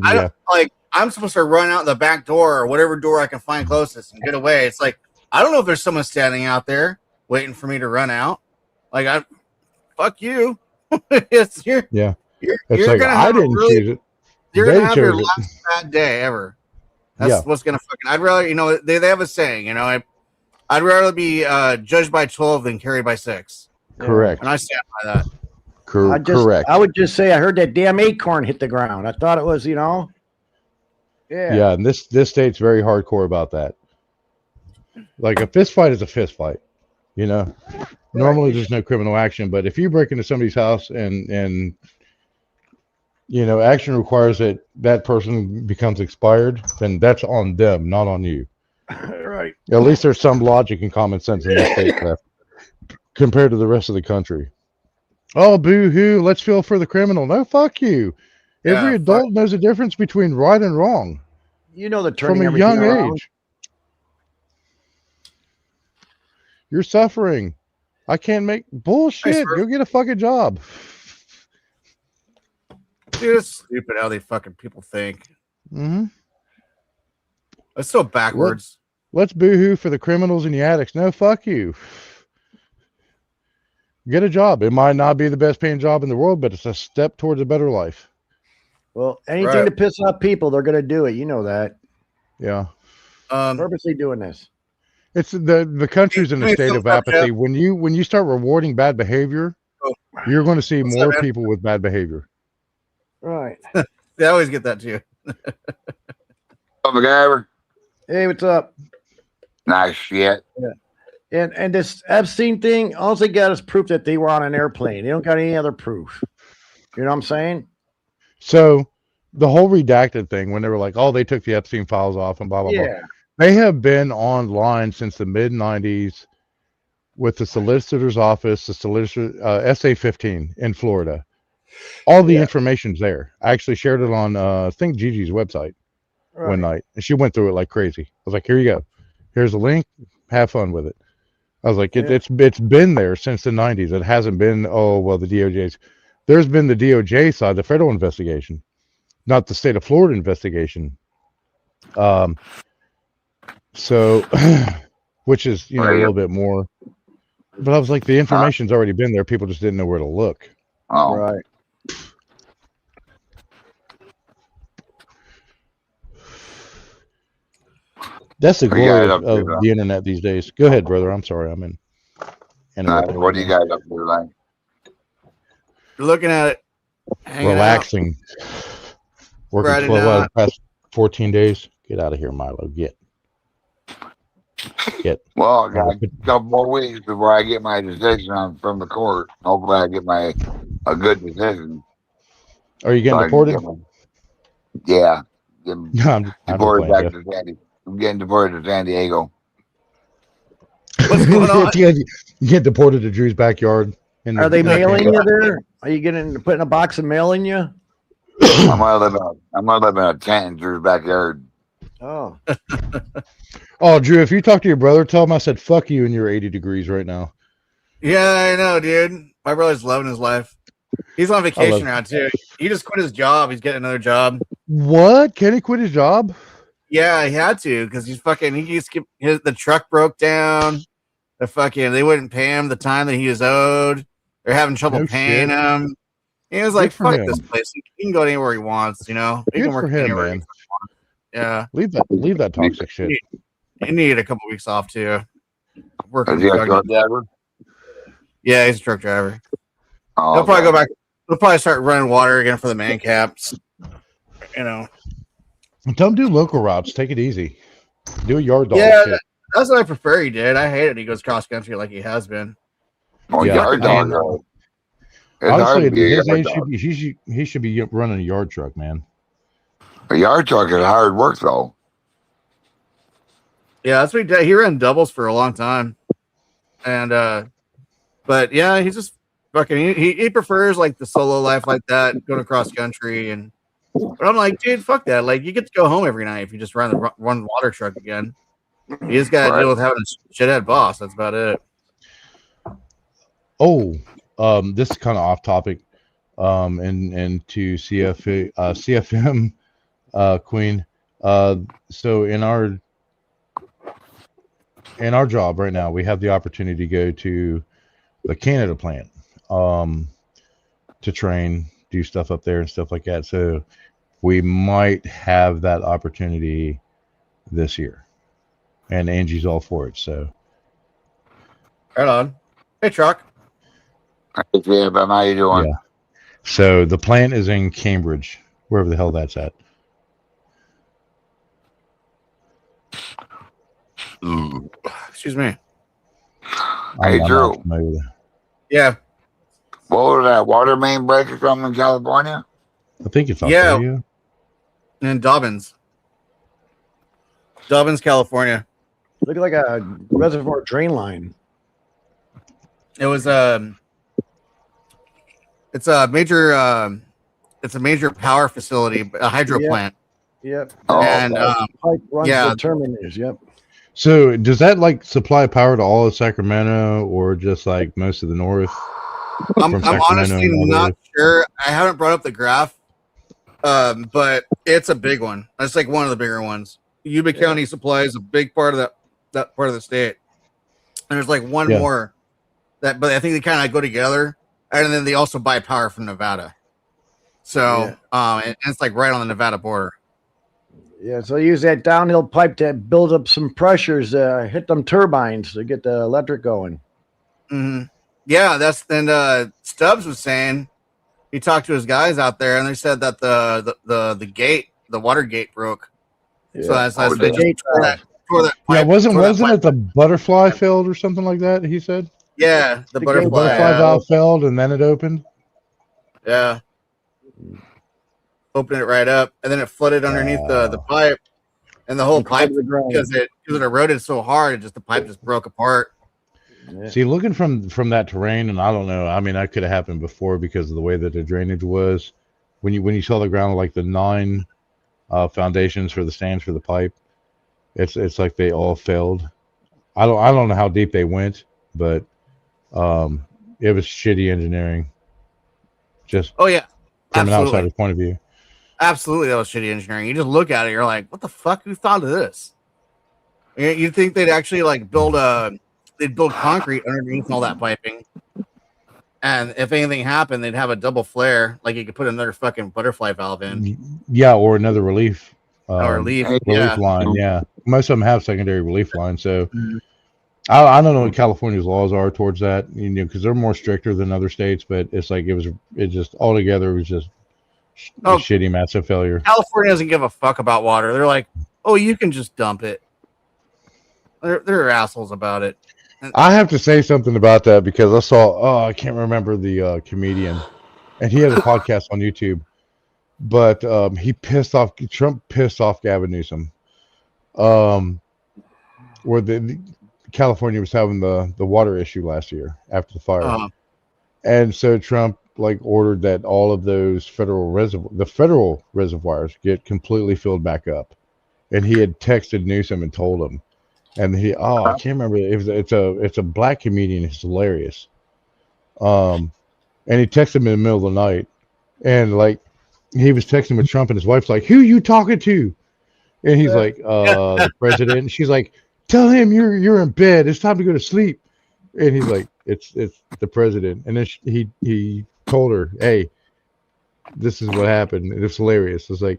I'm supposed to run out the back door or whatever door I can find closest and get away. It's like, I don't know if there's someone standing out there waiting for me to run out. Like, fuck you. You're It's like, I didn't choose it. You're gonna They have your chose it. last bad day ever. That's Yeah. what's gonna fucking. I'd rather, they have a saying, I'd rather be judged by 12 than carried by 6. Correct. And I stand by that. Correct. I would just say I heard that damn acorn hit the ground. I thought it was, Yeah. Yeah, and this state's very hardcore about that. Like a fist fight is a fist fight, Normally there's no criminal action, but if you break into somebody's house and action requires that person becomes expired, then that's on them, not on you. Right. At least there's some logic and common sense in this state left compared to the rest of the country. Oh, boo-hoo, let's feel for the criminal. No, fuck you. Every adult knows the difference between right and wrong. They're turning from a everything young around. age. You're suffering. I can't make bullshit. Go get a fucking job. Dude, it's stupid how they fucking people think. Mm-hmm. It's so backwards. Let's boo-hoo for the criminals and the addicts. No, fuck you. Get a job. It might not be the best paying job in the world, but it's a step towards a better life. Well, anything to piss off people, they're going to do it. You know that. Yeah. Purposely doing this. It's the country's in a state of apathy. When you start rewarding bad behavior, you're going to see more people with bad behavior. Right. They always get that too. MacGyver. Hey, what's up? Nice shit. Yeah. And this Epstein thing, all they got is proof that they were on an airplane. They don't got any other proof. You know what I'm saying? So the whole redacted thing, when they were like, oh, they took the Epstein files off and blah, blah, blah. They have been online since the mid-90s with the solicitor's office, the solicitor, SA-15 in Florida. All the information's there. I actually shared it on, I think, Gigi's website one night. And she went through it like crazy. I was like, here you go. Here's a link. Have fun with it. I was like, it's been there since the 90s. It hasn't been, the DOJ's. There's been the DOJ side, the federal investigation, not the state of Florida investigation. So, which is, a little bit more. But I was like, the information's already been there. People just didn't know where to look. Oh. Right. That's the glory of the internet these days. Go ahead, brother. I'm sorry. I'm in. What do you guys up to tonight? Looking at it. Relaxing. Working 12 hours the past 14 days. Get out of here, Milo. Get. Well, I got a couple more weeks before I get my decision from the court. Hopefully I get a good decision. Are you getting deported? Yeah. I'm deported back to I'm getting deported to San Diego. What's going on? You get deported to Drew's backyard. Are they mailing you there? Are you putting a box of mail in you? I'm gonna live in a tent in Drew's backyard. Oh. Oh, Drew, if you talk to your brother, tell him I said fuck you and you're 80 degrees right now. Yeah, I know, dude. My brother's loving his life. He's on vacation now too. He just quit his job. He's getting another job. What? Can he quit his job? Yeah, he had to because the truck broke down. They wouldn't pay him the time that he was owed. They're having trouble paying him. He was like, fuck this place. He can go anywhere he wants, He can work anywhere he wants. Yeah. Leave that toxic shit. He needed a couple weeks off too. Is he a truck driver? Yeah, he's a truck driver. Oh, He'll probably go back. He'll probably start running water again for the man caps. Don't do local routes. Take it easy. Do a yard dog. Yeah, shit. That's what I prefer. He did. I hate it. He goes cross country like he has been. Yard dog. Honestly, at his age, he should be running a yard truck, man. A yard truck is hard work, though. Yeah, that's what he did. He ran doubles for a long time, and but yeah, he's just fucking. He prefers like the solo life like that, going across country, and. But I'm like, dude, fuck that. Like, you get to go home every night if you just run the water truck again. You just got to deal with having a shithead boss. That's about it. Oh, this is kind of off topic. And to CFM Queen. So in our job right now, we have the opportunity to go to the Canada plant to train, do stuff up there and stuff like that. So we might have that opportunity this year, and Angie's all for it. So Right on. Hey, Truck. Yeah, but how you doing? yeah. So the plant is in Cambridge, wherever the hell that's at. Excuse me. Hey, I'm Drew. not familiar with it. Yeah. What was that water main break or something in California? I think it's Yeah. Australia. In Dobbins, California. Look like a reservoir drain line. It was it's a major power facility, a hydro plant. Yep. Oh, And Pipe runs yeah. to terminators. Yep. So does that like supply power to all of Sacramento, or just like most of the north? I'm Sacramento honestly and all not those? sure. I haven't brought up the graph, but it's a big one. It's like one of the bigger ones. Yuba County supplies a big part of that part of the state, and there's like one more that, but I think they kind of go together, and then they also buy power from Nevada. So, and it's like right on the Nevada border. Yeah, so use that downhill pipe to build up some pressures, hit them turbines to get the electric going. Mm-hmm. Yeah, and Stubbs was saying he talked to his guys out there, and they said that the gate, the water gate broke. Yeah. So that's they just tore that pipe, wasn't it the butterfly failed or something like that? He said. Yeah, the butterfly valve failed, and then it opened. Yeah. Opened it right up, and then it flooded underneath the pipe, and the whole pipe, because it eroded so hard, the pipe just broke apart. Yeah. See, looking from that terrain, and I don't know. I mean, that could have happened before because of the way that the drainage was. When you saw the ground, like the 9 foundations for the stands for the pipe, it's like they all failed. I don't know how deep they went, but it was shitty engineering. Just from an outsider's point of view. Absolutely, that was shitty engineering. You just look at it, you're like, "What the fuck? Who thought of this?" You'd think they'd actually like build concrete underneath all that piping, and if anything happened, they'd have a double flare, like you could put another fucking butterfly valve in. Yeah, or another relief. Relief line. Yeah, most of them have secondary relief lines. So I don't know what California's laws are towards that, because they're more stricter than other states. But it's like it just altogether was just a shitty, massive failure. California doesn't give a fuck about water. They're like, oh, you can just dump it. They're assholes about it. I have to say something about that because I saw, I can't remember the comedian, and he had a podcast on YouTube, but Trump pissed off Gavin Newsom, where the California was having the water issue last year after the fire. And so Trump ordered that all of those federal reservoirs get completely filled back up. And he had texted Newsom and told him. And I can't remember. It's a black comedian. It's hilarious. And he texted him in the middle of the night. And he was texting with Trump, and his wife's like, "Who you talking to?" And he's like, "The president." And she's like, "Tell him you're in bed. It's time to go to sleep." And he's like, "It's the president." And then he told her, "Hey, this is what happened." And it's hilarious. It's like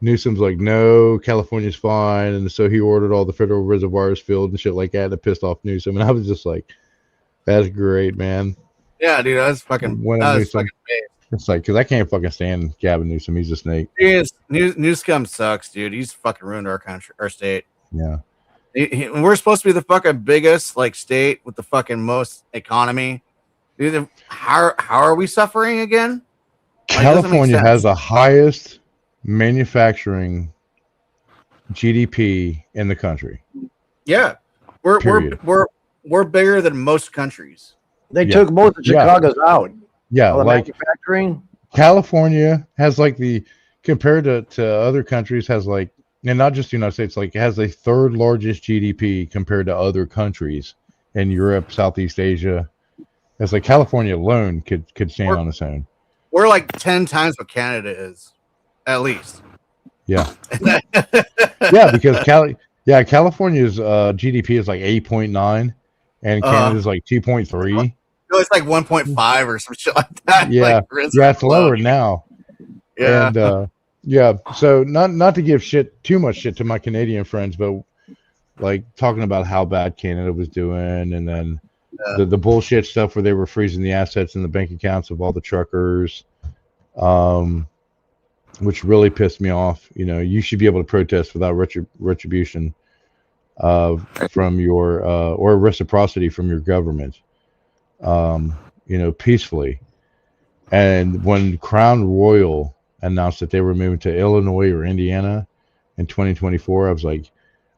Newsom's like, "No, California's fine," and so he ordered all the federal reservoirs filled and shit like that. That pissed off Newsom, and I was just like, "That's great, man." Yeah, dude, that's fucking. Fucking it's like, because I can't fucking stand Gavin Newsom. He's a snake. Newsom sucks, dude. He's fucking ruined our country, our state. Yeah. We're supposed to be the fucking biggest state with the fucking most economy. Dude, how are we suffering again? California has the highest manufacturing GDP in the country. Yeah, we're bigger than most countries. They took most of Chicago's out. Yeah, manufacturing. California has compared to other countries, has and not just the United States, it has the 3rd largest GDP compared to other countries in Europe, Southeast Asia. It's like California alone could stand on its own. We're 10 times what Canada is, at least. Yeah. Yeah, because California's GDP is 8.9, and Canada's 2.3. No, it's like 1.5 or some shit like that. Yeah, Like, yeah, it's lower now. Yeah. And yeah, so not to give too much shit to my Canadian friends, but like talking about how bad Canada was doing, and then the bullshit stuff where they were freezing the assets in the bank accounts of all the truckers, which really pissed me off. You know, you should be able to protest without retribution from your or reciprocity from your government, you know, peacefully. And when Crown Royal announced that they were moving to Illinois or Indiana in 2024, I was like,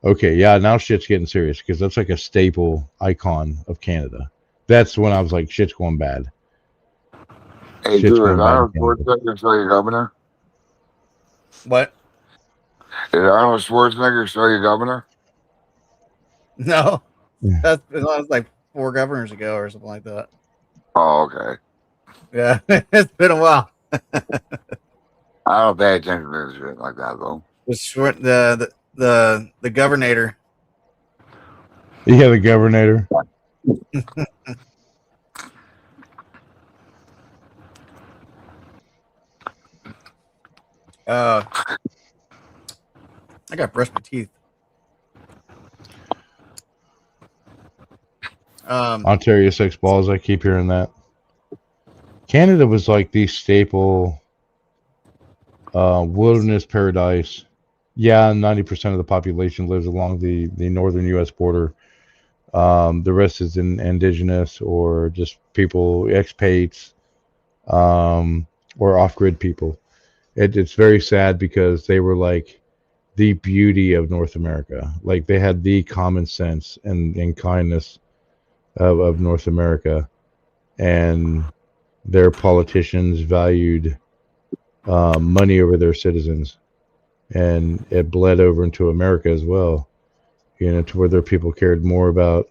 okay, yeah, now shit's getting serious, because that's like a staple icon of Canada. That's when I was like, shit's going bad. Hey, Shit's Drew, going is bad in Arnold Canada. Schwarzenegger still your governor? What? Is Arnold Schwarzenegger still your governor? No. That was like 4 governors ago or something like that. Oh, okay. Yeah. It's been a while. I don't pay attention to shit like that, though. The governor. Yeah, the governor. I got to brush my teeth. Ontario 6 balls. I keep hearing that. Canada was like the staple wilderness paradise. Yeah, 90% of the population lives along the northern U.S. border. The rest is indigenous or just people, expats, or off-grid people. It's very sad because they were like the beauty of North America. Like they had the common sense and kindness of North America, and their politicians valued money over their citizens, and it bled over into America as well. You know, to where their people cared more about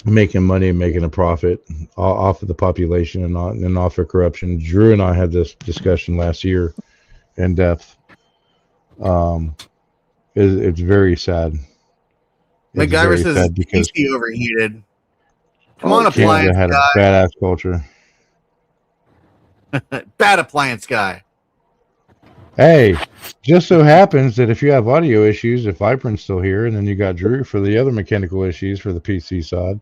making money and making a profit off of the population and off of corruption. Drew and I had this discussion last year in depth. It's very sad. MacGyver says PC overheated. Come on, Canada appliance had guy. a badass culture. Bad appliance guy. Hey, just so happens that if you have audio issues, if Vibrant's still here, and then you got Drew for the other mechanical issues for the PC side.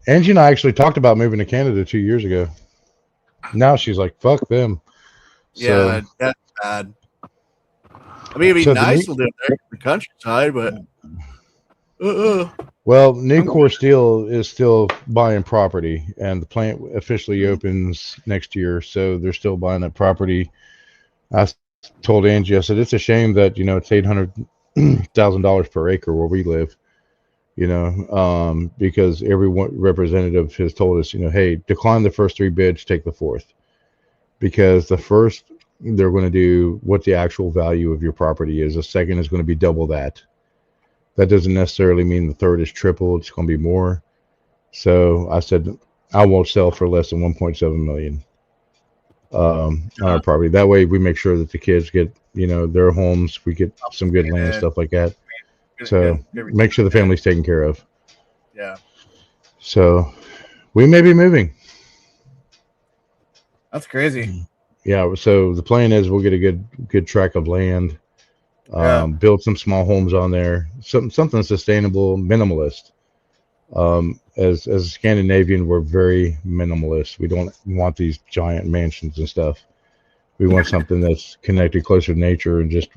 Angie and I actually talked about moving to Canada 2 years ago. Now she's like, fuck them. Yeah, that's bad. I mean, it'd be nice to live there in the countryside, but well, Nucor Steel is still buying property, and the plant officially opens next year, so they're still buying that property. I told Angie, I said, it's a shame that, you know, it's $800,000 per acre where we live, you know, because every representative has told us, you know, hey, decline the first 3 bids, take the 4th, because the first, they're going to do what the actual value of your property is. The second is going to be double that. That doesn't necessarily mean the third is triple. It's going to be more. So I said, I won't sell for less than 1.7 million on our property. That way we make sure that the kids get, you know, their homes. We get some good land, stuff like that. So make sure the family's taken care of. Yeah. So we may be moving. That's crazy. Yeah. So the plan is we'll get a good tract of land. Build some small homes on there, something sustainable, minimalist. As a Scandinavian, we're very minimalist. We don't want these giant mansions and stuff. We want something that's connected closer to nature and just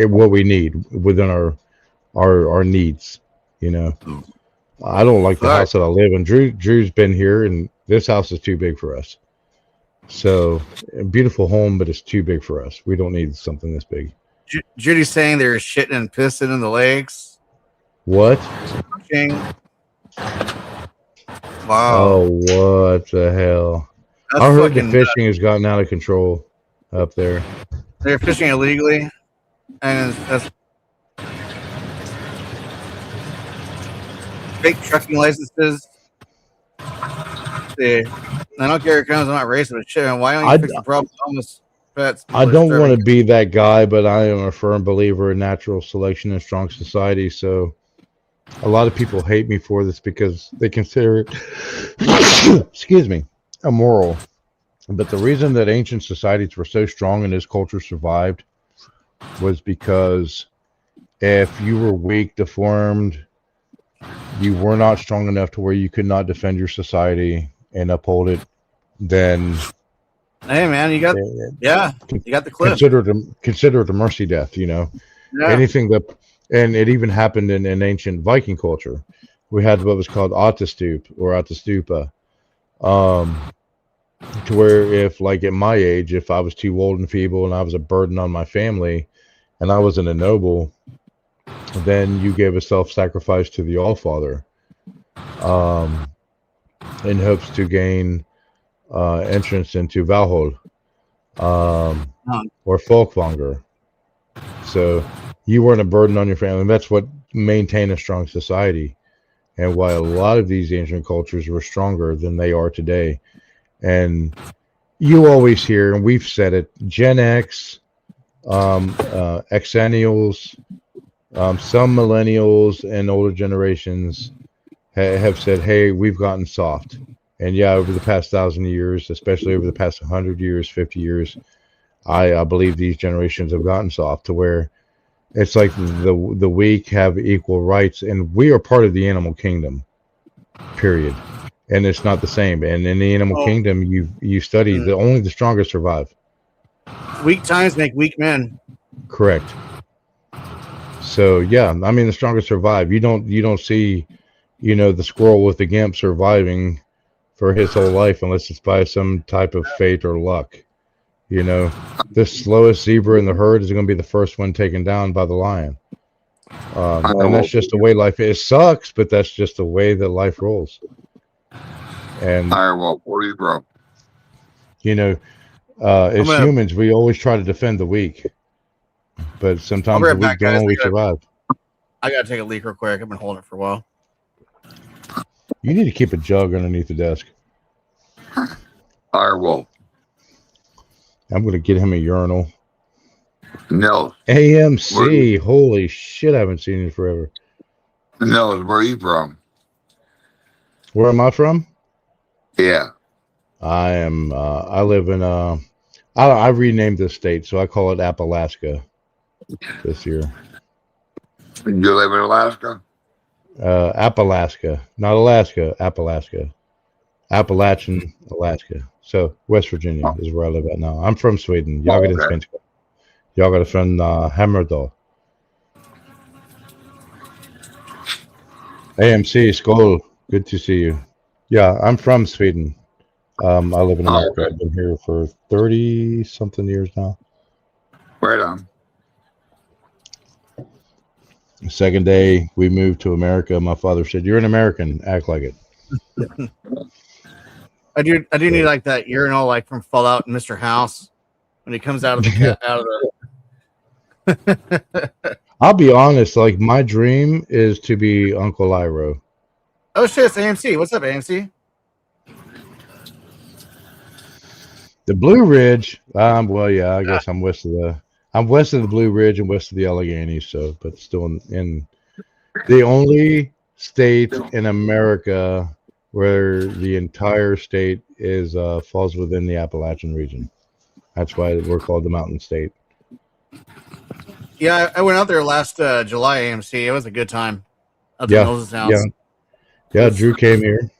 what we need within our needs. You know, I don't like the house that I live in. Drew's been here, and this house is too big for us. So a beautiful home, but it's too big for us. We don't need something this big. Judy's saying they're shitting and pissing in the lakes. What? Wow. Oh, what the hell? That's I heard the fishing has gotten out of control up there. They're fishing illegally, and that's fake trucking licenses. I don't care if it comes. I'm not racist, but shit, man, why don't you fix the problem? I don't want to be that guy, but I am a firm believer in natural selection and strong society. So a lot of people hate me for this because they consider it, excuse me, immoral. But the reason that ancient societies were so strong and this culture survived was because if you were weak, deformed, you were not strong enough to where you could not defend your society and uphold it, then hey man, you got the cliff. Consider it a mercy death, you know. Yeah. Anything that, and it even happened in ancient Viking culture. We had what was called Atastup or Atastupa. To where if, like at my age, if I was too old and feeble and I was a burden on my family and I wasn't a noble, then you gave a self-sacrifice to the Allfather in hopes to gain entrance into Valhall or Folkvanger. So you weren't a burden on your family. And that's what maintained a strong society and why a lot of these ancient cultures were stronger than they are today. And you always hear, and we've said it, Gen X, Xennials, some millennials and older generations have said, hey, we've gotten soft. And yeah, over the past 1,000 years, especially over the past 100 years, 50 years, I believe these generations have gotten soft to where it's like the weak have equal rights, and we are part of the animal kingdom, period. And it's not the same. And in the animal kingdom, you study that only the strongest survive. Weak times make weak men. Correct. So yeah, I mean the strongest survive. You don't see, the squirrel with the gimp surviving for his whole life unless it's by some type of fate or luck. The slowest zebra in the herd is going to be the first one taken down by the lion. And that's just the way life is. It sucks, but that's just the way that life rolls. And bro. As humans, we always try to defend the weak, but sometimes the weak don't always survive. I gotta take a leak real quick. I've been holding it for a while. You need to keep a jug underneath the desk. Firewall. I'm gonna get him a urinal. No. AMC. Holy shit! I haven't seen you forever. No, where are you from? Where am I from? Yeah. I am. I live in. I renamed this state, so I call it Appalachia this year. You live in Alaska? Appalachia, not Alaska. Appalachia, Appalachian, Alaska. So West Virginia is where I live at now. I'm from Sweden. Jag är svenska. Jag är från Hammerdal. AMC, skål. Good to see you. Yeah, I'm from Sweden. I live in America. I've been here for 30-something years now. Right on. The second day we moved to America, my father said, "You're an American. Act like it." I do need like that urinal, like from Fallout and Mr. House when he comes out of the I'll be honest. Like my dream is to be Uncle Iroh. Oh shit, it's AMC. What's up, AMC? The Blue Ridge. Well, yeah, I guess I'm west of the Blue Ridge and west of the Alleghenies. So, but still in the only state in America where the entire state is falls within the Appalachian region. That's why we're called the Mountain State. Yeah, I went out there last July. AMC. It was a good time. Up to Moses' house. Yeah. Drew came here.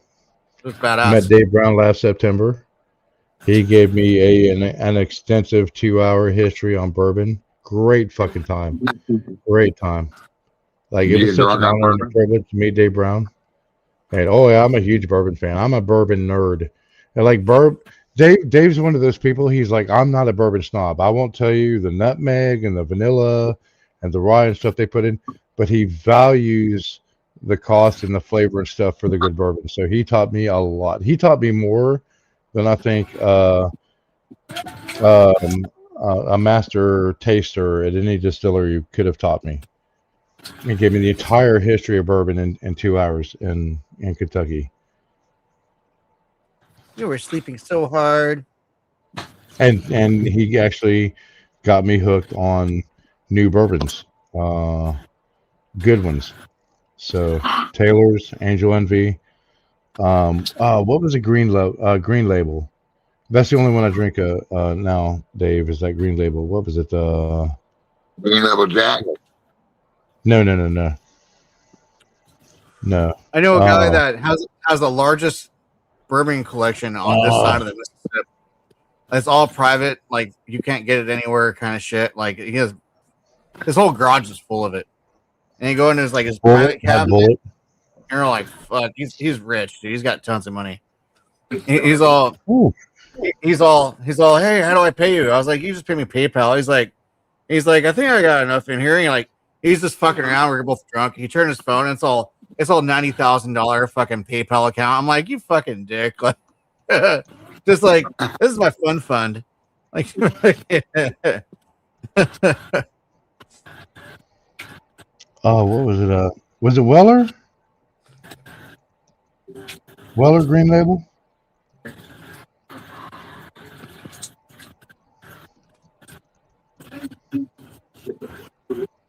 It was badass. I met Dave Brown last September. He gave me an extensive 2-hour history on bourbon. Great fucking time. Great time. Like it was such an honor and a privilege to meet Dave Brown. And I'm a huge bourbon fan. I'm a bourbon nerd. And like Dave's one of those people. He's like, I'm not a bourbon snob. I won't tell you the nutmeg and the vanilla and the rye and stuff they put in, but he values the cost and the flavor and stuff for the good bourbon. So he taught me a lot. He taught me more than I think a master taster at any distillery could have taught me. He gave me the entire history of bourbon in 2 hours in Kentucky. You were sleeping so hard. And he actually got me hooked on new bourbons, good ones. So Taylor's, Angel Envy. What was a green label? That's the only one I drink now, Dave. Is that Green Label? What was it? Green Label Jack. No. I know a guy that has the largest bourbon collection on this side of the Mississippi. It's all private, like you can't get it anywhere, kind of shit. Like he has his whole garage is full of it, and you go into his private cabinet, Bullet. and you're like, fuck, he's rich, dude. He's got tons of money. He's all, hey, how do I pay you? I was like, you just pay me PayPal. He's like, I think I got enough in here. And like, he's just fucking around. We're both drunk. He turned his phone, and it's all $90,000 fucking PayPal account. I'm like, you fucking dick. Like, just like, this is my fund. Like, oh, what was it? Was it Weller? Weller Green Label?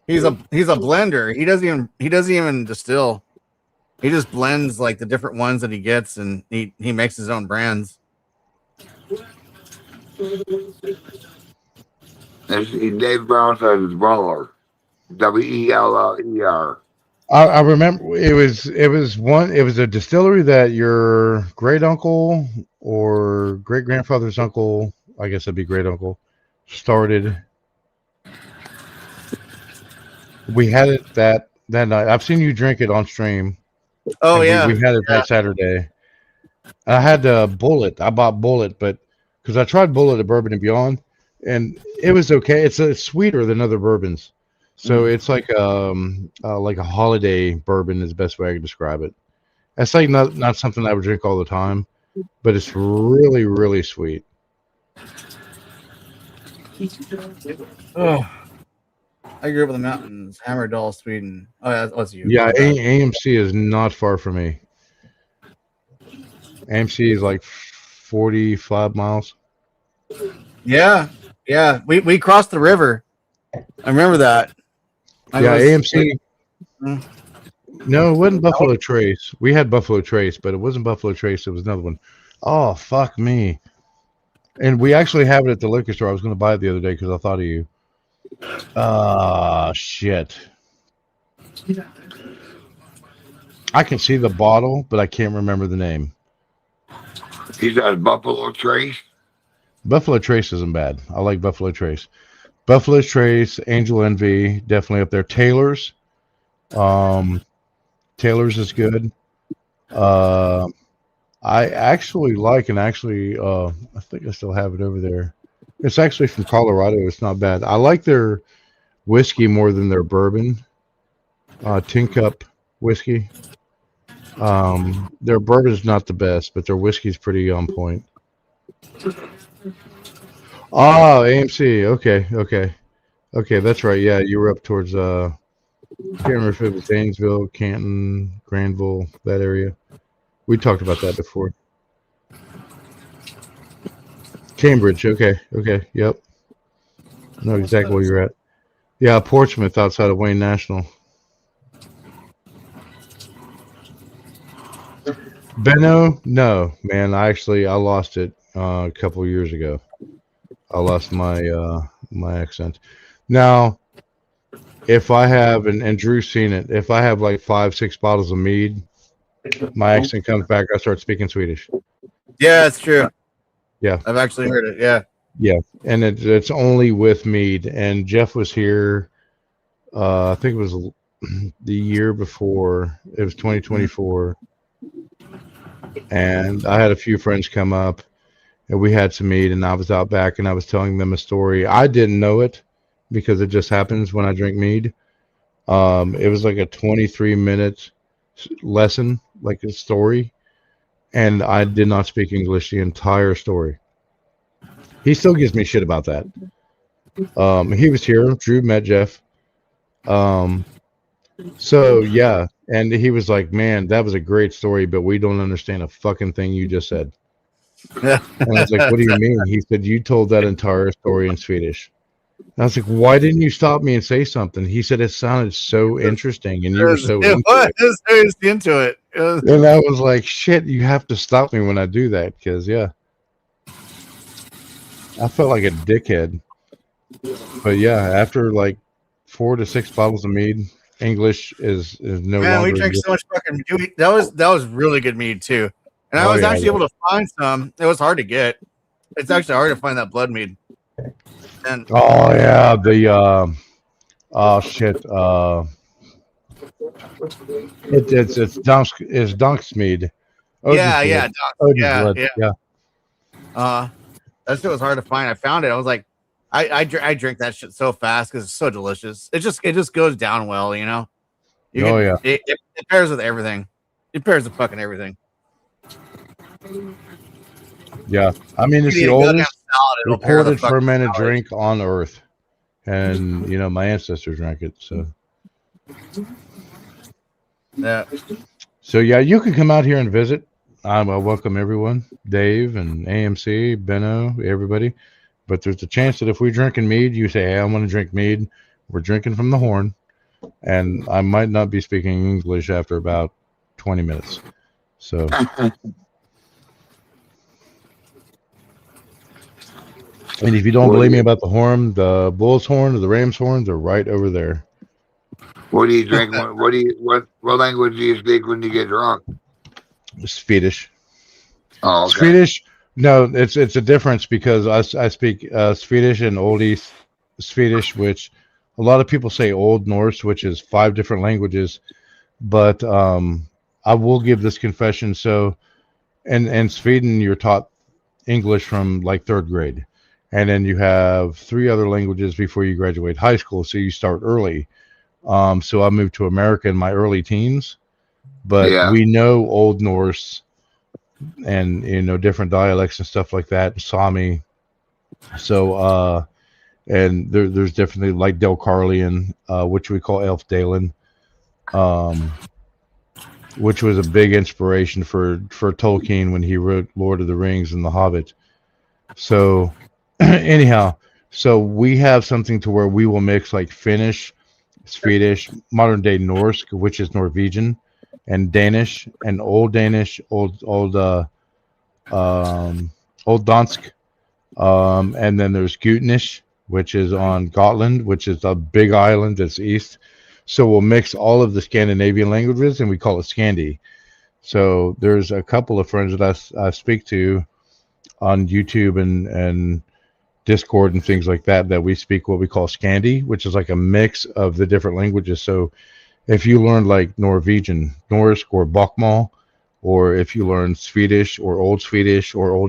He's a blender. He doesn't even distill. He just blends like the different ones that he gets, and he makes his own brands. Dave Brown says it's Weller. Weller. I remember it was a distillery that your great uncle or great grandfather's uncle, I guess it'd be great uncle, started. We had it that night. I've seen you drink it on stream. Oh yeah, we had it that Saturday. I had Bullet. I bought Bullet, but because I tried Bullet at Bourbon and Beyond, and it was okay. It's sweeter than other bourbons, so it's like a holiday bourbon is the best way I can describe it. It's like not something I would drink all the time, but it's really, really sweet. Oh, I grew up in the mountains, Hammerdal, Sweden. Oh, yeah, that's you. Yeah, AMC is not far from me. AMC is like 45 miles. Yeah. We crossed the river. I remember that. AMC. No, it wasn't Buffalo Trace. We had Buffalo Trace, but it wasn't Buffalo Trace. It was another one. Oh, fuck me. And we actually have it at the liquor store. I was going to buy it the other day because I thought of you. Shit. I can see the bottle, but I can't remember the name. He says Buffalo Trace. Buffalo Trace isn't bad. I like Buffalo Trace. Buffalo Trace, Angel Envy, definitely up there. Taylor's. Taylor's is good. I actually like, and actually, I think I still have it over there. It's actually from Colorado. It's not bad. I like their whiskey more than their bourbon. Tin Cup whiskey. Their bourbon is not the best, but their whiskey is pretty on point. Oh, AMC. Okay, that's right. Yeah, you were up towards I can't remember if it was Zanesville, Canton, Granville, that area. We talked about that before. Cambridge. Okay. Yep. I know exactly where you're at. Yeah, Portsmouth, outside of Wayne National. Benno? No, man. I lost it a couple of years ago. I lost my my accent. Now, if I have, and Drew's seen it, if I have like 5-6 bottles of mead, my accent comes back. I start speaking Swedish. Yeah, that's true. Yeah, I've actually heard it. Yeah, and it's only with mead. And Jeff was here. I think it was the year before. It was 2024, and I had a few friends come up, and we had some mead. And I was out back, and I was telling them a story. I didn't know it because it just happens when I drink mead. It was like a 23-minute lesson, like a story, and I did not speak English the entire story. He still gives me shit about that. He was here. Drew met Jeff. So yeah, and he was like, "Man, that was a great story, but we don't understand a fucking thing you just said." And I was like, what do you mean? He said, you told that entire story in Swedish. And I was like, why didn't you stop me and say something? He said, it sounded so interesting and you were so It into was. it. I was into it. It was, And I was like, shit, you have to stop me when I do that. Because, yeah, I felt like a dickhead. But yeah, after like 4 to 6 bottles of mead, English is no man, we longer. drank so much fucking mead. That was really good mead too. And I Oh, was yeah. actually able to find some. It was hard to get. It's actually hard to find that blood mead. And Oh, yeah. Oh, shit. It's Dunksmead. yeah, Odin's blood. yeah, Doc, Odin's yeah, blood. yeah. Yeah. That shit was hard to find. I found it. I was like, I drink that shit so fast because it's so delicious. It just goes down well, you know. Oh, yeah. It pairs with everything. It pairs with fucking everything. Yeah. I mean, it's You the eat a goddamn oldest salad, it'll pair the recorded fucking fermented salad. drink on Earth. And, you know, my ancestors drank it. Yeah. So, yeah, you can come out here and visit. I welcome everyone, Dave and AMC, Benno, everybody. But there's a chance that if we're drinking mead, you say, hey, I want to drink mead. We're drinking from the horn. And I might not be speaking English after about 20 minutes. So, and if you don't believe me about the horn, the bull's horn or the ram's horn, they're right over there. What do you drink? What language do you speak when you get drunk? Swedish. Oh, okay. Swedish. No, it's a difference because I speak Swedish and Old East Swedish, which a lot of people say Old Norse, which is 5 different languages. But I will give this confession. So, in Sweden, you're taught English from like 3rd grade, and then you have 3 other languages before you graduate high school. So you start early. So I moved to America in my early teens, but we know Old Norse and, you know, different dialects and stuff like that, Sami. So and there's definitely like Delcarlian, which we call Elfdalen, which was a big inspiration for Tolkien when he wrote Lord of the Rings and The Hobbit. So anyhow, so we have something to where we will mix like Finnish, Swedish, modern day Norse, which is Norwegian, and Danish, and Old Danish, old Dansk, and then there's Gutnish, which is on Gotland, which is a big island that's east. So we'll mix all of the Scandinavian languages, and we call it Scandi. So there's a couple of friends that I speak to on YouTube and Discord and things like that we speak what we call Scandi, which is like a mix of the different languages. So if you learn like Norwegian, Norsk, or Bokmål, or if you learn Swedish or Old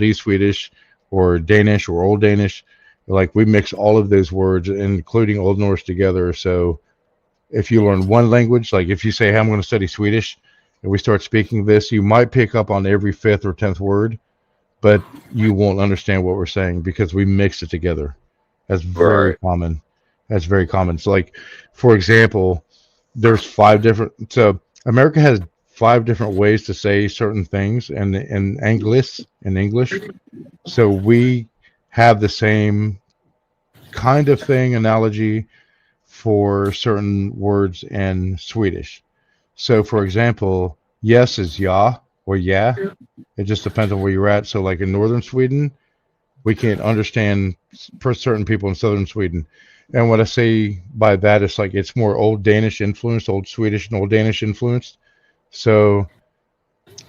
East Swedish, or Danish or Old Danish, like we mix all of those words, including Old Norse, together. So if you learn one language, like if you say, hey, I'm going to study Swedish, and we start speaking this, you might pick up on every 5th or 10th word, but you won't understand what we're saying because we mix it together. That's very common. That's very common. So like, for example, there's 5 different, so America has 5 different ways to say certain things in English. So we have the same kind of thing, analogy for certain words in Swedish. So for example, yes is ja or yeah. It just depends on where you're at. So like in northern Sweden, we can't understand for certain people in southern Sweden. And what I say by that is like it's more Old Danish influenced, Old Swedish and Old Danish influenced. So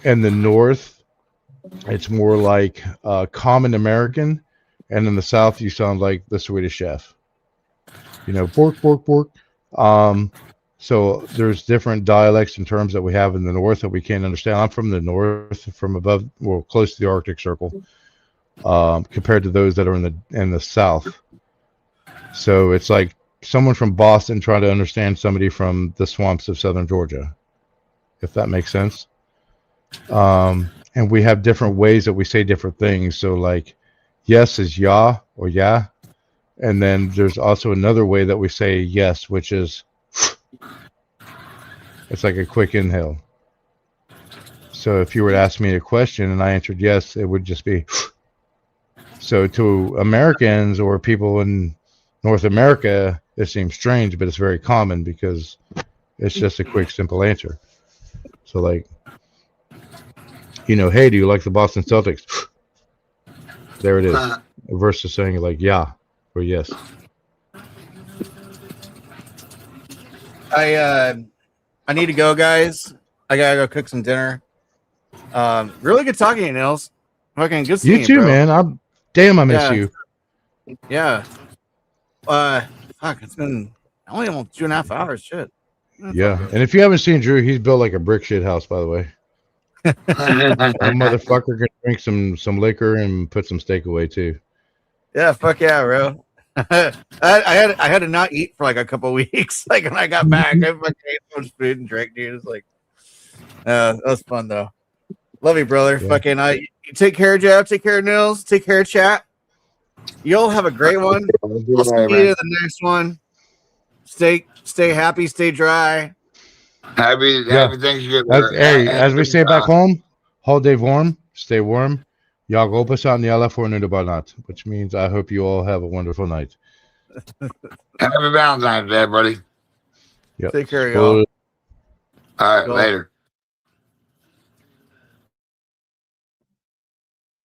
in the north, it's more like common American, and in the south, you sound like the Swedish chef. You know, pork. So there's different dialects and terms that we have in the north that we can't understand. I'm from the north, from above, well, close to the Arctic Circle, compared to those that are in the south. So it's like someone from Boston trying to understand somebody from the swamps of southern Georgia, if that makes sense. And we have different ways that we say different things. So like, yes is ya or yeah. And then there's also another way that we say yes, which is, it's like a quick inhale. So if you were to ask me a question and I answered yes, it would just be. So to Americans or people in North America, it seems strange, but it's very common because it's just a quick, simple answer. So like, you know, hey, do you like the Boston Celtics? There it is. Versus saying like, yeah, or yes. I need to go, guys. I gotta go cook some dinner. Really good talking to you, Nils. Fucking good seeing You too, bro. man. I miss you. Yeah. Fuck, it's been only almost 2.5 hours. Shit. Yeah. And if you haven't seen Drew, he's built like a brick shit house, by the way. That motherfucker can drink some liquor and put some steak away too. Yeah, fuck yeah, bro. I had to not eat for like a couple weeks. Like when I got back, I fucking ate so much food and drank, dude. It's like, that was fun though. Love you, brother. Yeah. Fucking, you take care, Jeff. Take care, Nils. Take care, chat. You'll have a great one. I'll see you in the next one. Stay happy. Stay dry. Happy Thanksgiving. As we say back home, hold day warm, stay warm. Jag hoppas att ni alla får en underbar natt, which means I hope you all have a wonderful night. Happy Valentine's Day, buddy. Yep. Take care, y'all. All right, later.